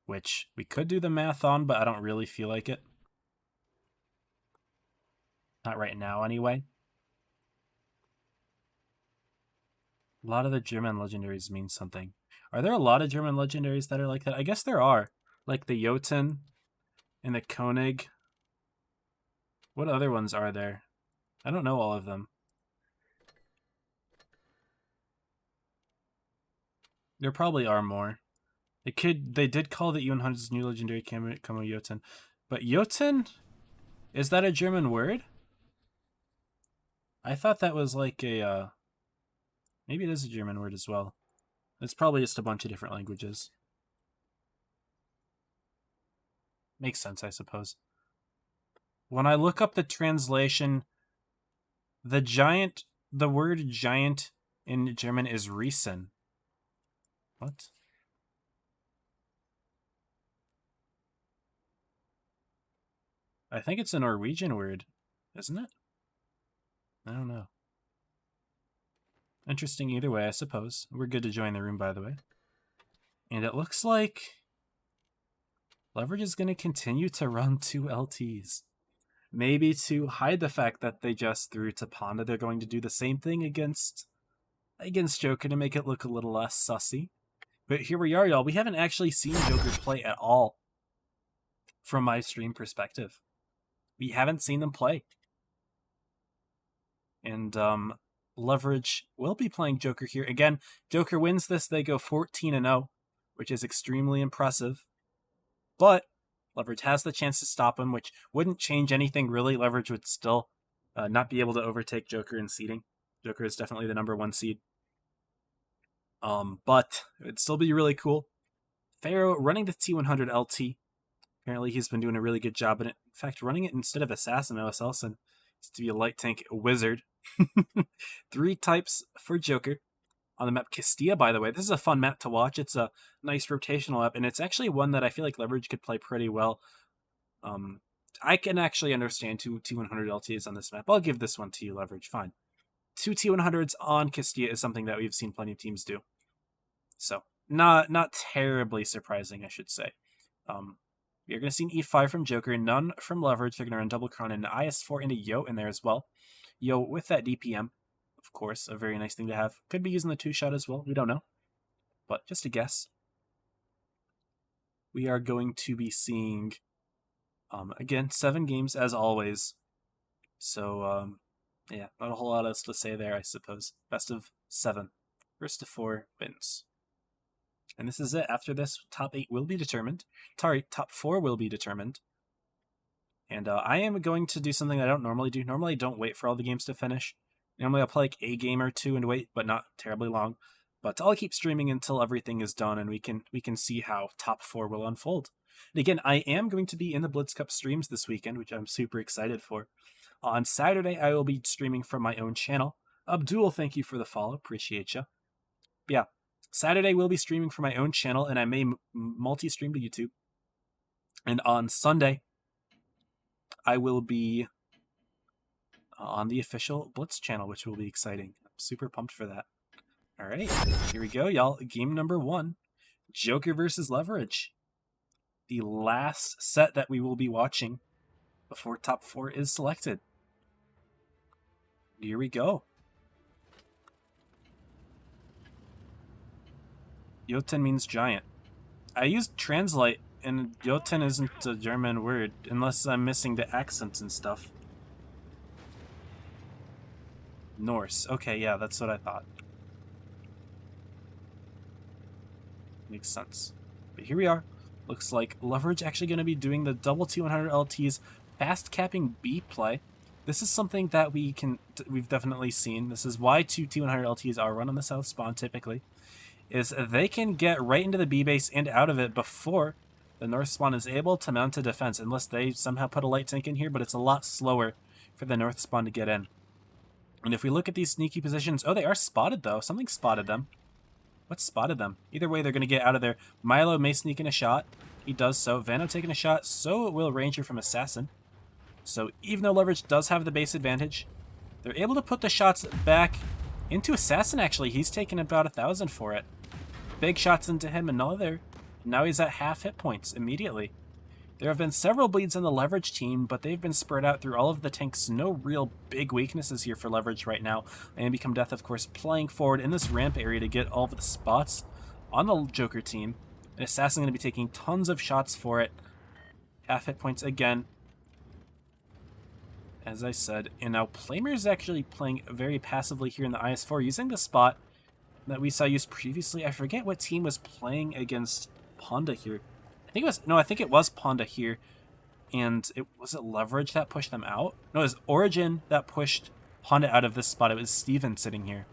which we could do the math on, but I don't really feel like it. Not right now, anyway. A lot of the German legendaries mean something. Are there a lot of German legendaries that are like that? I guess there are. Like the Jotun and the Koenig. What other ones are there? I don't know all of them. There probably are more. They did call the E100's new legendary Camo Jotun. But Jotun? Is that a German word? I thought that was like a, maybe it is a German word as well. It's probably just a bunch of different languages. Makes sense, I suppose. When I look up the translation, the word giant in German is Riesen. What? I think it's a Norwegian word, isn't it? I don't know. Interesting either way, I suppose. We're good to join the room, by the way. And it looks like Leverage is going to continue to run 2 LTs. Maybe to hide the fact that they just threw to Panda, they're going to do the same thing against Joker to make it look a little less sussy. But here we are, y'all. We haven't actually seen Joker play at all from my stream perspective. We haven't seen them play. And Leverage will be playing Joker here. Again, Joker wins this, they go 14-0, which is extremely impressive. But Leverage has the chance to stop him, which wouldn't change anything really. Leverage would still not be able to overtake Joker in seeding. Joker is definitely the #1 seed. But it'd still be really cool. Pharaoh running the T100 LT. Apparently he's been doing a really good job in it. In fact, running it instead of Assassin, OSLson is to be a light tank wizard. 3 types for Joker. On the map Castilla, by the way. This is a fun map to watch. It's a nice rotational map, and it's actually one that I feel like Leverage could play pretty well. I can actually understand 2 T100 LTs on this map. I'll give this one to you, Leverage. Fine. 2 T100s on Castilla is something that we've seen plenty of teams do. So, not terribly surprising, I should say. You're going to see an E5 from Joker, none from Leverage. They're going to run double crown and an IS4 into Yo in there as well. Yo with that DPM. Of course, a very nice thing to have. Could be using the 2-shot as well. We don't know. but just a guess. We are going to be seeing, again, 7 games as always. So, yeah, not a whole lot else to say there, I suppose. Best of 7. First to 4 wins. And this is it. After this, top 8 will be determined. Sorry, top 4 will be determined. And I am going to do something I don't normally do. Normally, I don't wait for all the games to finish. Normally, I'll play like a game or two and wait, but not terribly long. But I'll keep streaming until everything is done, and we can see how top 4 will unfold. And again, I am going to be in the Blitz Cup streams this weekend, which I'm super excited for. On Saturday, I will be streaming from my own channel. Abdul, thank you for the follow. Appreciate you. Yeah, Saturday we'll be streaming from my own channel, and I may multi-stream to YouTube. And on Sunday, I will be on the official Blitz channel, which will be exciting. I'm super pumped for that. All right, here we go, y'all. Game number 1, Joker versus Leverage. The last set that we will be watching before top 4 is selected. Here we go. Jotun means giant. I used translate, and Jotun isn't a German word, unless I'm missing the accents and stuff. Norse. Okay, yeah, that's what I thought. Makes sense. But here we are. Looks like Leverage actually going to be doing the double T100 LT's fast capping B play. This is something that we've definitely seen. This is why 2 T100 LTs are run on the south spawn typically, is they can get right into the B base and out of it before the north spawn is able to mount a defense, unless they somehow put a light tank in here, but it's a lot slower for the north spawn to get in. And if we look at these sneaky positions, oh, they are spotted though. Something spotted them. What spotted them? Either way, they're going to get out of there. Milo may sneak in a shot. He does so. Vano taking a shot, so will Ranger from Assassin. So even though Leverage does have the base advantage, they're able to put the shots back into Assassin, actually. He's taken about 1,000 for it. Big shots into him, another. Now he's at half hit points immediately. There have been several bleeds on the Leverage team, but they've been spread out through all of the tanks. No real big weaknesses here for Leverage right now. And Become Death, of course, playing forward in this ramp area to get all of the spots on the Joker team. And Assassin going to be taking tons of shots for it. Half hit points again, as I said. And now Plamer is actually playing very passively here in the IS-4, using the spot that we saw used previously. I forget what team was playing against Ponda here. I think it was Ponda here, and was it Leverage that pushed them out? No, it was Origin that pushed Ponda out of this spot. It was Steven sitting here,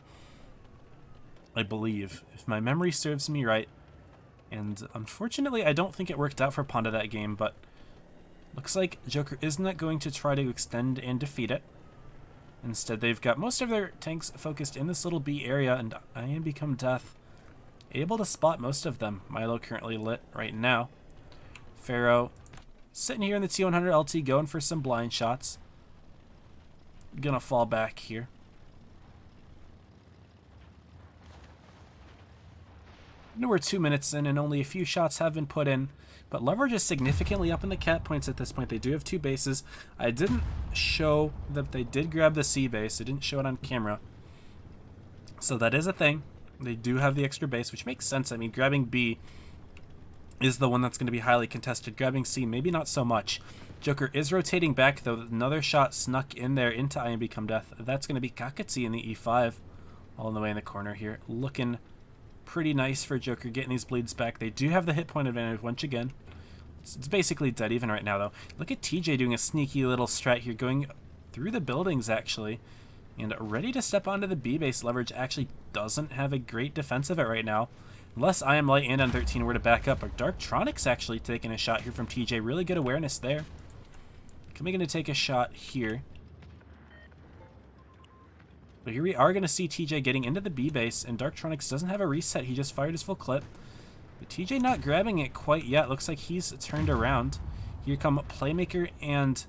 I believe, if my memory serves me right. And unfortunately, I don't think it worked out for Ponda that game, but looks like Joker is not going to try to extend and defeat it. Instead, they've got most of their tanks focused in this little B area, and I Am Become Death able to spot most of them. Milo currently lit right now. Pharaoh sitting here in the T100 LT going for some blind shots. Gonna fall back here. We're 2 minutes in and only a few shots have been put in, but Leverage is significantly up in the cap points at this point. They do have 2 bases. I didn't show that they did grab the C base. I didn't show it on camera. So that is a thing. They do have the extra base, which makes sense. I mean, grabbing B is the one that's going to be highly contested. Grabbing C, maybe not so much. Joker is rotating back, though. Another shot snuck in there into I Am Become Death. That's going to be Kakatsi in the E5, all the way in the corner here. Looking pretty nice for Joker, getting these bleeds back. They do have the hit point advantage once again. It's basically dead even right now, though. Look at TJ doing a sneaky little strat here, going through the buildings, actually. And ready to step onto the B base. Leverage actually doesn't have a great defense of it right now. Unless I Am Light and M13 were to back up. But Darktronic's actually taking a shot here from TJ. Really good awareness there. Coming in to take a shot here. But here we are going to see TJ getting into the B base. And Darktronics doesn't have a reset. He just fired his full clip. But TJ not grabbing it quite yet. Looks like he's turned around. Here come Playmaker and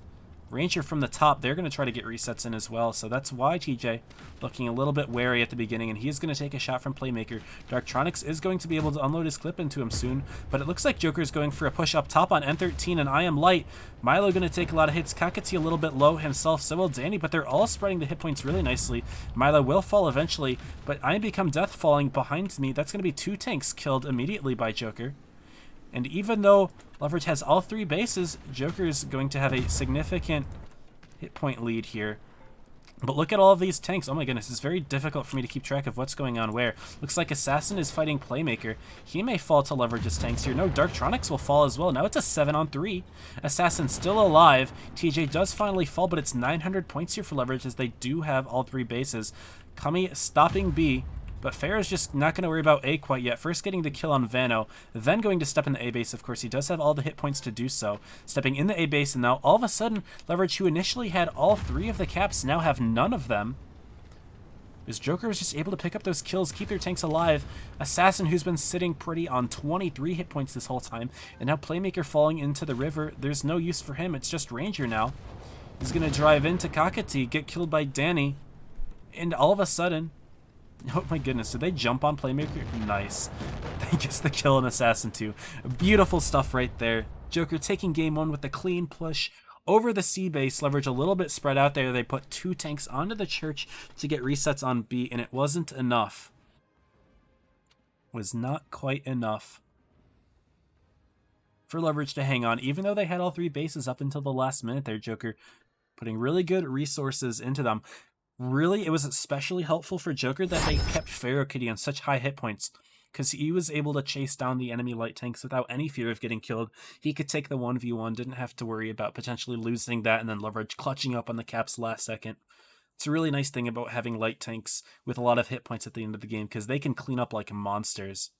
Ranger from the top, they're going to try to get resets in as well, so that's why TJ looking a little bit wary at the beginning, and he's going to take a shot from Playmaker. Darktronics is going to be able to unload his clip into him soon, but it looks like Joker's going for a push up top on N13, and I Am Light. Milo going to take a lot of hits, Kakati a little bit low himself, so will Danny, but they're all spreading the hit points really nicely. Milo will fall eventually, but I Am Become Death falling behind me. That's going to be 2 tanks killed immediately by Joker. And even though Leverage has all 3 bases, Joker is going to have a significant hit point lead here. But look at all of these tanks. Oh my goodness, it's very difficult for me to keep track of what's going on where. Looks like Assassin is fighting Playmaker. He may fall to Leverage's tanks here. No, Darktronics will fall as well. Now it's a 7-on-3. Assassin still alive. TJ does finally fall, but it's 900 points here for Leverage as they do have all 3 bases. Kami stopping B. But Farah's just not going to worry about A quite yet. First getting the kill on Vano, then going to step in the A base. Of course, he does have all the hit points to do so. Stepping in the A base, and now all of a sudden, Leverage, who initially had all 3 of the caps, now have none of them. As Joker was just able to pick up those kills, keep their tanks alive. Assassin, who's been sitting pretty on 23 hit points this whole time, and now Playmaker falling into the river. There's no use for him. It's just Ranger now. He's going to drive into Kakati, get killed by Danny, and all of a sudden, oh my goodness, did they jump on Playmaker? Nice. He gets the kill on Assassin too. Beautiful stuff right there. Joker taking game 1 with the clean push over the C base. Leverage a little bit spread out there. They put 2 tanks onto the church to get resets on B, and it wasn't enough. Was not quite enough for Leverage to hang on, even though they had all 3 bases up until the last minute there. Joker putting really good resources into them. Really, it was especially helpful for Joker that they kept Pharaoh Kitty on such high hit points, because he was able to chase down the enemy light tanks without any fear of getting killed. He could take the 1v1, didn't have to worry about potentially losing that, and then Leverage clutching up on the caps last second. It's a really nice thing about having light tanks with a lot of hit points at the end of the game, because they can clean up like monsters.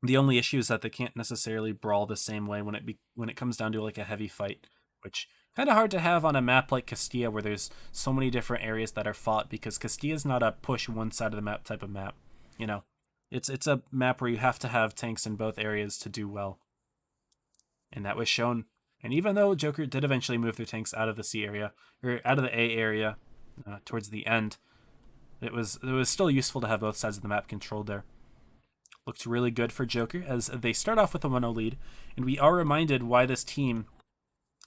The only issue is that they can't necessarily brawl the same way when it comes down to like a heavy fight, which kind of hard to have on a map like Castilla where there's so many different areas that are fought, because Castilla's not a push one side of the map type of map. You know, it's a map where you have to have tanks in both areas to do well. And that was shown. And even though Joker did eventually move their tanks out of the C area, or out of the A area towards the end, it was still useful to have both sides of the map controlled there. Looked really good for Joker as they start off with a 1-0 lead, and we are reminded why this team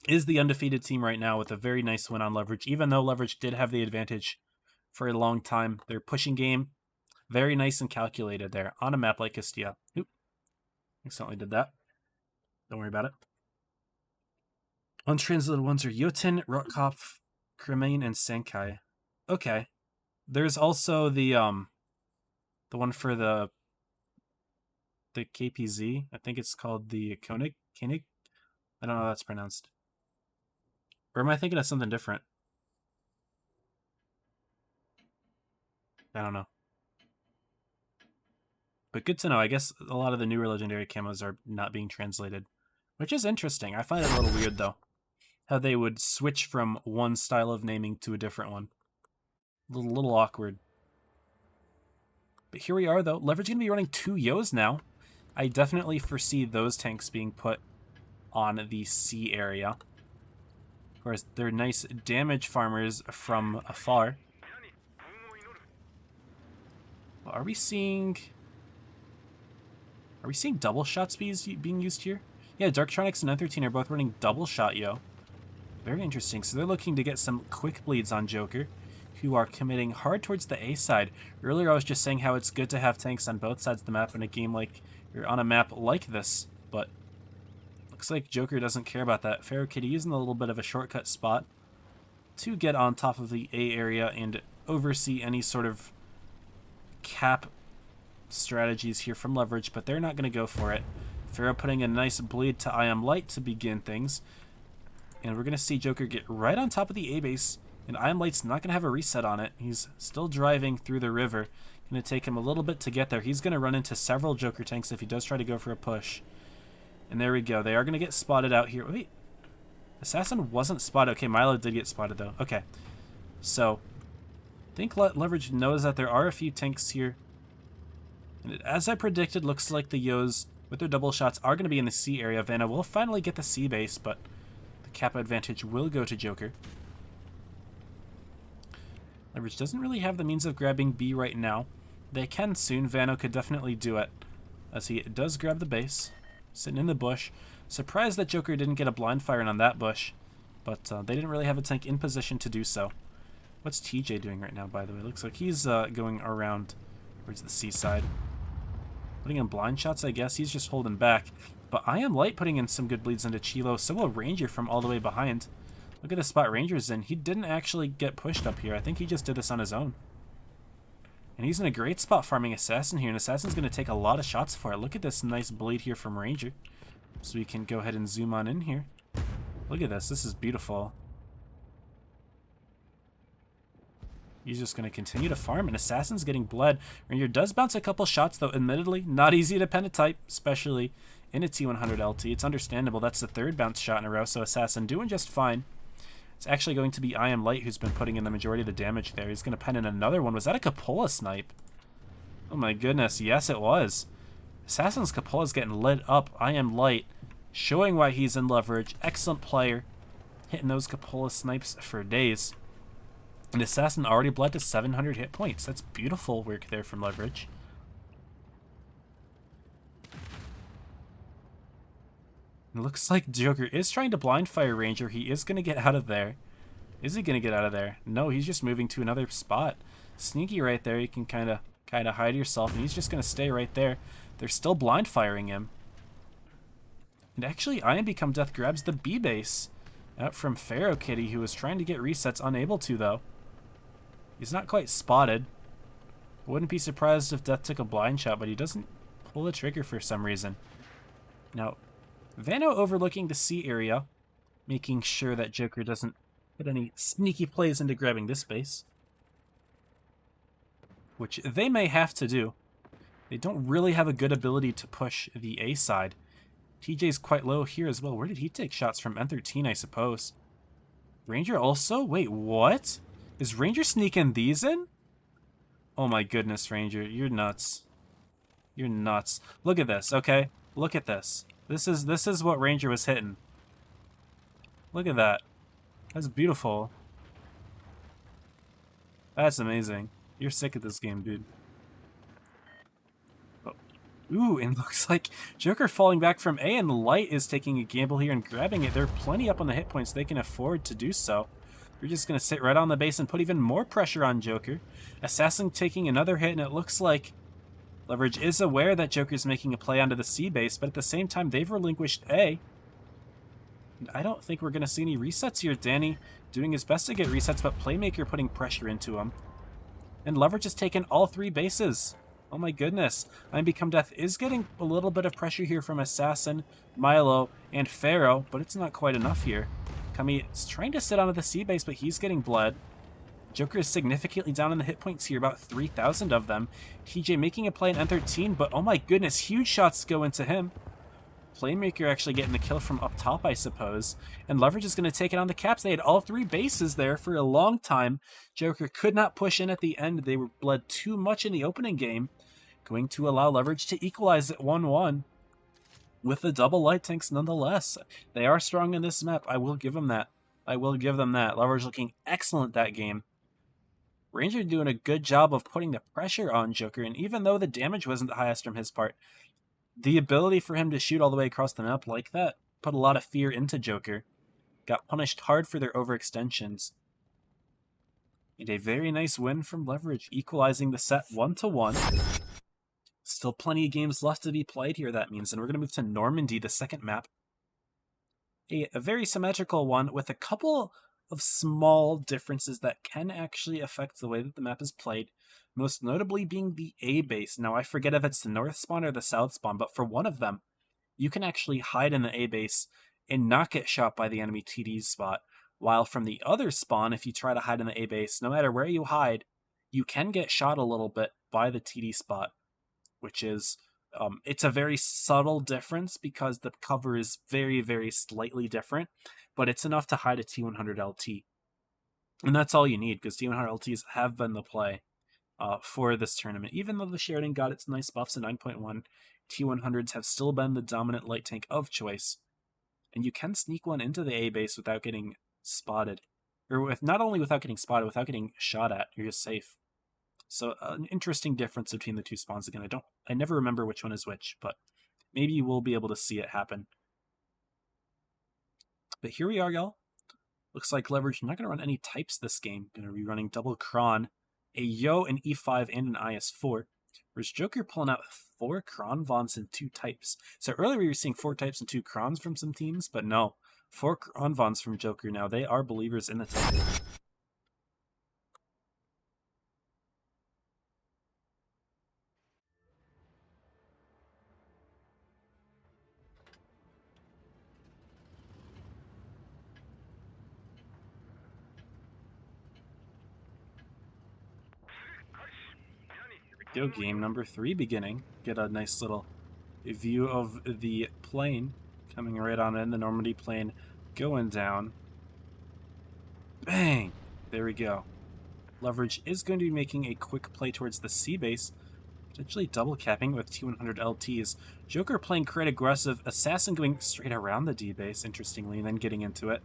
is the undefeated team right now with a very nice win on Leverage, even though Leverage did have the advantage for a long time. Their pushing game, very nice and calculated there on a map like Castilla. Oop, accidentally did that. Don't worry about it. Untranslated ones are Jotun, Rotkopf, Kremain, and Senkai. Okay. There's also the one for the KPZ. I think it's called the Koenig. I don't know how that's pronounced. Or am I thinking of something different? I don't know. But good to know. I guess a lot of the newer legendary camos are not being translated, which is interesting. I find it a little weird, though, how they would switch from one style of naming to a different one. A little awkward. But here we are, though. Leverage going to be running 2 Yos now. I definitely foresee those tanks being put on the C area. Of course, they're nice damage farmers from afar. Are we seeing double shots being used here? Yeah, Darktronics and N13 are both running double shot Yo. Very interesting. So they're looking to get some quick bleeds on Joker, who are committing hard towards the A side. Earlier I was just saying how it's good to have tanks on both sides of the map in a game like, or on a map like this, but looks like Joker doesn't care about that. Pharaoh Kitty using a little bit of a shortcut spot to get on top of the A area and oversee any sort of cap strategies here from Leverage, but they're not going to go for it. Pharaoh putting a nice bleed to I Am Light to begin things. And we're going to see Joker get right on top of the A base, and I Am Light's not going to have a reset on it. He's still driving through the river. Going to take him a little bit to get there. He's going to run into several Joker tanks if he does try to go for a push. And there we go. They are going to get spotted out here. Wait. Assassin wasn't spotted. Okay, Milo did get spotted, though. Okay. So, I think Leverage knows that there are a few tanks here. And as I predicted, looks like the Yos with their double shots are going to be in the C area. Vanna will finally get the C base, but the Kappa advantage will go to Joker. Leverage doesn't really have the means of grabbing B right now. They can soon. Vano could definitely do it, as he does grab the base, sitting in the bush. Surprised that Joker didn't get a blind fire on that bush, but they didn't really have a tank in position to do so. What's TJ doing right now, by the way? Looks like he's going around towards the seaside. Putting in blind shots, I guess. He's just holding back. But I Am Light putting in some good bleeds into Chilo. So will Ranger from all the way behind. Look at the spot Ranger's in. He didn't actually get pushed up here. I think he just did this on his own. And he's in a great spot farming Assassin here. And Assassin's going to take a lot of shots for it. Look at this nice bleed here from Ranger. So we can go ahead and zoom on in here. Look at this. This is beautiful. He's just going to continue to farm, and Assassin's getting bled. Ranger does bounce a couple shots, though, admittedly. Not easy to pentatype, especially in a T100 LT. It's understandable. That's the third bounce shot in a row, so Assassin doing just fine. It's actually going to be I Am Light who's been putting in the majority of the damage there. He's going to pen in another one. Was that a Cupola snipe? Oh my goodness, yes it was. Assassin's Cupola's getting lit up. I Am Light showing why he's in leverage. Excellent player. Hitting those Cupola snipes for days. And Assassin already bled to 700 hit points. That's beautiful work there from leverage. It looks like Joker is trying to blind fire Ranger. He is going to get out of there. Is he going to get out of there? No, he's just moving to another spot. Sneaky right there. You can kind of hide yourself, and he's just going to stay right there. They're still blind firing him. And actually, I Am Become Death grabs the B base out from Pharaoh Kitty, who was trying to get resets, unable to, though. He's not quite spotted. Wouldn't be surprised if Death took a blind shot, but he doesn't pull the trigger for some reason. Now, Vano overlooking the C area, making sure that Joker doesn't put any sneaky plays into grabbing this base, which they may have to do. They don't really have a good ability to push the A side. TJ's quite low here as well. Where did he take shots from? N13, I suppose. Ranger also? Wait, what? Is Ranger sneaking these in? Oh my goodness, Ranger. You're nuts. You're nuts. Look at this, okay? Look at this. This is what Ranger was hitting. Look at that. That's beautiful. That's amazing. You're sick at this game, dude. Ooh, and looks like Joker falling back from A, and Light is taking a gamble here and grabbing it. They're plenty up on the hit points. They can afford to do so. They're just going to sit right on the base and put even more pressure on Joker. Assassin taking another hit, and it looks like Leverage is aware that Joker's making a play onto the C base, but at the same time, they've relinquished A. And I don't think we're going to see any resets here. Danny doing his best to get resets, but Playmaker putting pressure into him. And Leverage has taken all three bases. Oh my goodness. I Am Become Death is getting a little bit of pressure here from Assassin, Milo, and Pharaoh, but it's not quite enough here. Kami is trying to sit onto the C base, but he's getting bled. Joker is significantly down in the hit points here, about 3,000 of them. TJ making a play in N13, but oh my goodness, huge shots go into him. Playmaker actually getting the kill from up top, I suppose. And Leverage is going to take it on the Caps. They had all three bases there for a long time. Joker could not push in at the end. They were bled too much in the opening game. Going to allow Leverage to equalize at 1-1. With the double light tanks nonetheless. They are strong in this map. I will give them that. I will give them that. Leverage looking excellent that game. Ranger doing a good job of putting the pressure on Joker, and even though the damage wasn't the highest from his part, the ability for him to shoot all the way across the map like that put a lot of fear into Joker. Got punished hard for their overextensions. And a very nice win from Leverage, equalizing the set 1-1. Still plenty of games left to be played here, that means, and we're going to move to Normandy, the second map. A very symmetrical one with a couple of small differences that can actually affect the way that the map is played, most notably being the A base. Now, I forget if it's the north spawn or the south spawn, but for one of them, you can actually hide in the A base and not get shot by the enemy TD's spot, while from the other spawn, if you try to hide in the A base, no matter where you hide, you can get shot a little bit by the TD spot, which is, it's a very subtle difference because the cover is very, very slightly different, but it's enough to hide a T100 LT. And that's all you need, because T100 LTs have been the play for this tournament. Even though the Sheridan got its nice buffs in 9.1, T100s have still been the dominant light tank of choice. And you can sneak one into the A base without getting spotted. Or with not only without getting spotted, without getting shot at. You're just safe. So an interesting difference between the two spawns again. I never remember which one is which, but maybe you will be able to see it happen. But here we are, y'all. Looks like Leverage not going to run any types this game. Going to be running double Kron, a Yo, an E5, and an IS4. Whereas Joker pulling out 4 Kron Vons and 2 types. So earlier we were seeing 4 types and 2 Krons from some teams, but no. 4 Kron Vons from Joker now. They are believers in the type. Go, game number 3 beginning. Get a nice little view of the plane coming right on in, the Normandy plane going down. Bang! There we go. Leverage is going to be making a quick play towards the C base, potentially double capping with T100 LTs. Joker playing quite aggressive, Assassin going straight around the D base, interestingly, and then getting into it.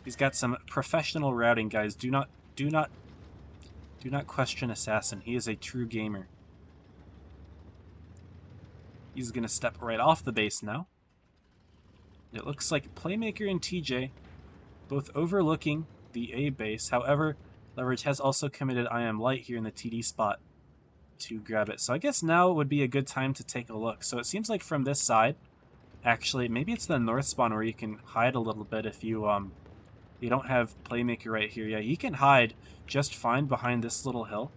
He's got some professional routing, guys. Do not question Assassin. He is a true gamer. He's going to step right off the base now. It looks like Playmaker and TJ both overlooking the A base. However, Leverage has also committed I Am Light here in the TD spot to grab it. So I guess now would be a good time to take a look. So it seems like from this side, actually, maybe it's the north spawn where you can hide a little bit if you don't have Playmaker right here. Yeah, you can hide just fine behind this little hill.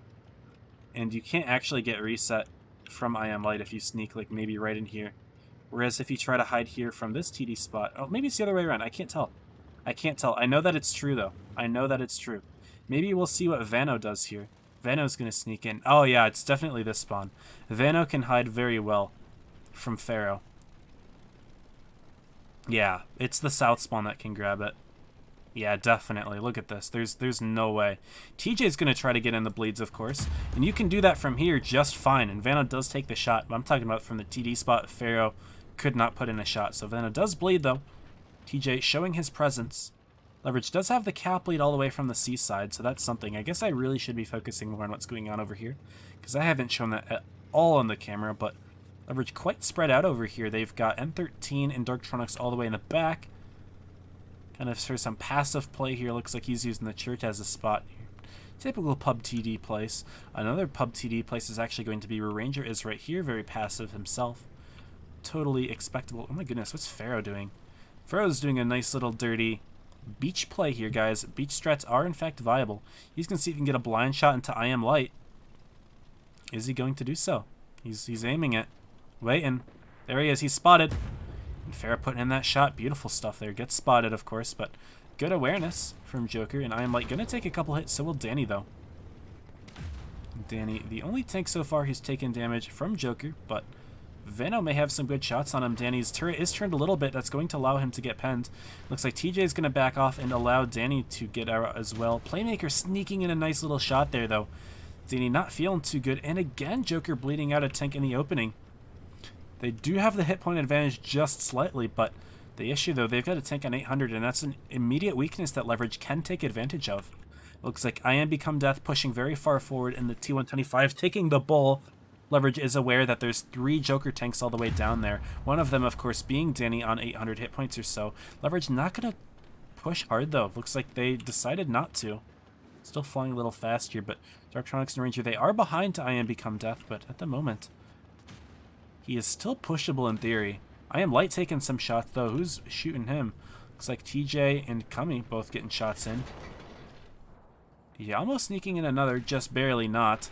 And you can't actually get reset from I Am Light if you sneak like maybe right in here. Whereas if you try to hide here from this TD spot, oh, maybe it's the other way around. I can't tell. I can't tell. I know that it's true though. I know that it's true. Maybe we'll see what Vano does here. Vano's going to sneak in. Oh yeah, it's definitely this spawn. Vano can hide very well from Pharaoh. Yeah, it's the south spawn that can grab it. Yeah, definitely. Look at this. There's no way. TJ's going to try to get in the bleeds, of course. And you can do that from here just fine. And Vano does take the shot. But I'm talking about from the TD spot. Pharaoh could not put in a shot. So Vano does bleed, though. TJ showing his presence. Leverage does have the cap lead all the way from the C side. So that's something. I guess I really should be focusing more on what's going on over here. Because I haven't shown that at all on the camera. But Leverage quite spread out over here. They've got M13 and Darktronics all the way in the back. Kind of for some passive play here. Looks like he's using the church as a spot here. Typical pub TD place. Another pub TD place is actually going to be where Ranger is right here. Very passive himself. Totally expectable. Oh my goodness, what's Pharaoh doing? Pharaoh's doing a nice little dirty beach play here, guys. Beach strats are in fact viable. He's going to see if he can get a blind shot into I Am Light. Is he going to do so? He's aiming it. Waiting. There he is. He's spotted. And Pharaoh putting in that shot. Beautiful stuff there. Gets spotted, of course, but good awareness from Joker. And I Am Light going to take a couple hits. So will Danny, though. Danny, the only tank so far who's taken damage from Joker, but Vano may have some good shots on him. Danny's turret is turned a little bit. That's going to allow him to get penned. Looks like TJ is going to back off and allow Danny to get out as well. Playmaker sneaking in a nice little shot there, though. Danny not feeling too good. And again, Joker bleeding out a tank in the opening. They do have the hit point advantage just slightly, but the issue, though, they've got a tank on 800, and that's an immediate weakness that Leverage can take advantage of. Looks like I Am Become Death pushing very far forward in the T125, taking the bull. Leverage is aware that there's 3 Joker tanks all the way down there. One of them, of course, being Danny on 800 hit points or so. Leverage not going to push hard, though. Looks like they decided not to. Still flying a little fast here, but Darktronics and Ranger, they are behind to I Am Become Death, but at the moment, he is still pushable in theory. I Am Light taking some shots, though. Who's shooting him? Looks like TJ and Cummy both getting shots in. TJ almost sneaking in another, just barely not.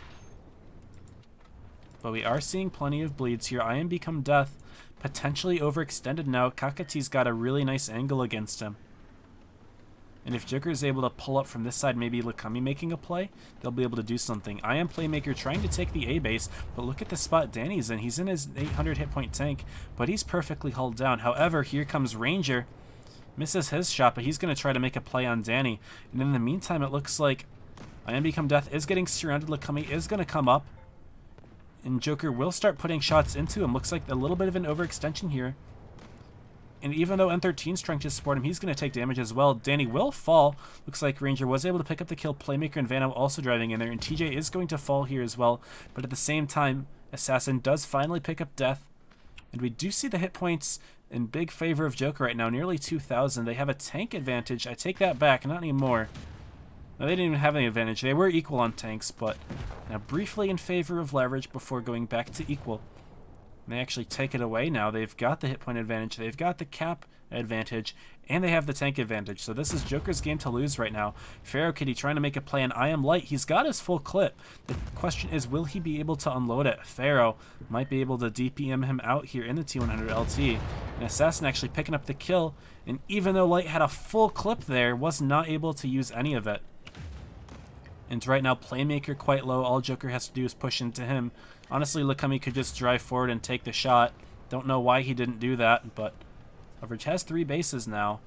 But we are seeing plenty of bleeds here. I Am Become Death potentially overextended now. Kakati's got a really nice angle against him. And if Joker is able to pull up from this side, maybe Lakami making a play, they'll be able to do something. I Am Playmaker trying to take the A base, but look at the spot Danny's in. He's in his 800 hit point tank, but he's perfectly hulled down. However, here comes Ranger. Misses his shot, but he's going to try to make a play on Danny. And in the meantime, it looks like I Am Become Death is getting surrounded. Lakami is going to come up. And Joker will start putting shots into him. Looks like a little bit of an overextension here. And even though N13's trying to support him, he's going to take damage as well. Danny will fall. Looks like Ranger was able to pick up the kill. Playmaker and Vano also driving in there. And TJ is going to fall here as well. But at the same time, Assassin does finally pick up death. And we do see the hit points in big favor of Joker right now. Nearly 2,000. They have a tank advantage. I take that back. Not anymore. No, they didn't even have any advantage. They were equal on tanks, but now briefly in favor of Leverage before going back to equal. And they actually take it away now. They've got the hit point advantage, they've got the cap advantage, and they have the tank advantage. So this is Joker's game to lose right now. Pharaoh Kitty trying to make a play on I Am Light. He's got his full clip. The question is, will he be able to unload it? Pharaoh might be able to DPM him out here in the T100 LT. And Assassin actually picking up the kill, and even though Light had a full clip there, was not able to use any of it. And right now, Playmaker quite low. All Joker has to do is push into him. Honestly, Lakumi could just drive forward and take the shot. Don't know why he didn't do that, but Leverage has 3 bases now.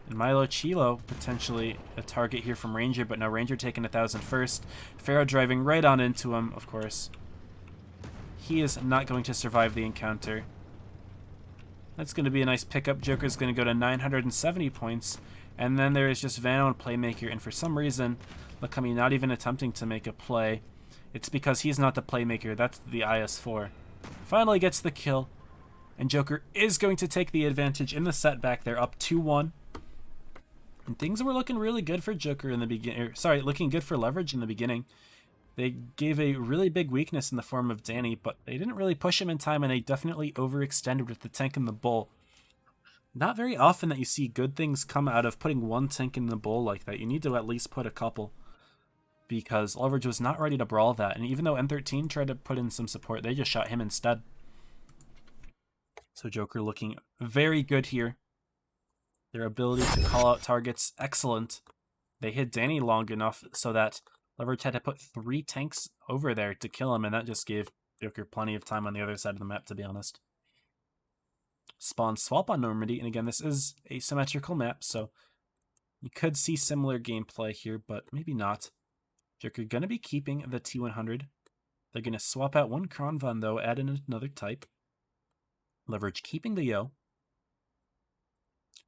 And Milo Chilo, potentially a target here from Ranger, but now Ranger taking 1,000 first. Pharaoh driving right on into him, of course. He is not going to survive the encounter. That's going to be a nice pickup. Joker's going to go to 970 points. And then there is just Vano and Playmaker, and for some reason, Lakumi not even attempting to make a play. It's because he's not the playmaker. That's the IS-4. Finally gets the kill. And Joker is going to take the advantage in the setback. They're up 2-1. And things were looking really good for Joker in the beginning. Sorry, looking good for Leverage in the beginning. They gave a really big weakness in the form of Danny, but they didn't really push him in time, and they definitely overextended with the tank and the bull. Not very often that you see good things come out of putting one tank in the bull like that. You need to at least put a couple, because Leverage was not ready to brawl that. And even though N13 tried to put in some support, they just shot him instead. So Joker looking very good here. Their ability to call out targets, excellent. They hit Danny long enough so that Leverage had to put 3 tanks over there to kill him, and that just gave Joker plenty of time on the other side of the map, to be honest. Spawn swap on Normandy, and again, this is a symmetrical map, so you could see similar gameplay here, but maybe not. Joker going to be keeping the T100. They're going to swap out one Kronvan, though, add in another type. Leverage keeping the Yo.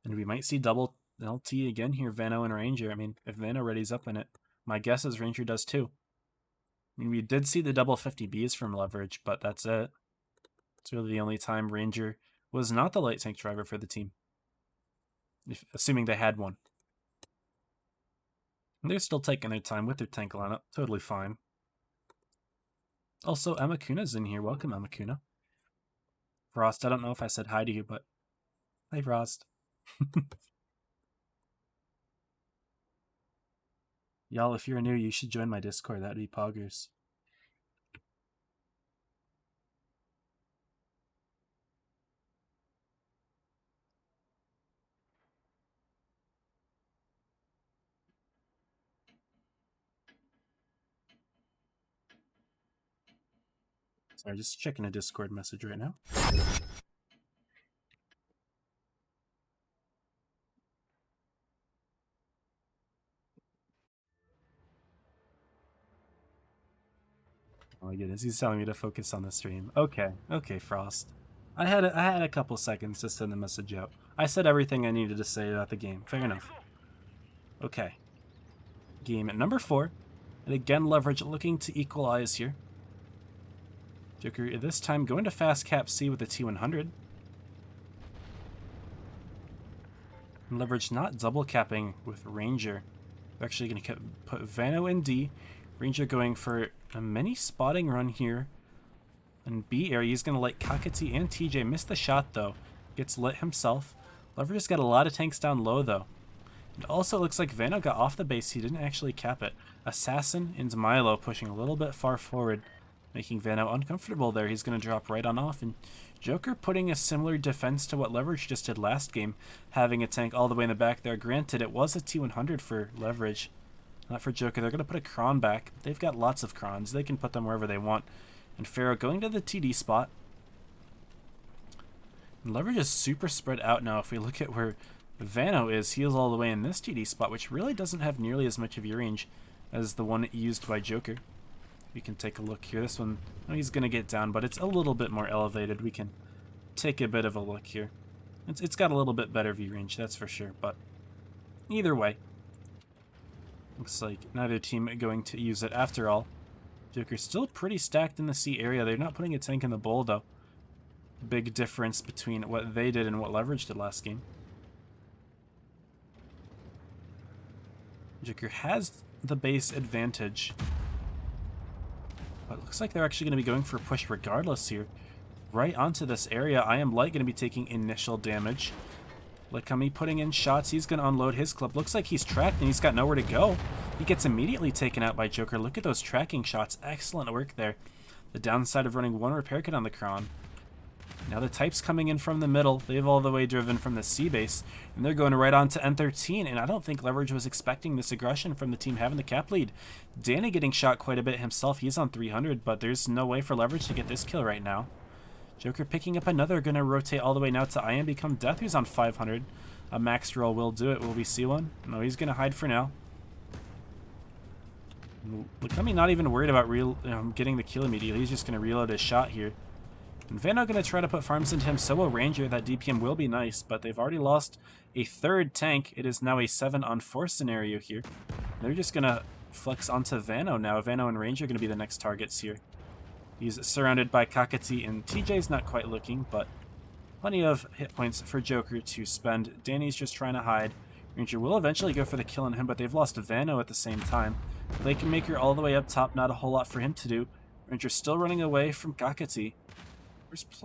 And we might see double LT again here, Vano and Ranger. I mean, if Vano readies up in it, my guess is Ranger does too. I mean, we did see the double 50Bs from Leverage, but that's it. It's really the only time Ranger was not the light tank driver for the team, assuming they had one. And they're still taking their time with their tank lineup. Totally fine. Also, Emakuna's in here. Welcome, Emakuna. Frost, I don't know if I said hi to you, but hi, Frost. Y'all, if you're new, you should join my Discord. That'd be poggers. Sorry, just checking a Discord message right now. Oh my goodness, he's telling me to focus on the stream. Okay, Frost. I had a couple seconds to send the message out. I said everything I needed to say about the game. Fair enough. Okay. Game at number 4. And again, Leverage looking to equalize here. Joker this time going to fast cap C with the T100. And Leverage not double capping with Ranger. They're actually going to put Vano in D. Ranger going for a mini spotting run here. In B area, he's going to let Kakati and TJ miss the shot though. Gets lit himself. Leverage has got a lot of tanks down low though. It also looks like Vano got off the base. He didn't actually cap it. Assassin into Milo pushing a little bit far forward, making Vano uncomfortable there. He's going to drop right on off. And Joker putting a similar defense to what Leverage just did last game, having a tank all the way in the back there. Granted, it was a T100 for Leverage, not for Joker. They're going to put a Kron back. They've got lots of Krons. They can put them wherever they want. And Pharaoh going to the TD spot. And Leverage is super spread out now. If we look at where Vano is, he is all the way in this TD spot, which really doesn't have nearly as much of your range as the one used by Joker. We can take a look here. This one, oh, he's going to get down, but it's a little bit more elevated. We can take a bit of a look here. It's got a little bit better view range, that's for sure, but either way, looks like neither team going to use it after all. Joker's still pretty stacked in the C area. They're not putting a tank in the bowl, though. Big difference between what they did and what Leverage did last game. Joker has the base advantage, but it looks like they're actually going to be going for a push regardless here. Right onto this area. I Am Light going to be taking initial damage. Likami putting in shots. He's going to unload his clip. Looks like he's tracked and he's got nowhere to go. He gets immediately taken out by Joker. Look at those tracking shots. Excellent work there. The downside of running one repair kit on the Kron. Now the types coming in from the middle. They've all the way driven from the C base, and they're going right on to N13, and I don't think Leverage was expecting this aggression from the team having the cap lead. Danny getting shot quite a bit himself. He's on 300, but there's no way for Leverage to get this kill right now. Joker picking up another, going to rotate all the way now to I Am Become Death, who's on 500. A max roll will do it. Will we see one? No, he's going to hide for now. Likami not even worried about getting the kill immediately. He's just going to reload his shot here. And Vano going to try to put farms into him. So will Ranger. That DPM will be nice, but they've already lost a third tank. It is now a 7-on-4 scenario here. They're just going to flex onto Vano now. Vano and Ranger are going to be the next targets here. He's surrounded by Kakati, and TJ's not quite looking, but plenty of hit points for Joker to spend. Danny's just trying to hide. Ranger will eventually go for the kill on him, but they've lost Vano at the same time. Lakenmaker all the way up top, not a whole lot for him to do. Ranger's still running away from Kakati.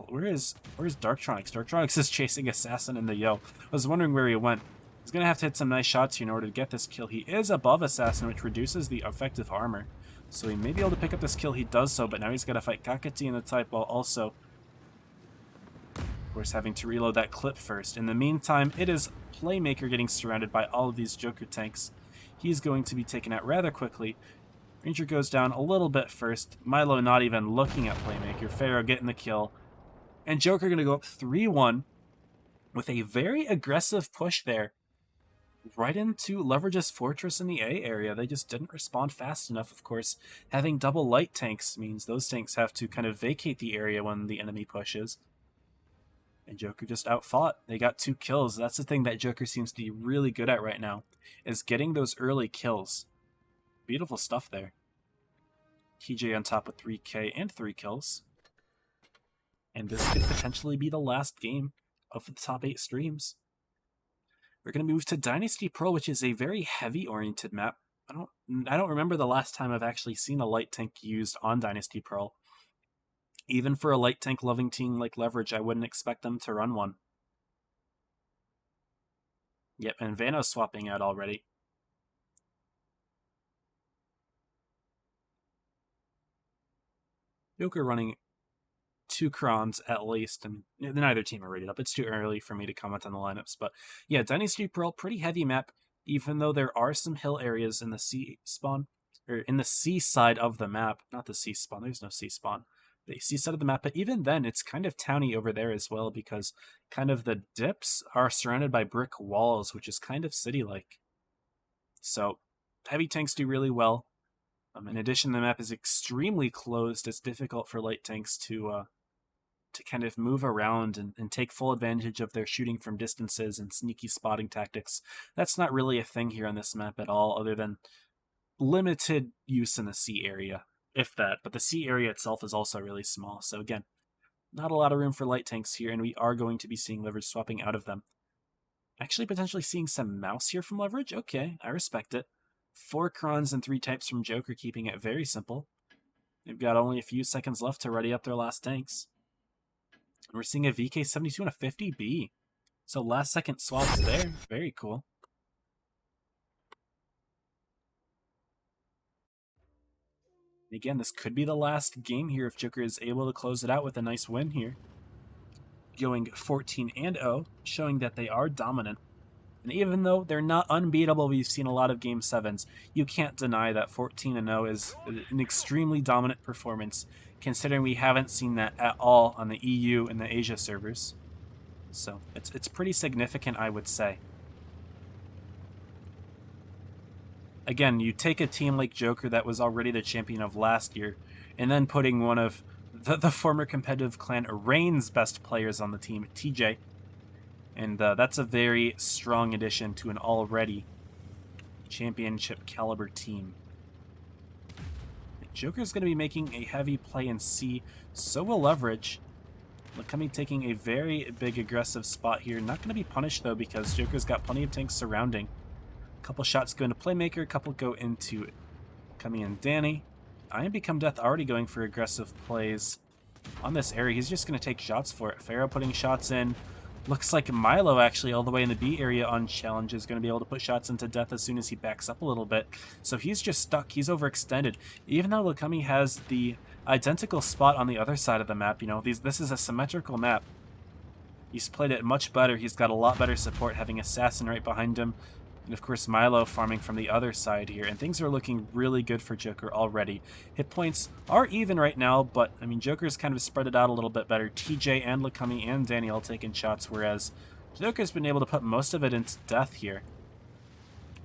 Where's Darktronics? Darktronics is chasing Assassin in the Yo. I was wondering where he went. He's going to have to hit some nice shots here in order to get this kill. He is above Assassin, which reduces the effective armor. So he may be able to pick up this kill. He does so, but now he's got to fight Kakati in the type while also, of course, having to reload that clip first. In the meantime, it is Playmaker getting surrounded by all of these Joker tanks. He's going to be taken out rather quickly. Ranger goes down a little bit first. Milo not even looking at Playmaker. Pharaoh getting the kill. And Joker going to go up 3-1 with a very aggressive push there. Right into Leverage's fortress in the A area. They just didn't respond fast enough, of course. Having double light tanks means those tanks have to kind of vacate the area when the enemy pushes. And Joker just outfought. They got 2 kills. That's the thing that Joker seems to be really good at right now, is getting those early kills. Beautiful stuff there. TJ on top with 3k and 3 kills. And this could potentially be the last game of the top 8 streams. We're going to move to Dynasty Pearl, which is a very heavy-oriented map. I don't remember the last time I've actually seen a light tank used on Dynasty Pearl. Even for a light tank loving team like Leverage, I wouldn't expect them to run one. Yep, and Vano's swapping out already. Joker running 2 Krons at least, and neither team are rated up. It's too early for me to comment on the lineups, but yeah, Dynasty Pearl, pretty heavy map, even though there are some hill areas in the C spawn, or in the C side of the map, not the C spawn, there's no C spawn, the C side of the map, but even then, it's kind of towny over there as well, because kind of the dips are surrounded by brick walls, which is kind of city-like. So, heavy tanks do really well. In addition, the map is extremely closed. It's difficult for light tanks to kind of move around and take full advantage of their shooting from distances and sneaky spotting tactics. That's not really a thing here on this map at all, other than limited use in the C area, if that. But the C area itself is also really small. So again, not a lot of room for light tanks here, and we are going to be seeing Leverage swapping out of them. Actually, potentially seeing some mouse here from Leverage. Okay, I respect it. 4 Krons and 3 types from Joker, keeping it very simple. They've got only a few seconds left to ready up their last tanks. And we're seeing a VK72 and a 50B. So last second swaps there. Very cool. Again, this could be the last game here if Joker is able to close it out with a nice win here. Going 14-0, showing that they are dominant. And even though they're not unbeatable, we've seen a lot of Game 7s, you can't deny that 14-0 is an extremely dominant performance, considering we haven't seen that at all on the EU and the Asia servers. So it's pretty significant, I would say. Again, you take a team like Joker that was already the champion of last year, and then putting one of the former competitive clan Reign's best players on the team, TJ, And that's a very strong addition to an already championship caliber team. Joker's going to be making a heavy play in C, so will Leverage. Lakami taking a very big aggressive spot here. Not going to be punished though because Joker's got plenty of tanks surrounding. A couple shots go into Playmaker, a couple go into Kami and Danny. I Am Become Death already going for aggressive plays on this area. He's just going to take shots for it. Pharaoh putting shots in. Looks like Milo actually all the way in the B area on challenge is going to be able to put shots into Death as soon as he backs up a little bit. So he's just stuck. He's overextended. Even though Lakami has the identical spot on the other side of the map, you know, this is a symmetrical map. He's played it much better. He's got a lot better support, having Assassin right behind him. And of course Milo farming from the other side here. And things are looking really good for Joker already. Hit points are even right now, but I mean Joker's kind of spread it out a little bit better. TJ and Lakami and Danny all taking shots, whereas Joker's been able to put most of it into Death here.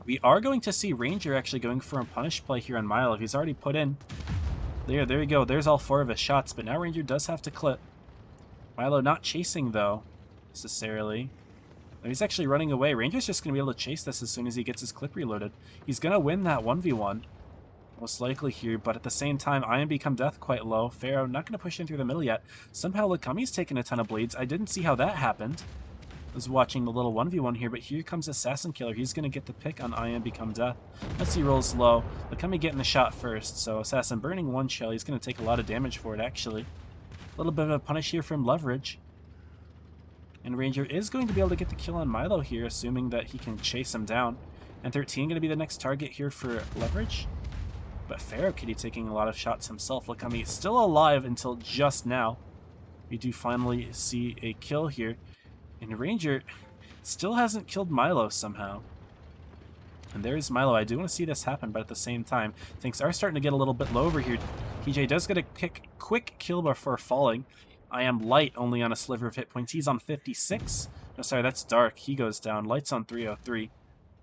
We are going to see Ranger actually going for a punish play here on Milo. He's already put in. There you go. There's all 4 of his shots, but now Ranger does have to clip. Milo not chasing though, necessarily. He's actually running away. Ranger's just going to be able to chase this as soon as he gets his clip reloaded. He's going to win that 1v1, most likely here, but at the same time, I Am Become Death quite low. Pharaoh not going to push in through the middle yet. Somehow Lakami's taking a ton of bleeds. I didn't see how that happened. I was watching the little 1v1 here, but here comes Assassin Killer. He's going to get the pick on I Am Become Death. As he rolls low, Lakami getting the shot first, so Assassin burning 1 shell. He's going to take a lot of damage for it, actually. A little bit of a punish here from Leverage. And Ranger is going to be able to get the kill on Milo here, assuming that he can chase him down. And 13 going to be the next target here for Leverage. But Pharaoh Kitty taking a lot of shots himself. Lakami still alive until just now. We do finally see a kill here. And Ranger still hasn't killed Milo somehow. And there's Milo. I do want to see this happen, but at the same time, things are starting to get a little bit low over here. TJ does get a quick kill before falling. I Am Light only on a sliver of hit points. He's on 56. No, sorry, that's Dark. He goes down. Light's on 303.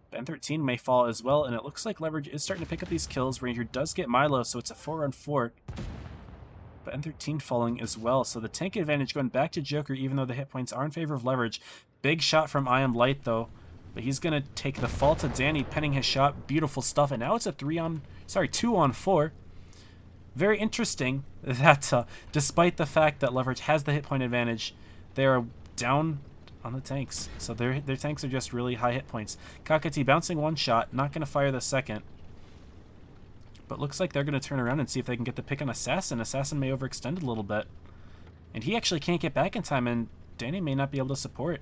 Ben 13 may fall as well, and it looks like Leverage is starting to pick up these kills. Ranger does get Milo, so it's a 4-on-4. But N13 falling as well, so the tank advantage going back to Joker, even though the hit points are in favor of Leverage. Big shot from I Am Light, though. But he's going to take the fall to Danny, penning his shot. Beautiful stuff, and now it's a 2-on-4. Very interesting that despite the fact that Leverage has the hit point advantage, they are down on the tanks. So their tanks are just really high hit points. Kakati bouncing 1 shot, not going to fire the second. But looks like they're going to turn around and see if they can get the pick on Assassin. Assassin may overextend a little bit. And he actually can't get back in time, and Danny may not be able to support.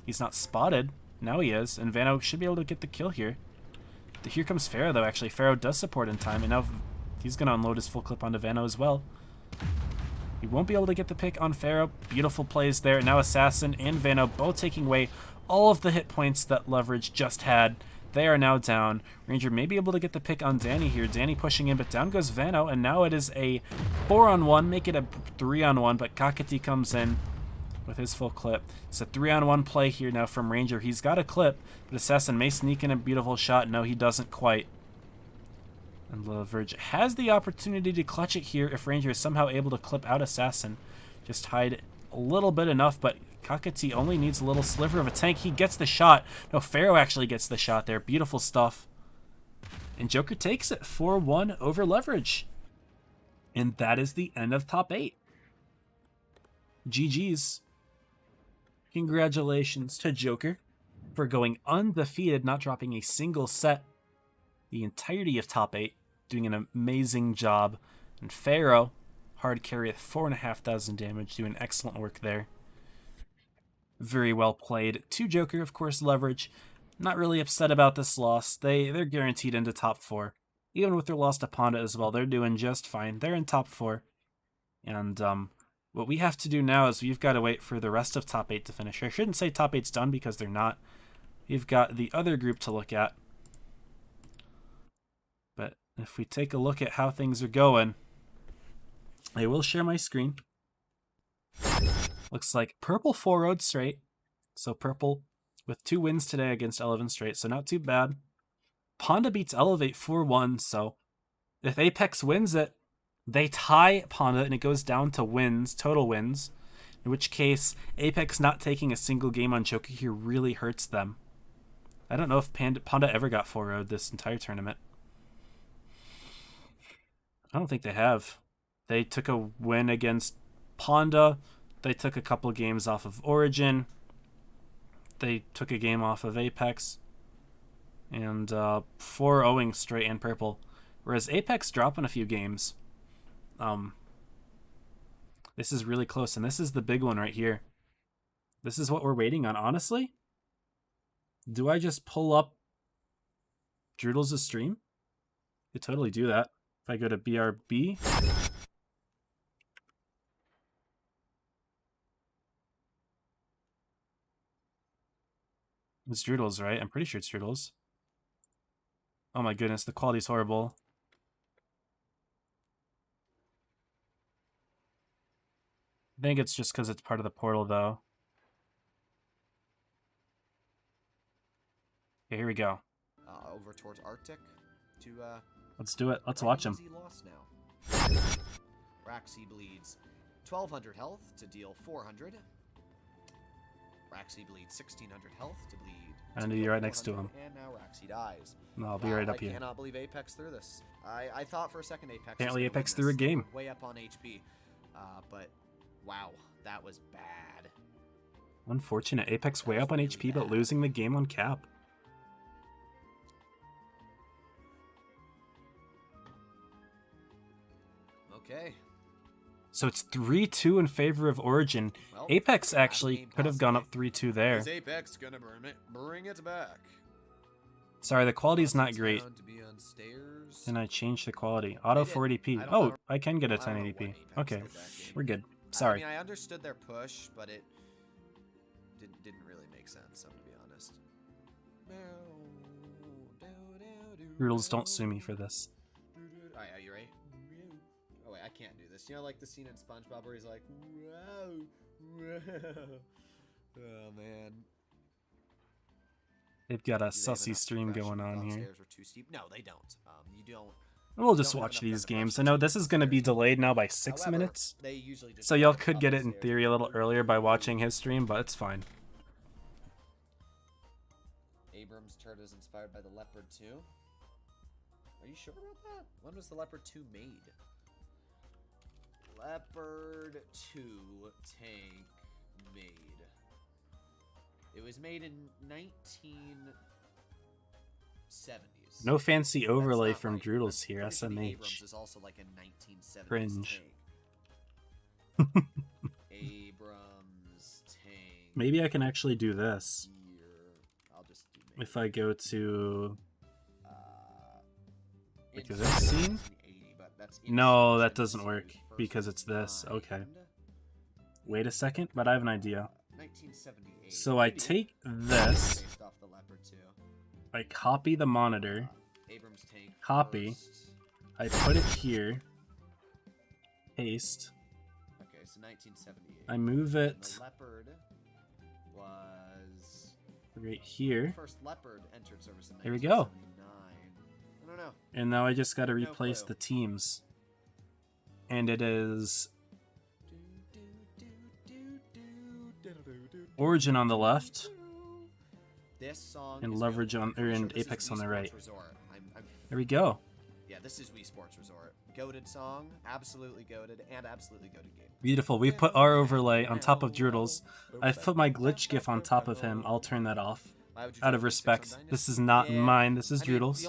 He's not spotted. Now he is, and Vano should be able to get the kill here. Here comes Pharaoh, though, actually. Pharaoh does support in time, and now he's going to unload his full clip onto Vano as well. He won't be able to get the pick on Pharaoh. Beautiful plays there. Now Assassin and Vano both taking away all of the hit points that Leverage just had. They are now down. Ranger may be able to get the pick on Danny here. Danny pushing in, but down goes Vano, and now it is a 4-on-1. Make it a 3-on-1, but Kakati comes in with his full clip. It's a 3-on-1 play here now from Ranger. He's got a clip, but Assassin may sneak in a beautiful shot. No, he doesn't quite. And Leverage has the opportunity to clutch it here if Ranger is somehow able to clip out Assassin. Just hide a little bit enough, but Kakati only needs a little sliver of a tank. He gets the shot. No, Pharaoh actually gets the shot there. Beautiful stuff. And Joker takes it 4-1 over Leverage. And that is the end of top 8. GG's. Congratulations to Joker for going undefeated, not dropping a single set the entirety of top 8, doing an amazing job. And Pharaoh, hard carry at 4,500 damage, doing excellent work there. Very well played. To Joker, of course, Leverage. Not really upset about this loss. They're guaranteed into top 4. Even with their loss to Ponda as well, they're doing just fine. They're in top 4. And what we have to do now is we've got to wait for the rest of top 8 to finish. I shouldn't say top 8's done because they're not. We've got the other group to look at. But if we take a look at how things are going, I will share my screen. Looks like Purple 4 road straight. So Purple with 2 wins today against Eleven straight, so not too bad. Ponda beats Elevate 4-1, so if Apex wins it, they tie Ponda and it goes down to wins, total wins. In which case, Apex not taking a single game on Joker here really hurts them. I don't know if Panda ever got 4-0'd this entire tournament. I don't think they have. They took a win against Panda. They took a couple games off of Origin. They took a game off of Apex. And 4-0ing straight and purple. Whereas Apex dropping a few games. This is really close, and this is the big one right here. This is what we're waiting on. Honestly, do I just pull up Droodles' stream? I could totally do that. If I go to BRB. It's Droodles, right? I'm pretty sure it's Droodles. Oh my goodness, the quality's horrible. I think it's just because it's part of the portal, though. Okay, here we go. Over towards Arctic to let's do it. Let's watch him. Raxi bleeds 1200 health to deal 400. Raxi bleeds 1600 health to bleed. I'm gonna be right next to him. And now Raxi dies. No, I'll be right up here. I cannot believe Apex threw this. I thought for a second Apex. Apparently Apex threw a game. Way up on HP. But wow, that was bad. Unfortunate. Apex way up on HP, but losing the game on cap. Okay. So it's 3-2 in favor of Origin. Well, Apex actually could have gone up 3-2 there. Is Apex gonna bring it back? Sorry, the quality's not great. Can I change the quality? Auto 480p. Oh, I can get a 1080p. Okay, we're good. Sorry. I mean, I understood their push, but it didn't really make sense, to be honest. Rules, don't sue me for this. Alright, are you ready? Oh wait, I can't do this. You know, like the scene in SpongeBob where he's like, "Whoa, whoa." Oh man. They've got a sussy stream going on here. No, they don't. You don't. We'll just watch these games. I know this is going to be delayed now by 6 minutes. So y'all could get it in theory a little earlier by watching his stream, but it's fine. Abrams' turret is inspired by the Leopard 2. Are you sure about that? When was the Leopard 2 made? Leopard 2 tank made. It was made in 1970s. No fancy overlay from Droodles here, SMH. Abrams is also like a 1970s Cringe. tank. Abrams tank. Maybe I can actually do this. I'll just do if I go to... Like, is this scene? No, that doesn't work because it's this. Okay. Wait a second, but I have an idea. So I take this, I copy the monitor, copy, I put it here, paste, I move it right here, there we go, and now I just gotta replace the teams, and it is Origin on the left, and Leverage on, and Apex on the right. There we go. Yeah, this is Wii Sports Resort. Goated song, absolutely goated, and absolutely goated game. Beautiful. We put our overlay on top of Droodles. I've put my glitch gif on top of him. I'll turn that off. Out of respect. This is not mine. This is Droodles.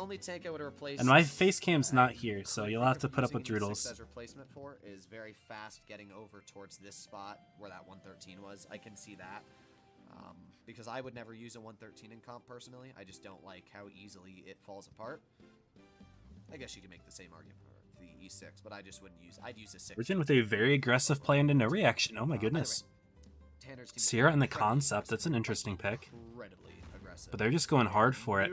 And my face cam's not here, so you'll have to put up with Droodles. Replacement for is very fast getting over towards this spot where that 113 was. I can see that. Because I would never use a 113 in comp personally. I just don't like how easily it falls apart. I guess you could make the same argument for the E6, but I just wouldn't use. I'd use a 6. Origin with a very aggressive play into no reaction. Oh my goodness. Sierra and the concept. That's an interesting pick. But they're just going hard for it.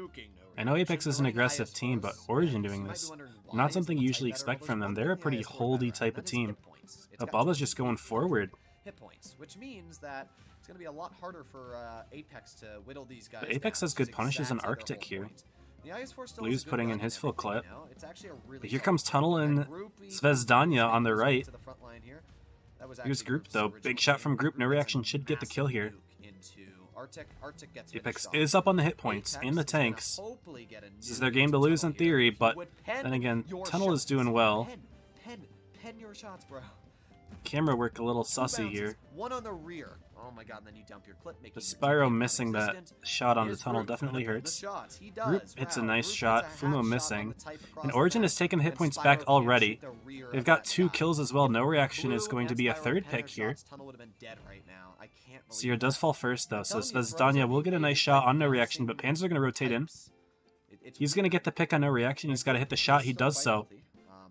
I know Apex is an aggressive team, but Origin doing this, not something you usually expect from them. They're a pretty holdy type of team. But Bubba's just going forward. Hit points, which means that it's going to be a lot harder for Apex to whittle these guys. But Apex has good punishes in Arctic here. Blue's putting in his full clip. But here comes Tunnel and Zvezdanya on the right. That was Here's actually Group, Group's though. original Big shot game. from Group. No Group gets a reaction. Should get the kill massive here. nuke into Arctic. Arctic gets Apex finished is off. up on the hit points Apex in the is gonna tanks. hopefully get a This is nuke their game into to lose Tunnel in here. theory, He but would pen then again, your Tunnel is shots. doing well. Pen your shots, bro. Camera work a little Two sussy bounces, here. one on the rear. Oh my god, and then you dump your clip, making The your Spyro teammate missing that non-existent. shot on the Is tunnel Group definitely gonna pen the hurts. shots? He Group does. hits a Wow, nice Group shot. hits a Fumo half missing. shot on the type across And the Origin back, is taking hit and points Spyro back can't already. shoot the rear They've of got that 2 guy. kills as well. No If reaction is Blue going to and be a Spyro third pen their pick here. shots, Tunnel would have been dead right now. I can't believe Seer does that. fall first, though, so I'm telling you, Svezdanya will get a nice shot on no bouncing reaction, but Panzer going to rotate in. types. He's going to get the pick on no reaction. He's got to hit the shot. He does so.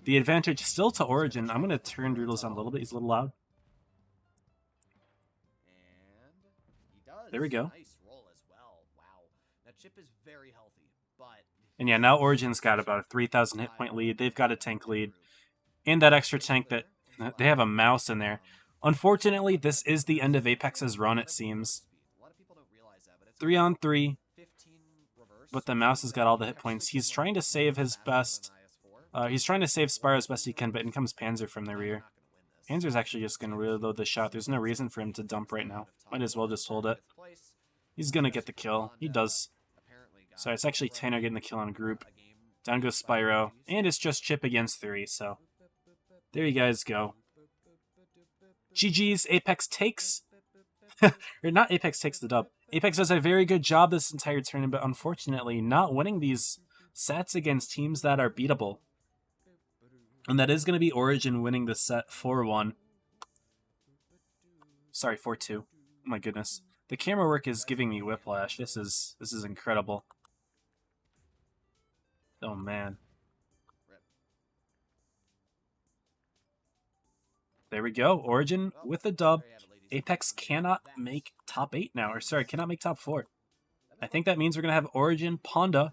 The advantage still to Origin. I'm going to turn Doodles on a little bit. He's a little loud. And he does. There we go. Nice roll as well. Wow. That chip is very healthy, but And yeah, now Origin's got about a 3,000 hit point lead. They've got a tank lead. And that extra tank that they have a mouse in there. Unfortunately, this is the end of Apex's run, it seems. 3 on 3, but the mouse has got all the hit points. He's trying to save his best. He's trying to save Spyro as best he can, but in comes Panzer from the rear. Panzer's actually just going to reload the shot. There's no reason for him to dump right now. Might as well just hold it. He's going to get the kill. He does. So it's actually Tanner getting the kill on Group. Down goes Spyro. And it's just Chip against 3, so there you guys go. GG's. Apex takes... or not Apex takes the dub. Apex does a very good job this entire tournament, but unfortunately not winning these sets against teams that are beatable. And that is going to be Origin winning the set 4-1. Sorry, 4-2. Oh my goodness. The camera work is giving me whiplash. This is incredible. Oh man. There we go. Origin with the dub. Apex cannot make top 8 now. Or sorry, cannot make top 4. I think that means we're going to have Origin, Ponda,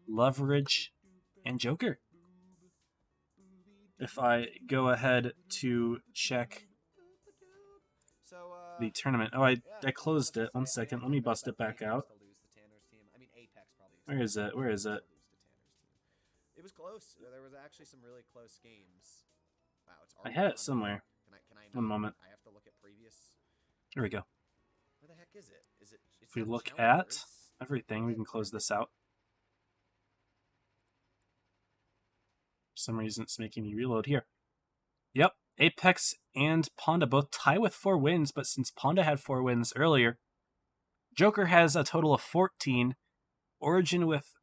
Leverage, and Joker. If I go ahead to check the tournament. Oh, I closed it. 1 second. Let me bust it back out. Where is it? Where is it? It was close. There was actually some really close games. Wow, it's I had it somewhere. Can I 1 moment. I have to look at previous. There we go. Where the heck is it? Is it? If we look at everything, we can close this out. For some reason, it's making me reload here. Yep, Apex and Ponda both tie with 4 wins, but since Ponda had 4 wins earlier, Joker has a total of 14. Origin with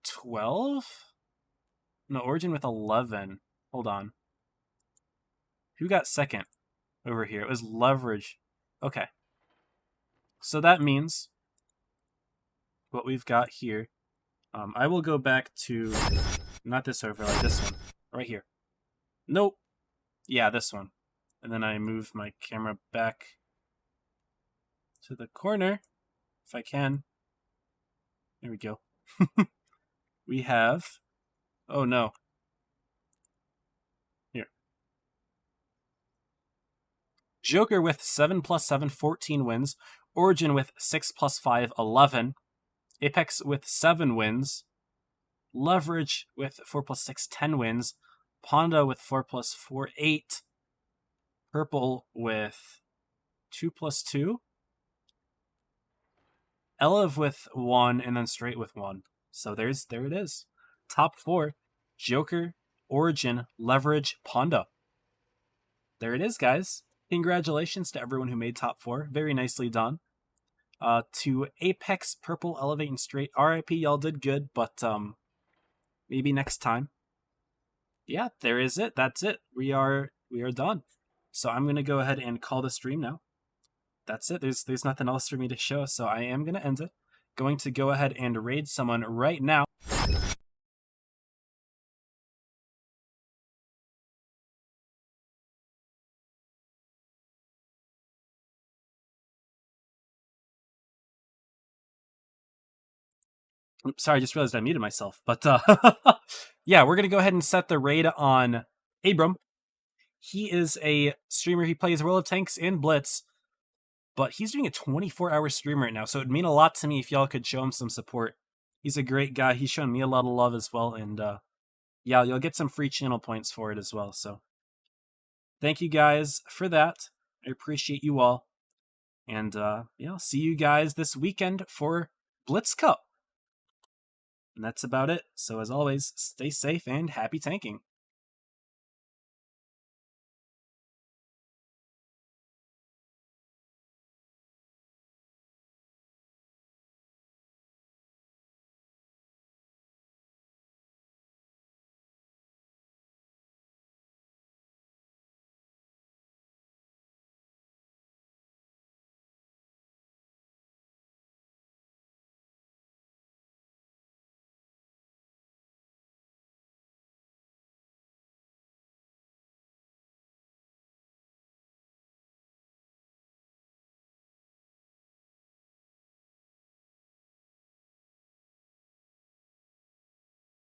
12? No, Origin with 11. Hold on. Who got second over here? It was Leverage. Okay. So that means what we've got here. I will go back to not this overlay, this one right here. Nope. Yeah, this one. And then I move my camera back to the corner if I can. There we go. We have. Oh no. Here. Joker with 7 plus 7, 14 wins. Origin with 6 plus 5, 11. Apex with 7 wins. Leverage with 4 plus 6, 10 wins. Ponda with 4 plus 4, 8. Purple with 2 plus 2. Elev with 1, and then Straight with 1. So there it is. Top 4. Joker, Origin, Leverage, Ponda. There it is, guys. Congratulations to everyone who made top 4. Very nicely done. To Apex, Purple, Elevate, and Straight. RIP, y'all did good, but maybe next time. Yeah, there is it. That's it. We are done. So I'm gonna go ahead and call the stream now. That's it. There's nothing else for me to show, so I am gonna end it. Going to go ahead and raid someone right now. Oops, sorry, I just realized I muted myself. But yeah, we're gonna go ahead and set the raid on Abram. He is a streamer. He plays World of Tanks and Blitz, but he's doing a 24-hour stream right now, so it'd mean a lot to me if y'all could show him some support. He's a great guy. He's shown me a lot of love as well, and yeah, you'll get some free channel points for it as well. So thank you guys for that. I appreciate you all. And I'll see you guys this weekend for Blitz Cup. And that's about it. So as always, stay safe and happy tanking.